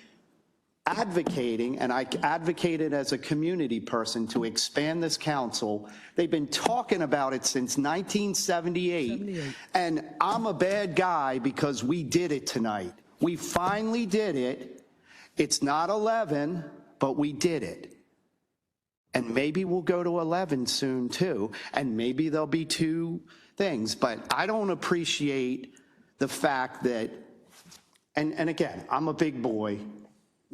advocating, and I advocated as a community person to expand this council. They've been talking about it since 1978. And I'm a bad guy because we did it tonight. We finally did it. It's not 11, but we did it. And maybe we'll go to 11 soon too. And maybe there'll be 2 things, but I don't appreciate the fact that, and again, I'm a big boy,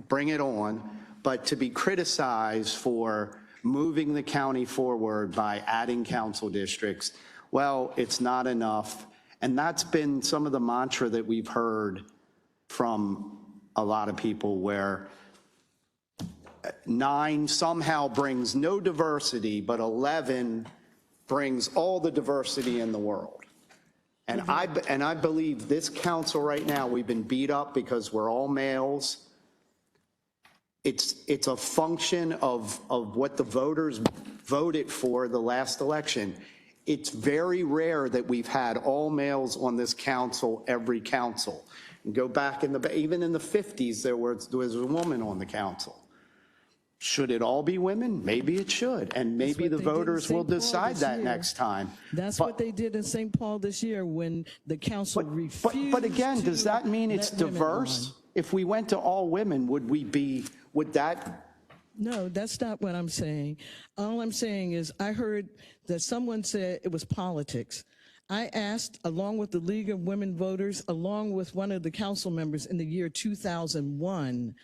bring it on, but to be criticized for moving the county forward by adding council districts, well, it's not enough. And that's been some of the mantra that we've heard from a lot of people, where 9 somehow brings no diversity, but 11 brings all the diversity in the world. And I believe this council right now, we've been beat up because we're all males. It's a function of what the voters voted for the last election. It's very rare that we've had all males on this council, every council. And go back even in the 50s, there was a woman on the council. Should it all be women? Maybe it should. And maybe the voters will decide that next time. That's what they did in St. Paul this year when the council refused. But again, does that mean it's diverse? If we went to all women, would that? No, that's not what I'm saying. All I'm saying is I heard that someone said it was politics. I asked, along with the League of Women Voters, along with one of the council members in the year 2001,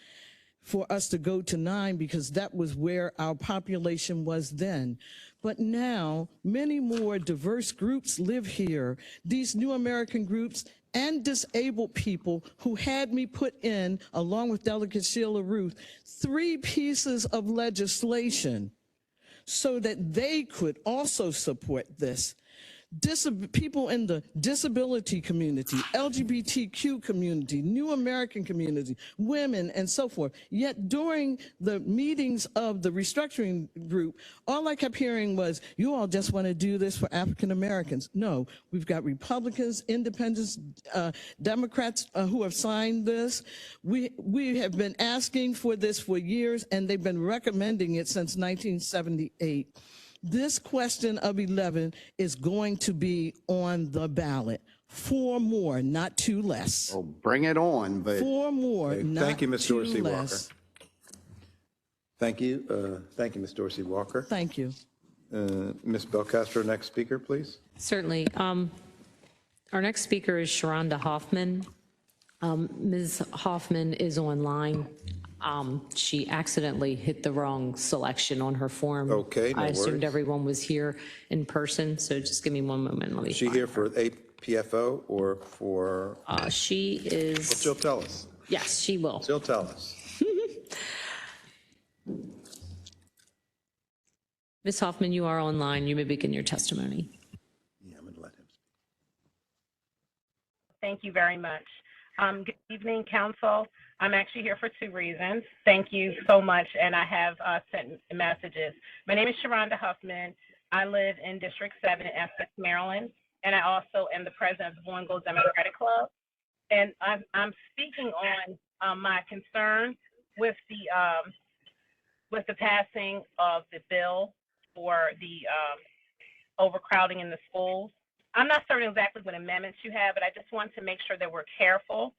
for us to go to 9 because that was where our population was then. But now, many more diverse groups live here. These new American groups and disabled people who had me put in, along with Delegate Sheila Ruth, 3 pieces of legislation so that they could also support this. People in the disability community, LGBTQ community, New American community, women, and so forth. Yet during the meetings of the restructuring group, all I kept hearing was, you all just want to do this for African Americans. No, we've got Republicans, independents, Democrats who have signed this. We have been asking for this for years, and they've been recommending it since 1978. This question of 11 is going to be on the ballot. 4 more, not 2 less. Oh, bring it on. But 4 more, not Thank you, Ms. 2 Dorsey Walker. less. Thank you. Thank you, Ms. Dorsey Walker. Thank you. Ms. Belcastro, next speaker, please. Certainly. Our next speaker is Sharonda Hoffman. Ms. Hoffman is online. She accidentally hit the wrong selection on her form. Okay, no I assumed worries. everyone was here in person, so just give me one moment. Let me Is she find here her. for APFO or for? She is. Well, she'll tell us. Yes, she will. She'll tell us. Ms. Hoffman, you are online. You may begin your testimony. Yeah, I'm going to let him speak. Thank you very much. Good evening, Council. I'm actually here for 2 reasons. Thank you so much, and I have sent messages. My name is Sharonda Huffman. I live in District 7 in Essex, Maryland, and I also am the president of the Blue and Gold Democratic Club. And I'm speaking on my concern with the passing of the bill for the overcrowding in the schools. I'm not certain exactly what amendments you have, but I just want to make sure that we're careful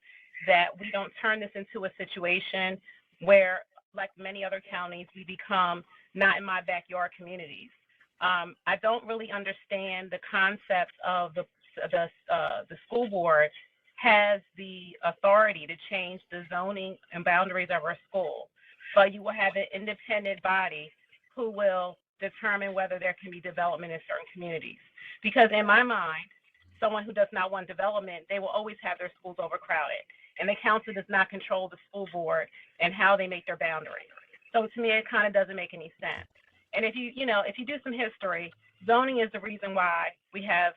that we don't turn this into a situation where, like many other counties, we become not in my backyard communities. I don't really understand the concept of the school board has the authority to change the zoning and boundaries of our school, but you will have an independent body who will determine whether there can be development in certain communities. Because in my mind, someone who does not want development, they will always have their schools overcrowded. And the council does not control the school board and how they make their boundaries. So to me, it kind of doesn't make any sense. And if you do some history, zoning is the reason why we have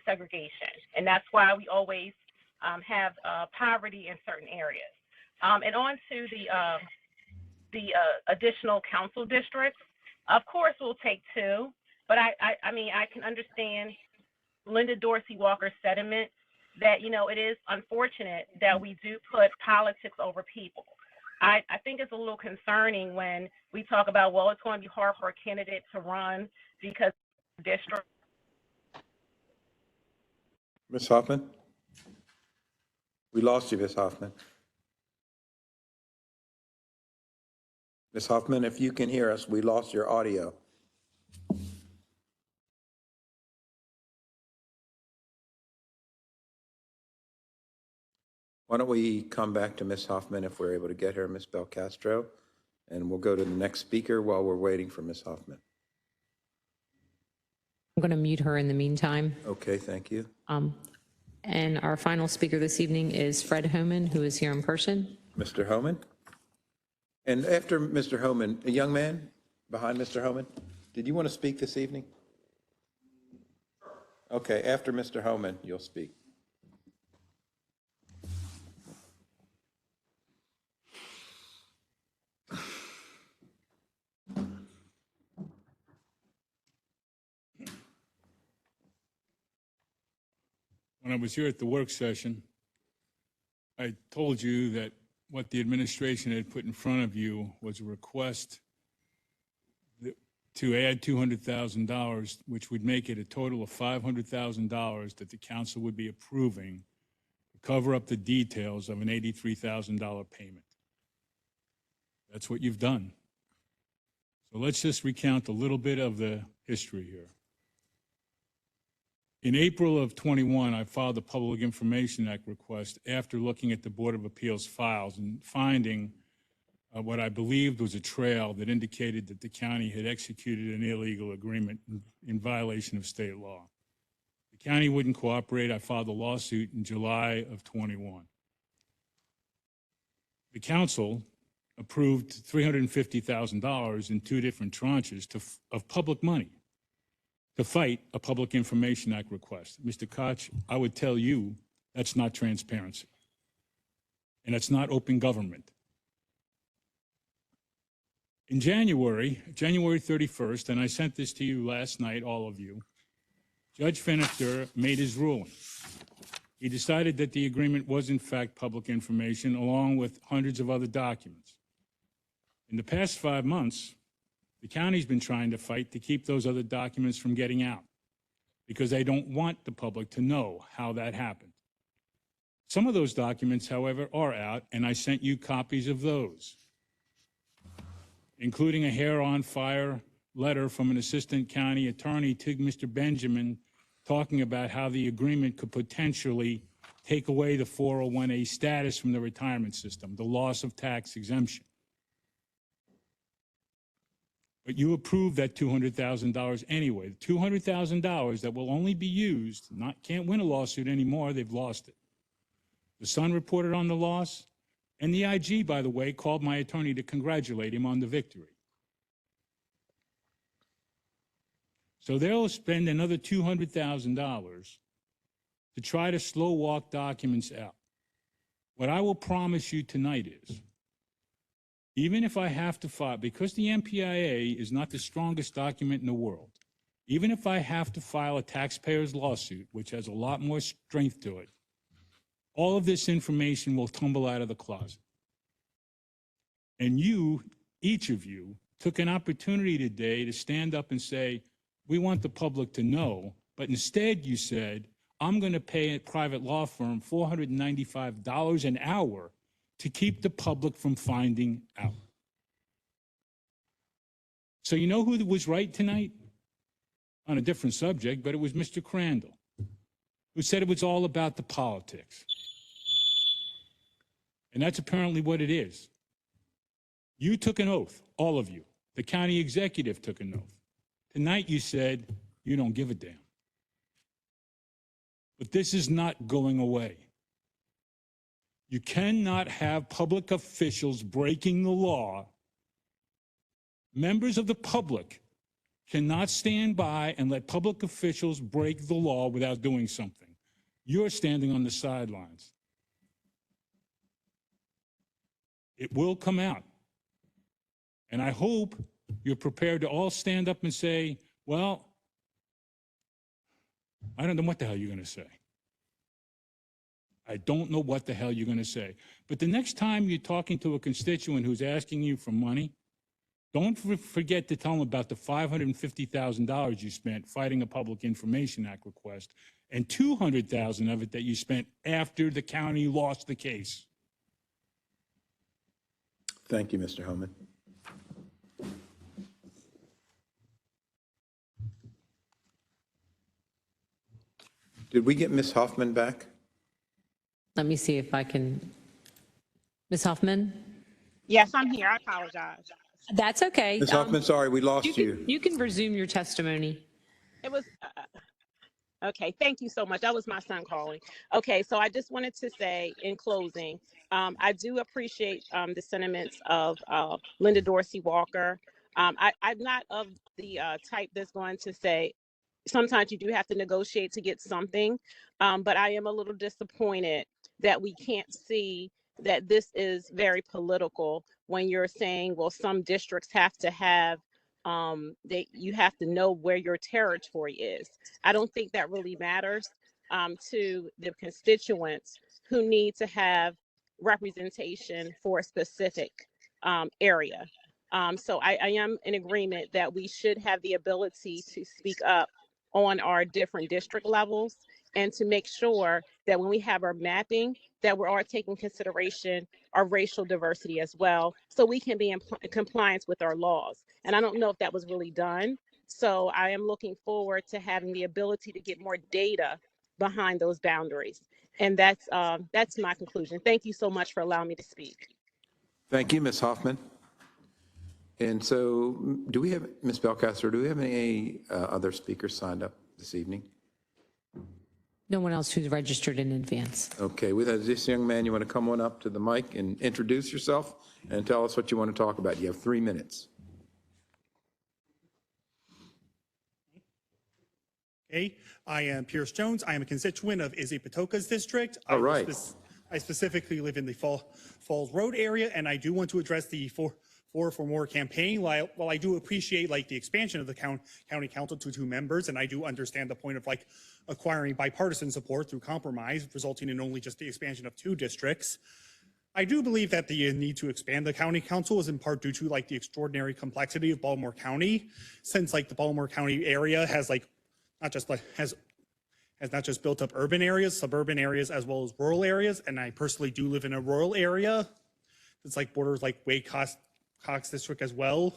segregation. And that's why we always have poverty in certain areas. And on to the additional council districts. Of course, we'll take 2, but I mean, I can understand Linda Dorsey Walker's sentiment that, it is unfortunate that we do put politics over people. I think it's a little concerning when we talk about, well, it's going to be hard for a candidate to run because district. Ms. Hoffman? We lost you, Ms. Hoffman. Ms. Hoffman, if you can hear us, we lost your audio. Why don't we come back to Ms. Hoffman if we're able to get her, Ms. Belcastro, and we'll go to the next speaker while we're waiting for Ms. Hoffman. I'm going to mute her in the meantime. Okay, thank you. And our final speaker this evening is Fred Homan, who is here in person. Mr. Homan? And after Mr. Homan, a young man behind Mr. Homan, did you want to speak this evening? Okay, after Mr. Homan, you'll speak. When I was here at the work session, I told you that what the administration had put in front of you was a request to add $200,000, which would make it a total of $500,000 that the council would be approving to cover up the details of an $83,000 payment. That's what you've done. So let's just recount a little bit of the history here. In April of 21, I filed a Public Information Act request after looking at the Board of Appeals files and finding what I believed was a trail that indicated that the county had executed an illegal agreement in violation of state law. The county wouldn't cooperate. I filed a lawsuit in July of 21. The council approved $350,000 in 2 different tranches of public money to fight a Public Information Act request. Mr. Koch, I would tell you that's not transparency. And that's not open government. In January 31st, and I sent this to you last night, all of you, Judge Finifter made his ruling. He decided that the agreement was in fact public information along with hundreds of other documents. In the past 5 months, the county's been trying to fight to keep those other documents from getting out because they don't want the public to know how that happened. Some of those documents, however, are out, and I sent you copies of those, including a hair-on-fire letter from an assistant county attorney to Mr. Benjamin talking about how the agreement could potentially take away the 401A status from the retirement system, the loss of tax exemption. But you approved that $200,000 anyway. The $200,000 that will only be used, can't win a lawsuit anymore, they've lost it. The Sun reported on the loss, and the IG, by the way, called my attorney to congratulate him on the victory. So they'll spend another $200,000 to try to slow walk documents out. What I will promise you tonight is, even if I have to file, because the MPIA is not the strongest document in the world, even if I have to file a taxpayer's lawsuit, which has a lot more strength to it, all of this information will tumble out of the closet. And you, each of you, took an opportunity today to stand up and say, we want the public to know, but instead you said, I'm going to pay a private law firm $495 an hour to keep the public from finding out. So you know who was right tonight? On a different subject, but it was Mr. Crandall, who said it was all about the politics. And that's apparently what it is. You took an oath, all of you. The county executive took an oath. Tonight you said you don't give a damn. But this is not going away. You cannot have public officials breaking the law. Members of the public cannot stand by and let public officials break the law without doing something. You're standing on the sidelines. It will come out. And I hope you're prepared to all stand up and say, well, I don't know what the hell you're going to say. I don't know what the hell you're going to say. But the next time you're talking to a constituent who's asking you for money, don't forget to tell them about the $550,000 you spent fighting a Public Information Act request and $200,000 of it that you spent after the county lost the case. Thank you, Mr. Homan. Did we get Ms. Hoffman back? Let me see if I can. Ms. Hoffman? Yes, I'm here. I apologize. That's okay. Ms. Hoffman, sorry, we lost you. You can resume your testimony. It was, okay, thank you so much. That was my son calling. Okay, so I just wanted to say in closing, I do appreciate the sentiments of Linda Dorsey Walker. I'm not of the type that's going to say, sometimes you do have to negotiate to get something, but I am a little disappointed that we can't see that this is very political when you're saying, well, some districts have to have, you have to know where your territory is. I don't think that really matters to the constituents who need to have representation for a specific area. So I am in agreement that we should have the ability to speak up on our different district levels and to make sure that when we have our mapping, that we're all taking consideration our racial diversity as well, so we can be in compliance with our laws. And I don't know if that was really done. So I am looking forward to having the ability to get more data behind those boundaries. And that's my conclusion. Thank you so much for allowing me to speak. Thank you, Ms. Hoffman. And so do we have, Ms. Belcastro, do we have any other speakers signed up this evening? No one else who's registered in advance. Okay, with this young man, you want to come on up to the mic and introduce yourself and tell us what you want to talk about. You have 3 minutes. Okay, I am Pierce Jones. I am a constituent of Izzy Patoka's district. All right. I specifically live in the Falls Road area, and I do want to address the Four for More campaign. While I do appreciate the expansion of the county council to 2 members, and I do understand the point of acquiring bipartisan support through compromise, resulting in only just the expansion of 2 districts. I do believe that the need to expand the county council is in part due to the extraordinary complexity of Baltimore County, since the Baltimore County area has not just built up urban areas, suburban areas, as well as rural areas. And I personally do live in a rural area that's borders Wade Cox district as well.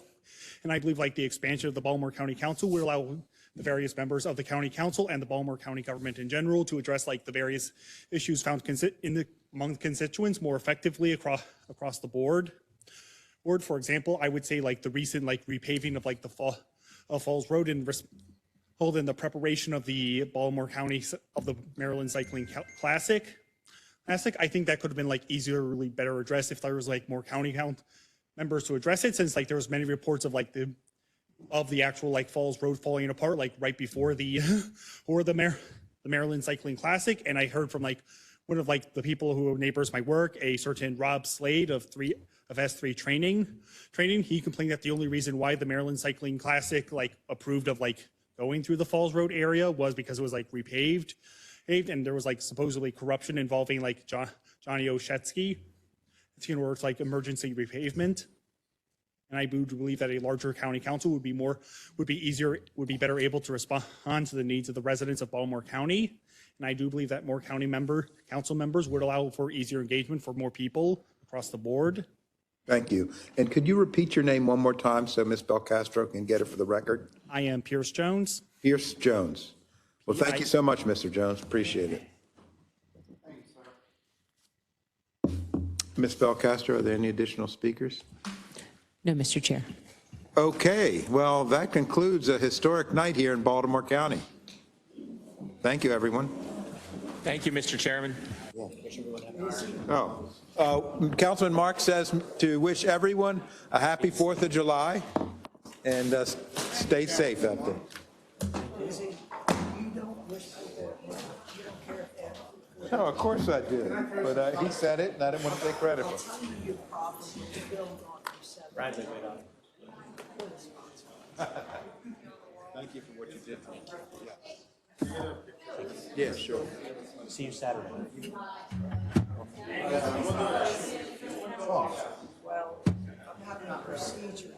And I believe the expansion of the Baltimore County Council will allow the various members of the county council and the Baltimore County government in general to address the various issues found among constituents more effectively across the board. For example, I would say the recent repaving of the Falls Road in the preparation of the Baltimore County of the Maryland Cycling Classic. I think that could have been easier, really better addressed if there was more county members to address it, since there was many reports of the of the actual like Falls Road falling apart, like right before the or the Maryland Cycling Classic. And I heard from like one of like the people who neighbors my work, a certain Rob Slade of S3 training. He complained that the only reason why the Maryland Cycling Classic like approved of like going through the Falls Road area was because it was like repaved, and there was like supposedly corruption involving like Johnny Oshetsky in order to like emergency repavement. And I do believe that a larger county council would be better able to respond to the needs of the residents of Baltimore County. And I do believe that more council members would allow for easier engagement for more people across the board. Thank you. And could you repeat your name one more time so Ms. Belcastro can get it for the record? I am Pierce Jones. Pierce Jones. Well, thank you so much, Mr. Jones. Appreciate it. Ms. Belcastro, are there any additional speakers? No, Mr. Chair. Okay, well, that concludes a historic night here in Baltimore County. Thank you, everyone. Thank you, Mr. Chairman. Councilman Marks says to wish everyone a happy 4th of July and stay safe out there. No, of course I did, but he said it and I didn't want to take credit for it. Bradley, wait on. Thank you for what you did for me. Yeah, sure. See you Saturday. Well, I'm having a procedure.